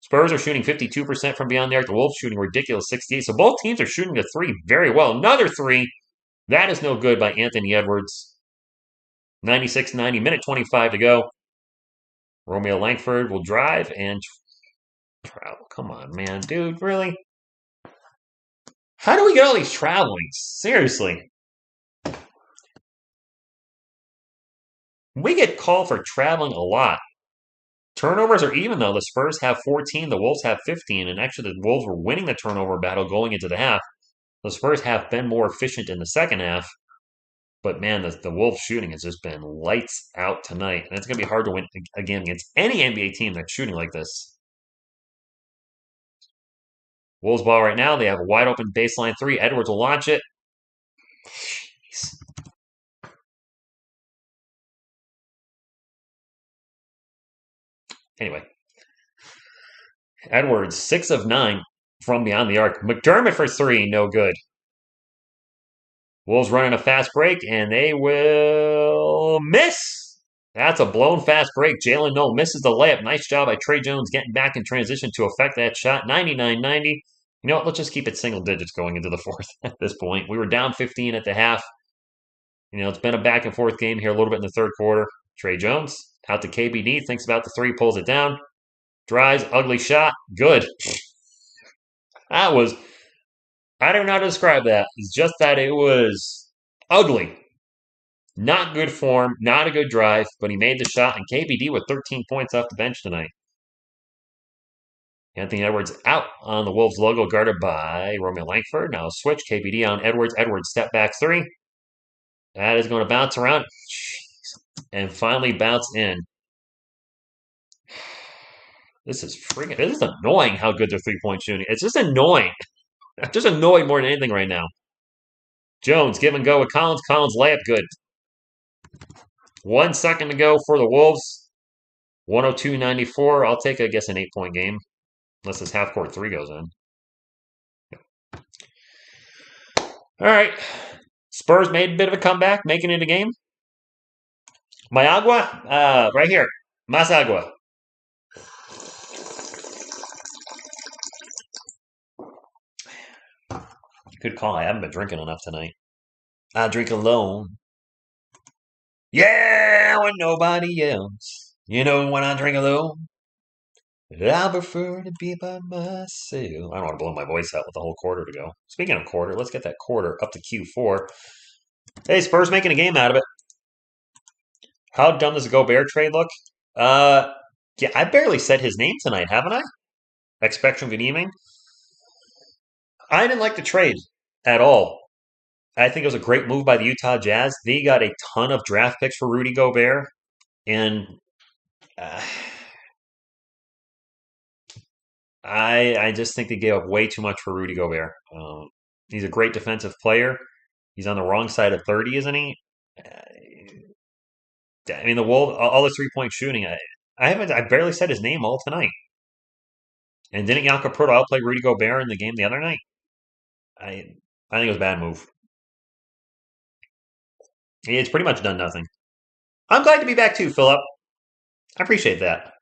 Spurs are shooting 52% from beyond the arc. The Wolves shooting ridiculous 68. So both teams are shooting the 3 very well. Another 3. That is no good by Anthony Edwards. 96-90, minute 25 to go. Romeo Langford will drive and travel. Come on, man. Dude, really? How do we get all these travelings? Seriously. We get called for traveling a lot. Turnovers are even, though. The Spurs have 14, the Wolves have 15, and actually the Wolves were winning the turnover battle going into the half. The Spurs have been more efficient in the second half, but man, the Wolves shooting has just been lights out tonight, and it's going to be hard to win again against any NBA team that's shooting like this. Wolves ball right now. They have a wide open baseline 3. Edwards will launch it. Jeez. Anyway, Edwards, 6 of 9 from beyond the arc. McDermott for 3, no good. Wolves running a fast break, and they will miss. That's a blown fast break. Jalen Noel misses the layup. Nice job by Trae Jones getting back in transition to affect that shot. 99-90. You know what? Let's just keep it single digits going into the fourth at this point. We were down 15 at the half. You know, it's been a back and forth game here a little bit in the third quarter. Trae Jones out to KBD, thinks about the 3, pulls it down. Drives, ugly shot. Good. That was, I don't know how to describe that. It's just that it was ugly. Not good form, not a good drive, but he made the shot, and KBD with 13 points off the bench tonight. Anthony Edwards out on the Wolves logo, guarded by Romeo Langford. Now switch, KBD on Edwards. Edwards step back 3. That is going to bounce around. And finally bounce in. This is annoying how good their 3-point shooting. It's just annoying. I'm just annoyed more than anything right now. Jones, give and go with Collins. Collins layup, good. 1 second to go for the Wolves. 102-94. I'll take, I guess, an 8-point game. Unless this half-court 3 goes in. All right. Spurs made a bit of a comeback, making it a game. My agua, right here. Mas agua. Good call. I haven't been drinking enough tonight. I drink alone. Yeah, when nobody else. You know when I drink alone, I prefer to be by myself. I don't want to blow my voice out with the whole quarter to go. Speaking of quarter, let's get that quarter up to Q4. Hey, Spurs making a game out of it. How dumb does the Gobert trade look? Uh, yeah, I barely said his name tonight, haven't I? Expectrum good evening. I didn't like the trade at all. I think it was a great move by the Utah Jazz. They got a ton of draft picks for Rudy Gobert, and uh, I just think they gave up way too much for Rudy Gobert. He's a great defensive player. He's on the wrong side of 30, isn't he? I mean, the Wolves, all the 3-point shooting. I barely said his name all tonight. And didn't Jakob Poeltl outplay Rudy Gobert in the game the other night? I I think it was a bad move. It's pretty much done nothing. I'm glad to be back too, Philip. I appreciate that.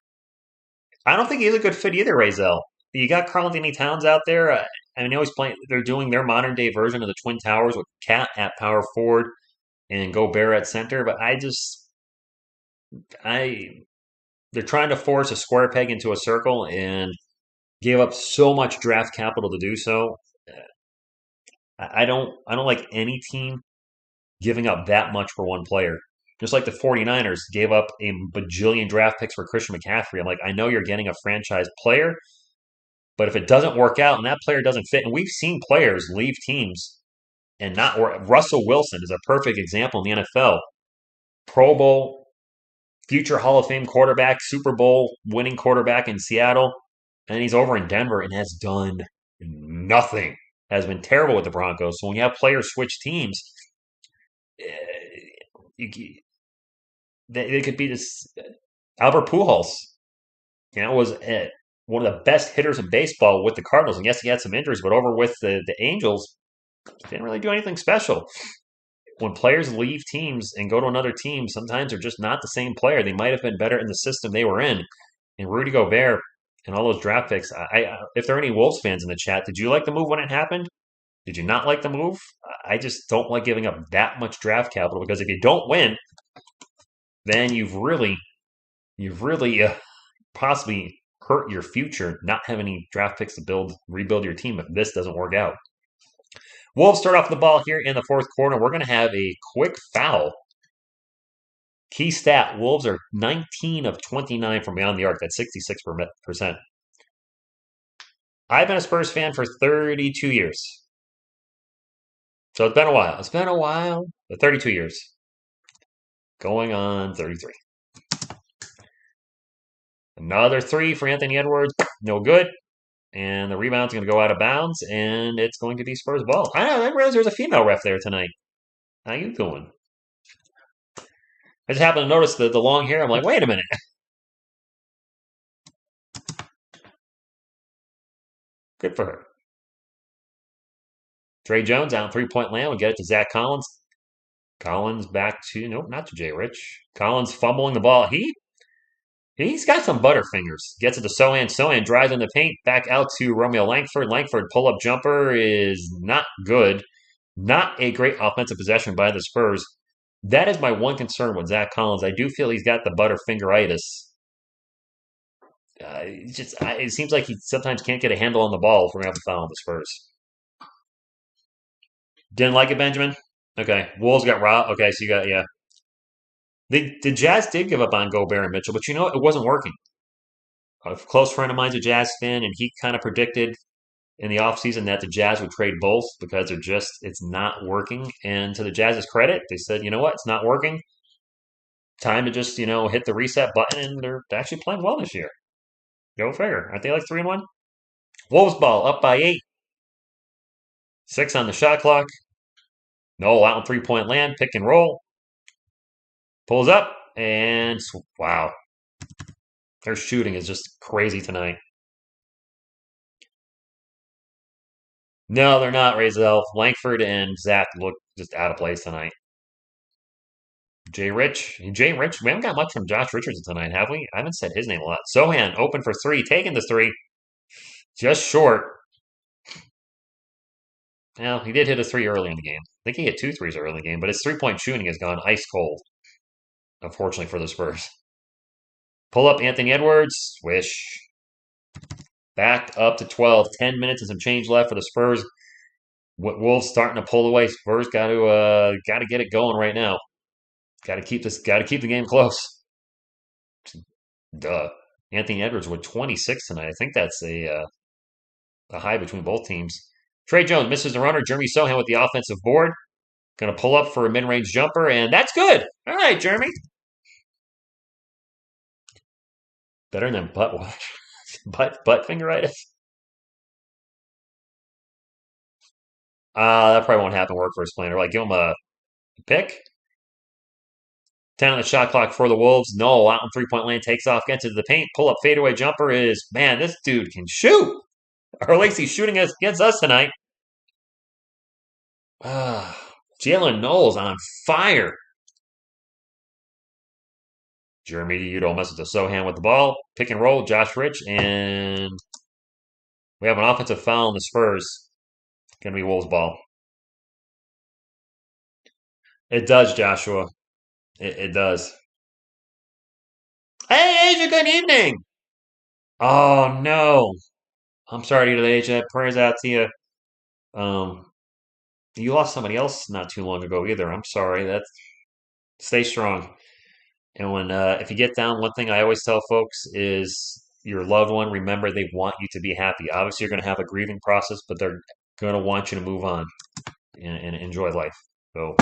I don't think he's a good fit either, Razel. You got Karl Anthony Towns out there. I mean, they always play. They're doing their modern day version of the Twin Towers with Cat at power forward and Gobert at center. But I, they're trying to force a square peg into a circle and gave up so much draft capital to do so. I don't like any team giving up that much for one player. Just like the 49ers gave up a bajillion draft picks for Christian McCaffrey. I'm like, I know you're getting a franchise player, but if it doesn't work out and that player doesn't fit, and we've seen players leave teams and not work. Russell Wilson is a perfect example in the NFL. Pro Bowl, future Hall of Fame quarterback, Super Bowl winning quarterback in Seattle, and he's over in Denver and has done nothing. Has been terrible with the Broncos. So when you have players switch teams, you, they could be this Albert Pujols. Was one of the best hitters in baseball with the Cardinals. And yes, he had some injuries, but over with the Angels, didn't really do anything special. When players leave teams and go to another team, sometimes they're just not the same player. They might have been better in the system they were in. And Rudy Gobert and all those draft picks. If there are any Wolves fans in the chat, did you like the move when it happened? Did you not like the move? I just don't like giving up that much draft capital because if you don't win, then you've really possibly hurt your future not having any draft picks to rebuild your team if this doesn't work out. Wolves start off the ball here in the fourth quarter. We're going to have a quick foul. Key stat, Wolves are 19 of 29 from beyond the arc. That's 66%. I've been a Spurs fan for 32 years. So it's been a while. It's been a while, but 32 years. Going on 33. Another three for Anthony Edwards. No good. And the rebound's going to go out of bounds, and it's going to be Spurs ball. I didn't realize there was a female ref there tonight. How you doing? I just happened to notice the long hair. I'm like, wait a minute. Good for her. Trey Jones out 3-point land. We get it to Zach Collins. Collins back to, nope, not to Jay Rich. Collins fumbling the ball. He's got some butterfingers. Gets it to Sohan. Sohan drives in the paint. Back out to Romeo Langford. Langford pull-up jumper is not good. Not a great offensive possession by the Spurs. That is my one concern with Zach Collins. I do feel he's got the butterfingeritis. It seems like he sometimes can't get a handle on the ball if we're going to have to foul on the Spurs. Didn't like it, Benjamin? Okay. Wolves got robbed. Okay, so you got, yeah. The Jazz did give up on Gobert and Mitchell, but it wasn't working. A close friend of mine's a Jazz fan, and he kind of predicted in the offseason that the Jazz would trade both because it's not working. And to the Jazz's credit, they said, you know what, it's not working. Time to just, hit the reset button, and they're actually playing well this year. Go figure. Aren't they like 3-1? Wolves ball up by 8. 6 on the shot clock. No, out in 3-point land, pick and roll. Pulls up, and wow. Their shooting is just crazy tonight. No, they're not, Razel. Langford and Zach look just out of place tonight. Jay Rich. We haven't got much from Josh Richardson tonight, have we? I haven't said his name a lot. Sohan open for three, taking the three, just short. Well, he did hit a three early in the game. I think he hit two threes early in the game, but his 3-point shooting has gone ice cold, unfortunately for the Spurs. Pull up Anthony Edwards, swish. Back up to 12. 10 minutes and some change left for the Spurs. Wolves starting to pull away. Spurs got to get it going right now. Got to keep this. Got to keep the game close. Duh. Anthony Edwards with 26 tonight. I think that's a high between both teams. Trey Jones misses the runner. Jeremy Sohan with the offensive board. Going to pull up for a mid-range jumper, and that's good. All right, Jeremy. Better than butt watch. butt fingeritis. That probably won't happen. Work first planner. Like give him a pick. 10 on the shot clock for the Wolves. No, out in 3-point lane, takes off, gets into the paint. Pull up fadeaway jumper is, man, this dude can shoot. Or at least he's shooting against us tonight. Jalen Knowles on fire. Jeremy Udo messes with Sohan with the ball. Pick and roll, Josh Rich, and we have an offensive foul on the Spurs. Gonna be Wolves ball. It does, Joshua. It does. Hey, Asia, good evening. Oh no. I'm sorry to hear that, Asia. Prayers out to you. Um, you lost somebody else not too long ago either. I'm sorry. That's stay strong. And when if you get down, one thing I always tell folks is your loved one, remember they want you to be happy. Obviously, you're going to have a grieving process, but they're going to want you to move on and enjoy life. So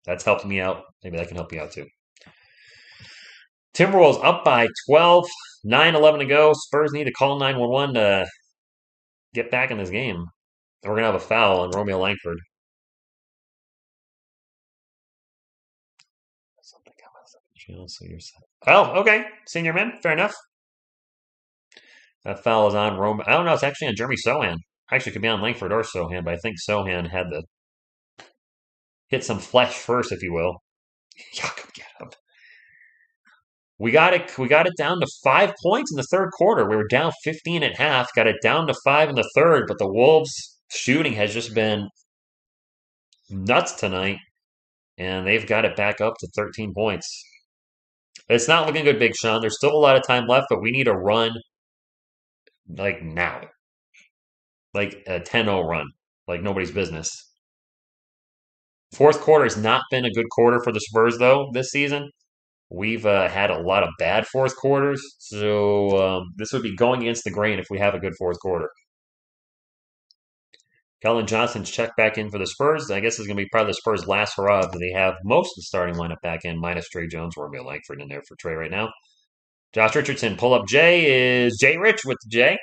that's helped me out. Maybe that can help you out too. Timberwolves up by 12, 9-11 to go. Spurs need to call 911 to get back in this game. And we're going to have a foul on Romeo Langford. Oh, okay. Senior man. Fair enough. That foul is on Rome. I don't know. It's actually on Jeremy Sohan. Actually, it could be on Langford or Sohan, but I think Sohan had to hit some flesh first, if you will. Jakob, get up. We got it down to 5 points in the third quarter. We were down 15 at half, got it down to 5 in the third, but the Wolves shooting has just been nuts tonight, and they've got it back up to 13 points. It's not looking good, Big Sean. There's still a lot of time left, but we need a run like now. Like a 10-0 run. Like nobody's business. Fourth quarter has not been a good quarter for the Spurs, though, this season. We've had a lot of bad fourth quarters, so this would be going against the grain if we have a good fourth quarter. Keldon Johnson's checked back in for the Spurs. I guess it's going to be probably the Spurs' last hurrah. They have most of the starting lineup back in, minus Trey Jones. Romeo Langford in there for Trey right now. Josh Richardson, pull up J is Jay Rich with the J.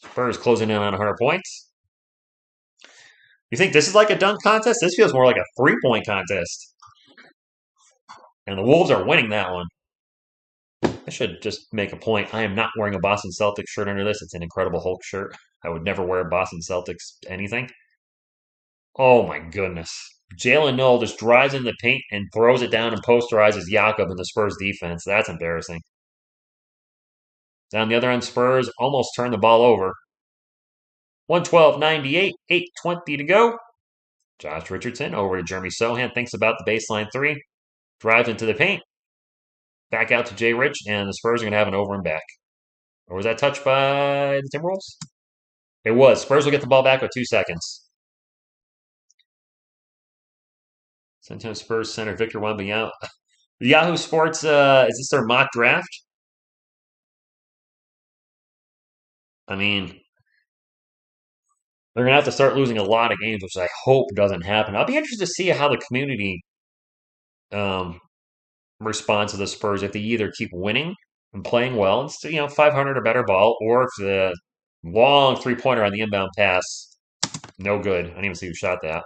Spurs closing in on 100 points. You think this is like a dunk contest? This feels more like a 3-point contest. And the Wolves are winning that one. I should just make a point. I am not wearing a Boston Celtics shirt under this. It's an Incredible Hulk shirt. I would never wear Boston Celtics anything. Oh my goodness. Jalen Knoll just drives in the paint and throws it down and posterizes Jakob in the Spurs defense. That's embarrassing. Down the other end, Spurs almost turned the ball over. 112-98, 8:20 to go. Josh Richardson over to Jeremy Sohan. Thinks about the baseline three. Drives into the paint. Back out to Jay Rich, and the Spurs are going to have an over and back. Or was that touched by the Timberwolves? It was. Spurs will get the ball back with 2 seconds. San Antonio Spurs center Victor Wembanyama. Yahoo Sports, is this their mock draft? I mean, they're going to have to start losing a lot of games, which I hope doesn't happen. I'll be interested to see how the community responds to the Spurs if they either keep winning and playing well, and 500 or better ball, or if the long 3-pointer on the inbound pass, no good. I didn't even see who shot that.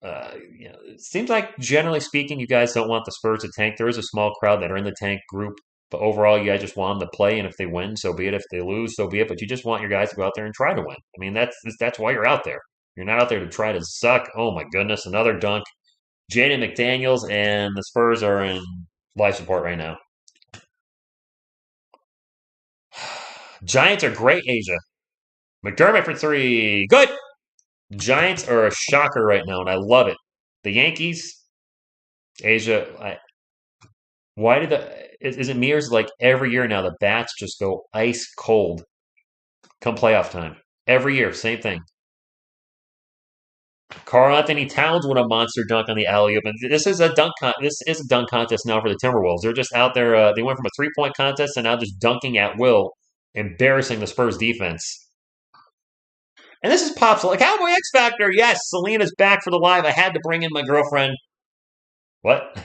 It seems like generally speaking, you guys don't want the Spurs to tank. There is a small crowd that are in the tank group, But overall, you guys just want them to play, and if they win, so be it. If they lose, so be it. But you just want your guys to go out there and try to win. I mean, that's why you're out there. You're not out there to try to suck. Oh my goodness, another dunk. Jaden McDaniels and the Spurs are in life support right now. Giants are great, Asia. McDermott for three. Good. Giants are a shocker right now, and I love it. The Yankees, Asia. Why did is it me or is it like every year now the bats just go ice cold come playoff time? Every year, same thing. Carl Anthony Towns with a monster dunk on the alley oop. And this is a dunk contest now for the Timberwolves. They're just out there. They went from a 3-point contest and now just dunking at will, embarrassing the Spurs defense. And this is Pops, like Cowboy X Factor. Yes, Selena's back for the live. I had to bring in my girlfriend. What?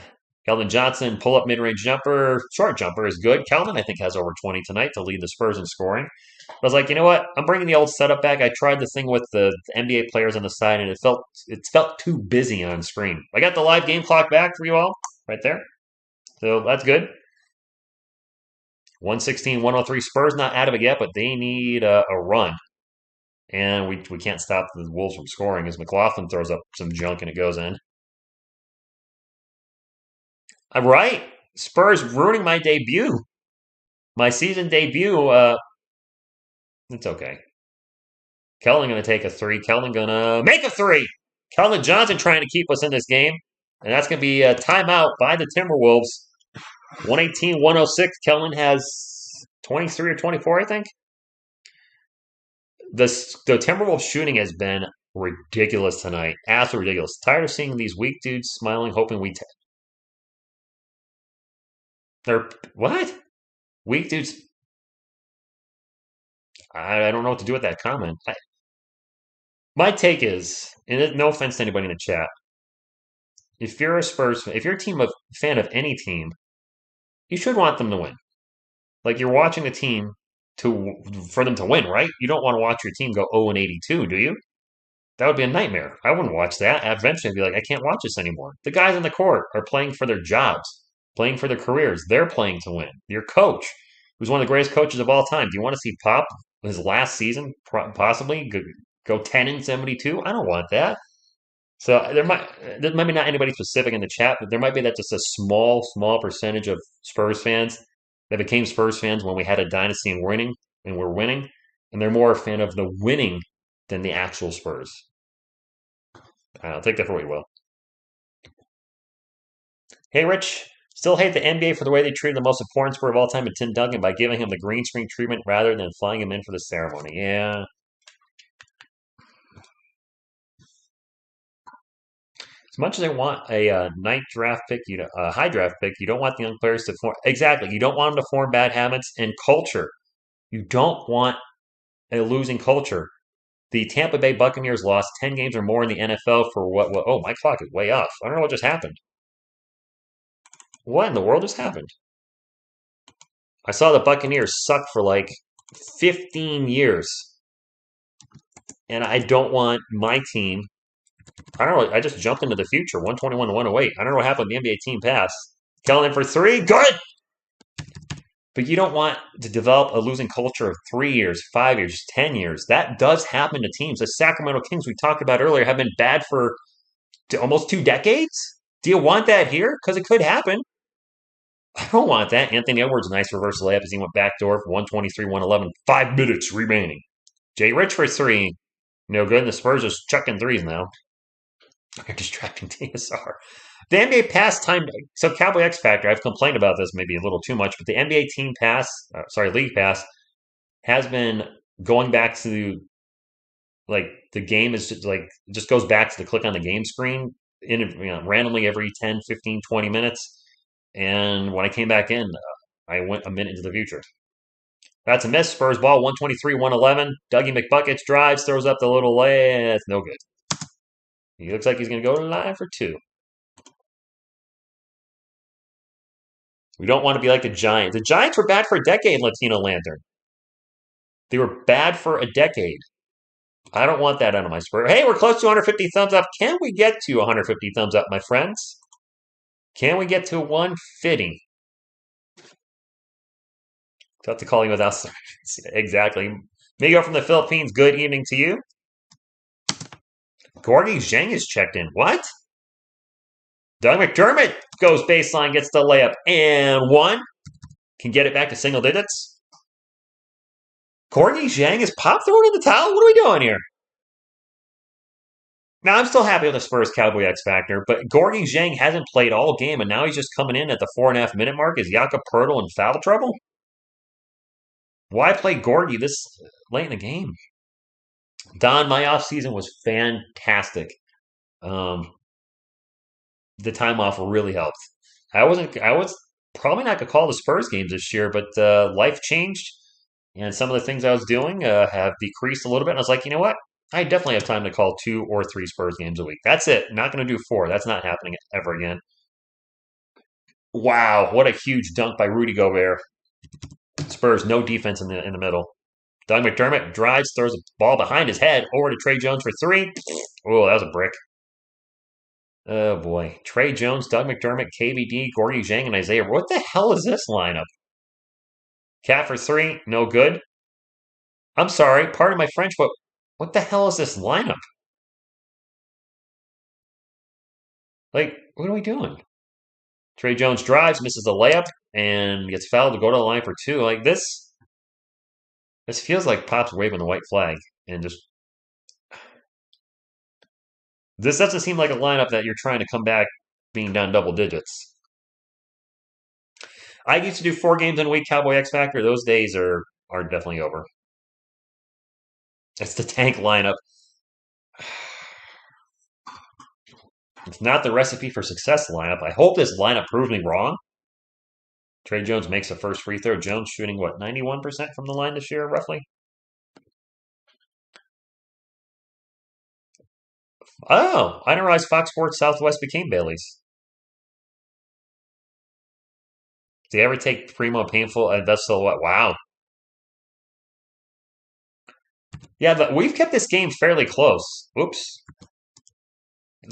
Keldon Johnson, pull up mid range jumper, short jumper is good. Keldon, I think, has over 20 tonight to lead the Spurs in scoring. I was like, you know what? I'm bringing the old setup back. I tried the thing with the NBA players on the side, and it felt too busy on screen. I got the live game clock back for you all right there. So that's good. 116-103. Spurs not out of it yet, but they need a run. And we can't stop the Wolves from scoring as McLaughlin throws up some junk and it goes in. I'm right. Spurs ruining my debut. My season debut. It's okay. Keldon going to take a three. Keldon going to make a three. Keldon Johnson trying to keep us in this game. And that's going to be a timeout by the Timberwolves. 118-106. Keldon has 23 or 24, I think. The Timberwolves shooting has been ridiculous tonight. Absolutely ridiculous. Tired of seeing these weak dudes smiling, hoping we... They're... What? Weak dudes... I don't know what to do with that comment. My take is, and no offense to anybody in the chat, if you're a Spurs fan, if you're a fan of any team, you should want them to win. Like you're watching the team for them to win, right? You don't want to watch your team go 0-82, do you? That would be a nightmare. I wouldn't watch that. Eventually, I'd be like, I can't watch this anymore. The guys on the court are playing for their jobs, playing for their careers. They're playing to win. Your coach, who's one of the greatest coaches of all time, do you want to see Pop his last season possibly go 10-72? I don't want that. So there might be not anybody specific in the chat, but there might be that just a small percentage of Spurs fans that became Spurs fans when we had a dynasty and we're winning, and they're more a fan of the winning than the actual Spurs. I'll take that for what you will. Hey, Rich. Still hate the NBA for the way they treated the most important sport of all time, Tim Duncan, by giving him the green screen treatment rather than flying him in for the ceremony. Yeah. As much as I want a ninth draft pick, a high draft pick, you don't want the young players to form. Exactly. You don't want them to form bad habits and culture. You don't want a losing culture. The Tampa Bay Buccaneers lost 10 games or more in the NFL for what? Oh, my clock is way off. I don't know what just happened. What in the world just happened? I saw the Buccaneers suck for like 15 years. And I don't want my team. I don't know. I just jumped into the future. 121-108. I don't know what happened with the NBA team pass. Keldon for three. Good! But you don't want to develop a losing culture of 3 years, 5 years, 10 years. That does happen to teams. The Sacramento Kings we talked about earlier have been bad for almost 2 decades. Do you want that here? Because it could happen. I don't want that. Anthony Edwards, nice reverse layup as he went backdoor for 123-111. 5 minutes remaining. Jay Rich for three. No good. And the Spurs are chucking threes now. You're distracting TSR. The NBA pass time. So Cowboy X Factor, I've complained about this maybe a little too much, but the NBA team pass, league pass, has been going back to like the game is just goes back to the click on the game screen randomly every 10, 15, 20 minutes. And when I came back in, I went a minute into the future. That's a miss. Spurs ball, 123-111. Dougie McBuckets drives, throws up the little lay. It's no good. He looks like he's going to go live for two. We don't want to be like the Giants. The Giants were bad for a decade, Latino Lantern. They were bad for a decade. I don't want that out of my Spurs. Hey, we're close to 150 thumbs up. Can we get to 150 thumbs up, my friends? Can we get to 150? Tough to call you without exactly. Migo from the Philippines, good evening to you. Gorgie Zhang is checked in. What? Doug McDermott goes baseline, gets the layup, and one. Can get it back to single digits. Gorgie Zhang is pop throwing in the towel? What are we doing here? Now, I'm still happy with the Spurs Cowboy X Factor, but Gorgie Zhang hasn't played all game, and now he's just coming in at the 4.5 minute mark. Is Jakob Poeltl in foul trouble? Why play Gorgie this late in the game? Don, my off season was fantastic. Um, the time off really helped. I was probably not gonna call the Spurs games this year, but life changed, and some of the things I was doing have decreased a little bit. And I was like, you know what? I definitely have time to call 2 or 3 Spurs games a week. That's it. Not going to do 4. That's not happening ever again. Wow, what a huge dunk by Rudy Gobert. Spurs no defense in the middle. Doug McDermott drives, throws a ball behind his head over to Trey Jones for 3. Oh, that was a brick. Oh boy. Trey Jones, Doug McDermott, KBD, Gorgie Zhang, and Isaiah. What the hell is this lineup? Cat for 3, no good. I'm sorry, pardon my French, but what the hell is this lineup? Like, what are we doing? Trey Jones drives, misses a layup, and gets fouled to go to the line for 2. Like this feels like Pop's waving the white flag and just this doesn't seem like a lineup that you're trying to come back being down double digits. I used to do 4 games in a week, Cowboy X Factor. Those days are definitely over. It's the tank lineup. It's not the recipe for success lineup. I hope this lineup proves me wrong. Trey Jones makes the first free throw. Jones shooting, what, 91% from the line this year, roughly? Oh, I didn't realize Fox Sports Southwest became Bailey's. Do you ever take Primo Painful and that's so what? Wow. Yeah, but we've kept this game fairly close. Oops.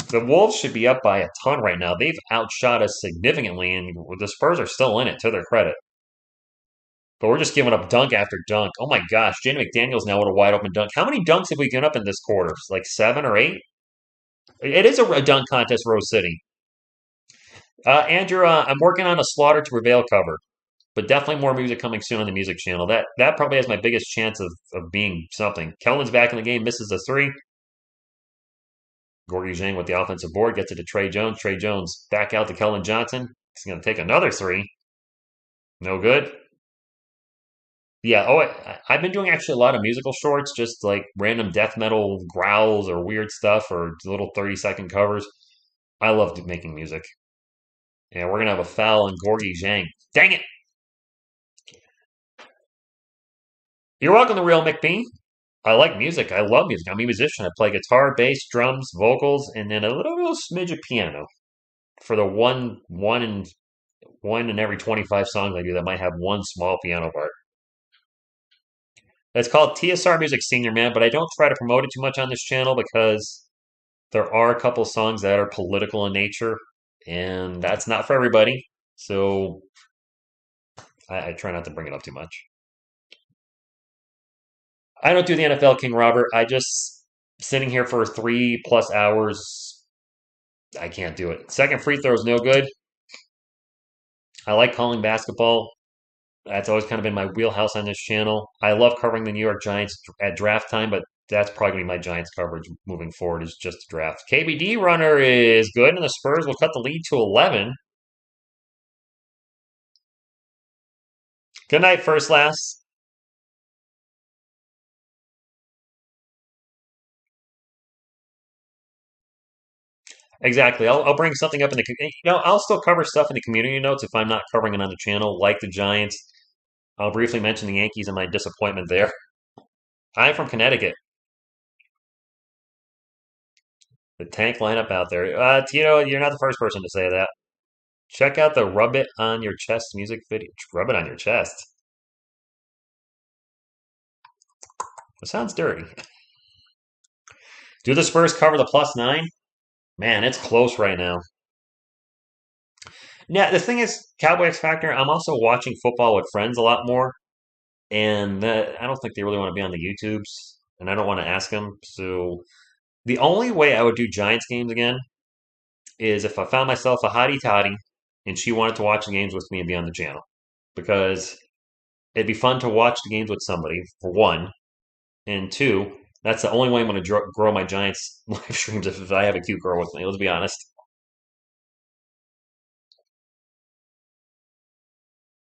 The Wolves should be up by a ton right now. They've outshot us significantly, and the Spurs are still in it, to their credit. But we're just giving up dunk after dunk. Oh my gosh, Jaden McDaniels now with a wide open dunk. How many dunks have we given up in this quarter? Like 7 or 8? It is a dunk contest, Rose City. Andrew, I'm working on a Slaughter to Prevail cover, but definitely more music coming soon on the music channel. That probably has my biggest chance of being something. Kellen's back in the game, misses a 3. Gorgie Zhang with the offensive board gets it to Trey Jones. Trey Jones back out to Kellen Johnson. He's going to take another 3. No good. Yeah, I've been doing actually a lot of musical shorts, just like random death metal growls or weird stuff or little 30-second covers. I love making music. And we're going to have a foul on Gorgie Zhang. Dang it! You're welcome, the real McBean. I like music. I love music. I'm a musician. I play guitar, bass, drums, vocals, and then a little smidge of piano. For the one in every 25 songs I do that might have one small piano part. It's called TSR Music Senior Man, but I don't try to promote it too much on this channel because there are a couple songs that are political in nature, and that's not for everybody. So I try not to bring it up too much. I don't do the NFL, King Robert. I just sitting here for 3+ hours. I can't do it. Second free throw is no good. I like calling basketball. That's always kind of been my wheelhouse on this channel. I love covering the New York Giants at draft time, but that's probably going to be my Giants coverage moving forward is just the draft. KBD runner is good, and the Spurs will cut the lead to 11. Good night, first last. Exactly. I'll bring something up in the I'll still cover stuff in the community notes if I'm not covering it on the channel, like the Giants. I'll briefly mention the Yankees and my disappointment there. I'm from Connecticut. The tank lineup out there. Tito, you're not the first person to say that. Check out the Rub It on Your Chest music video. Rub it on your chest. It sounds dirty. Do the Spurs cover the +9? Man, it's close right now. Yeah, the thing is, Cowboy X Factor, I'm also watching football with friends a lot more. and I don't think they really want to be on the YouTubes, and I don't want to ask them. So the only way I would do Giants games again is if I found myself a hottie toddy and she wanted to watch the games with me and be on the channel, because it'd be fun to watch the games with somebody for one, and two, that's the only way I'm going to grow my Giants live streams if I have a cute girl with me. Let's be honest.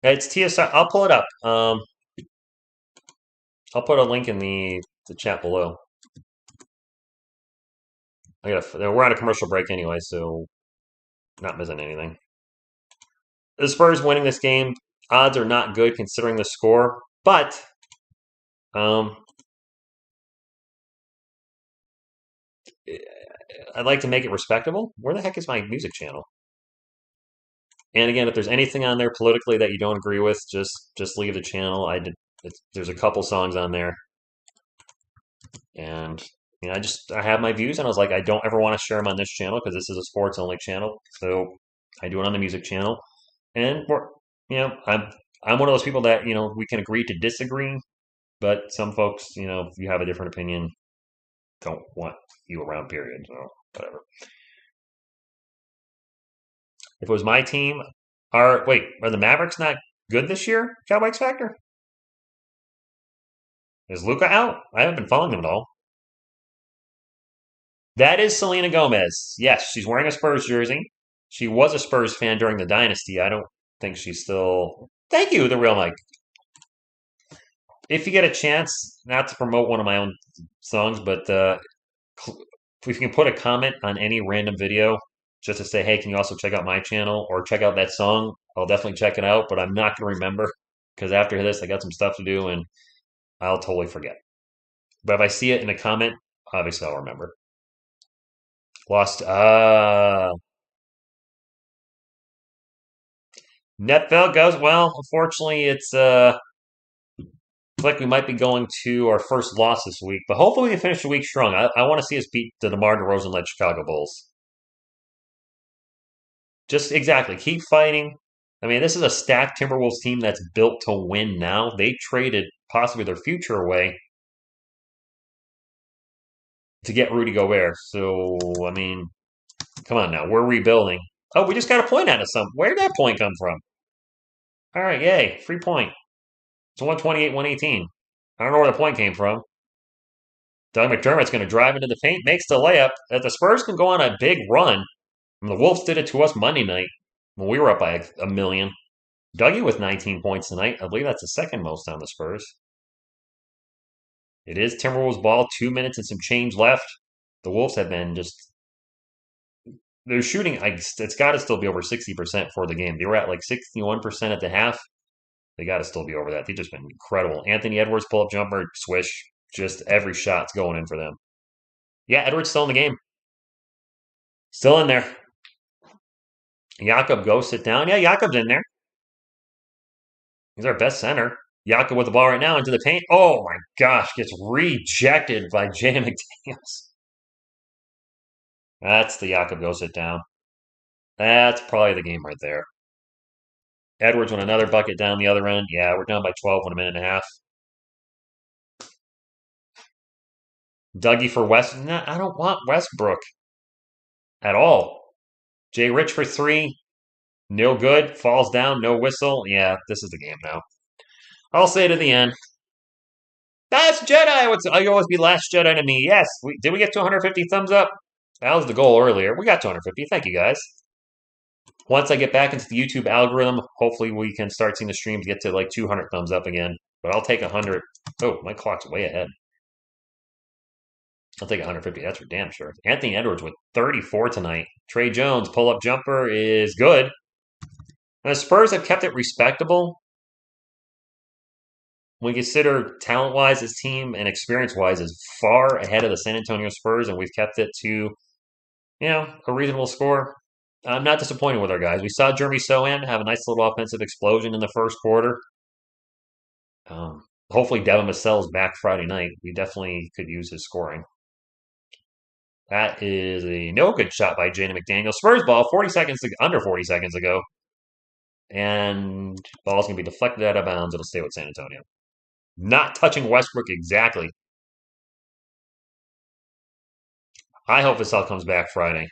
It's TSR. I'll pull it up. I'll put a link in the chat below. We're on a commercial break anyway, so not missing anything. The Spurs winning this game, odds are not good considering the score, but um, I'd like to make it respectable. Where the heck is my music channel? And again, if there's anything on there politically that you don't agree with, just leave the channel. There's a couple songs on there, and I have my views, and I was like, I don't ever want to share them on this channel because this is a sports only channel. So I do it on the music channel, and I'm one of those people that we can agree to disagree, but some folks, if you have a different opinion, don't want you around. Period. So whatever. If it was my team, are the Mavericks not good this year? Cowboys factor? Is Luca out? I haven't been following him at all. That is Selena Gomez. Yes, she's wearing a Spurs jersey. She was a Spurs fan during the dynasty. I don't think she's still. Thank you, the real Mike. If you get a chance, not to promote one of my own songs, but if you can put a comment on any random video just to say, hey, can you also check out my channel or check out that song? I'll definitely check it out, but I'm not going to remember because after this, I got some stuff to do and I'll totally forget. But if I see it in a comment, obviously I'll remember. Lost. Netville goes well. Unfortunately, it's like we might be going to our first loss this week, but hopefully we can finish the week strong. I want to see us beat the DeMar DeRozan-led Chicago Bulls. Just exactly. Keep fighting. I mean, this is a stacked Timberwolves team that's built to win now. They traded possibly their future away to get Rudy Gobert. So, I mean, come on now. We're rebuilding. Oh, we just got a point out of some. Where did that point come from? All right, yay. Free point. It's 128, 118. I don't know where the point came from. Doug McDermott's going to drive into the paint, makes the layup. That the Spurs can go on a big run. I mean, the Wolves did it to us Monday night when we were up by a million. Dougie with 19 points tonight. I believe that's the second most on the Spurs. It is Timberwolves ball. 2 minutes and some change left. The Wolves have been they're shooting. It's got to still be over 60% for the game. They were at like 61% at the half. They got to still be over that. They've just been incredible. Anthony Edwards pull up jumper, swish. Just every shot's going in for them. Yeah, Edwards still in the game. Still in there. Jakob, go sit down. Yeah, Jakob's in there. He's our best center. Jakob with the ball right now into the paint. Oh my gosh, gets rejected by Jaden McDaniels. That's the Jakob, go sit down. That's probably the game right there. Edwards with another bucket down the other end. Yeah, we're down by 12 in a minute and a half. Dougie for West. Nah, I don't want Westbrook at all. Jay Rich for three. No good. Falls down. No whistle. Yeah, this is the game now. I'll say to the end. Last Jedi. I always be Last Jedi to me. Yes. Did we get 250 thumbs up? That was the goal earlier. We got 250. Thank you, guys. Once I get back into the YouTube algorithm, hopefully we can start seeing the streams get to like 200 thumbs up again. But I'll take 100. Oh, my clock's way ahead. I'll take 150. That's for damn sure. Anthony Edwards with 34 tonight. Trey Jones, pull-up jumper is good. And the Spurs have kept it respectable. When you consider talent-wise, this team and experience-wise is far ahead of the San Antonio Spurs, and we've kept it to, a reasonable score. I'm not disappointed with our guys. We saw Jeremy Sohan have a nice little offensive explosion in the first quarter. Hopefully Devin Vassell is back Friday night. We definitely could use his scoring. That is a no good shot by Jaden McDaniel. Spurs ball, under 40 seconds ago. And ball's going to be deflected out of bounds. It'll stay with San Antonio. Not touching Westbrook exactly. I hope Vassell comes back Friday.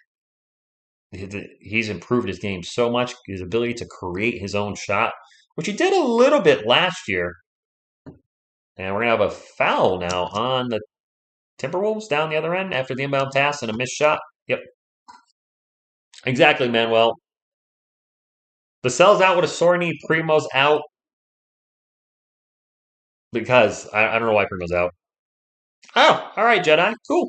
He's improved his game so much, his ability to create his own shot, which he did a little bit last year. And we're going to have a foul now on the Timberwolves down the other end after the inbound pass and a missed shot. Yep. Exactly, Manuel. Vassell's out with a sore knee. Primo's out because I don't know why Primo's out. Oh, all right, Jedi. Cool.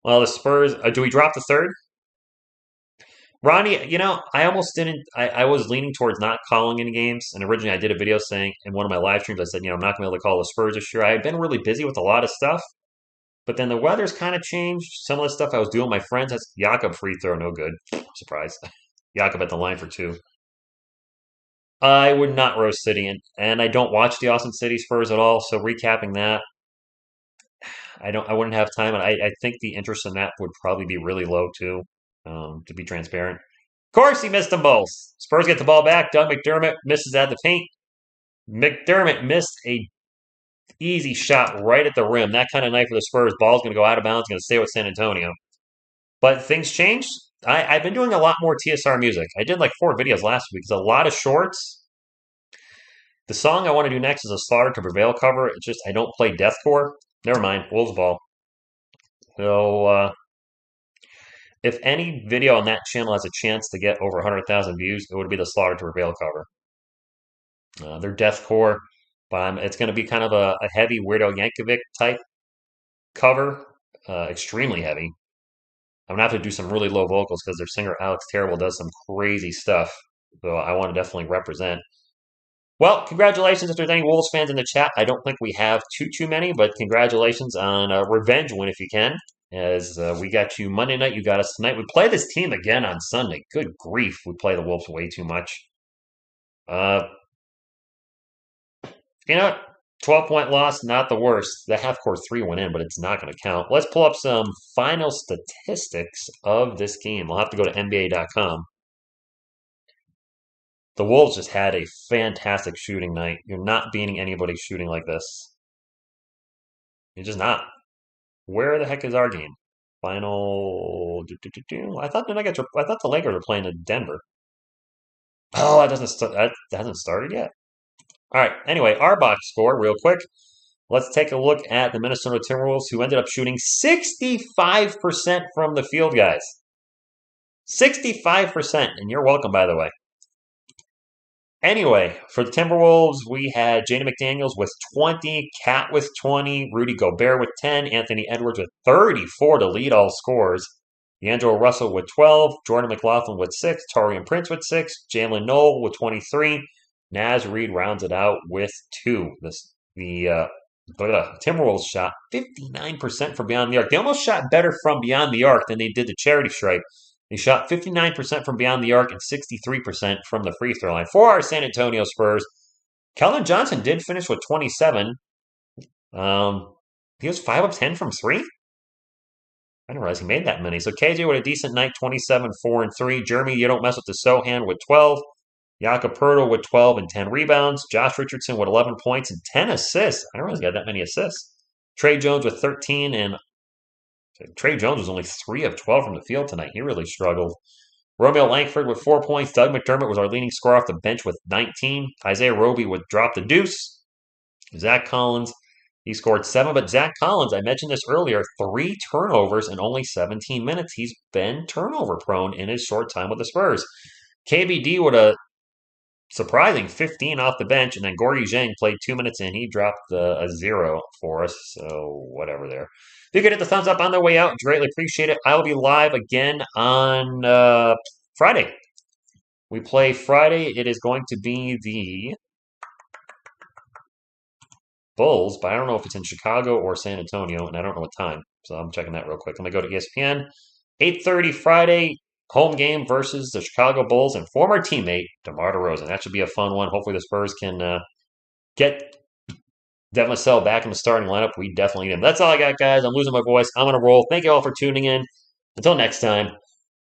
Well, the Spurs. Do we drop the third? Ronnie, I almost didn't. I was leaning towards not calling any games. And originally, I did a video saying in one of my live streams, I said, I'm not going to be able to call the Spurs this year. I had been really busy with a lot of stuff. But then the weather's kind of changed. Some of the stuff I was doing with my friends, that's Jakob free throw, no good. Surprise. Jakob at the line for two. I would not roast City, and I don't watch the Austin City Spurs at all. So recapping that, I wouldn't have time, and I think the interest in that would probably be really low too. To be transparent, of course he missed them both. Spurs get the ball back. Doug McDermott misses at the paint. McDermott missed a easy shot right at the rim. That kind of night for the Spurs. Ball's going to go out of bounds. Going to stay with San Antonio. But things changed. I've been doing a lot more TSR music. I did like 4 videos last week. It's a lot of shorts. The song I want to do next is a Slaughter to Prevail cover. It's just I don't play deathcore. Never mind. Wolves ball. So if any video on that channel has a chance to get over 100,000 views, it would be the Slaughter to Prevail cover. They're deathcore, but it's going to be kind of a heavy Weirdo Yankovic type cover. Extremely heavy. I'm going to have to do some really low vocals because their singer Alex Terrible does some crazy stuff. So I want to definitely represent. Well, congratulations if there's any Wolves fans in the chat. I don't think we have too many, but congratulations on a revenge win if you can. As we got you Monday night, you got us tonight. We play this team again on Sunday. Good grief, we play the Wolves way too much. You know what? 12-point loss, not the worst. The half-court 3 went in, but it's not going to count. Let's pull up some final statistics of this game. I'll have to go to NBA.com. The Wolves just had a fantastic shooting night. You're not beating anybody shooting like this. You're just not. Where the heck is our game? Final. I thought the Nuggets. I thought the Lakers were playing in Denver. Oh, that hasn't started yet. All right. Anyway, our box score, real quick. Let's take a look at the Minnesota Timberwolves, who ended up shooting 65% from the field, guys. 65%, and you're welcome, by the way. Anyway, for the Timberwolves, we had Jaden McDaniels with 20, Cat with 20, Rudy Gobert with 10, Anthony Edwards with 34 to lead all scores, D'Angelo Russell with 12, Jordan McLaughlin with 6, Taurean Prince with 6, Jalen Noel with 23, Naz Reid rounds it out with 2. The Timberwolves shot 59% from beyond the arc. They almost shot better from beyond the arc than they did the charity stripe. They shot 59% from beyond the arc and 63% from the free throw line. For our San Antonio Spurs, Keldon Johnson did finish with 27. He was 5 of 10 from 3? I didn't realize he made that many. So KJ with a decent night, 27, 4, and 3. Jeremy, you don't mess with the Sohan with 12. Jakob Poeltl with 12 and 10 rebounds. Josh Richardson with 11 points and 10 assists. I didn't realize he had that many assists. Trey Jones with 13, and Trey Jones was only 3 of 12 from the field tonight. He really struggled. Romeo Langford with 4 points. Doug McDermott was our leading scorer off the bench with 19. Isaiah Roby would drop the deuce. Zach Collins, he scored 7. But Zach Collins, I mentioned this earlier, 3 turnovers in only 17 minutes. He's been turnover prone in his short time with the Spurs. KBD with a surprising 15 off the bench, and then Gorgie Zhang played 2 minutes in. He dropped a 0 for us, so whatever there. If you could hit the thumbs up on the way out, greatly appreciate it. I will be live again on Friday. We play Friday. It is going to be the Bulls, but I don't know if it's in Chicago or San Antonio, and I don't know what time, so I'm checking that real quick. I'm going to go to ESPN. 8:30 Friday. Home game versus the Chicago Bulls and former teammate DeMar DeRozan. That should be a fun one. Hopefully the Spurs can get Devin Vassell back in the starting lineup. We definitely need him. That's all I got, guys. I'm losing my voice. I'm going to roll. Thank you all for tuning in. Until next time,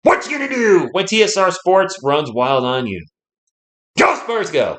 what you going to do when TSR Sports runs wild on you? Go Spurs, go!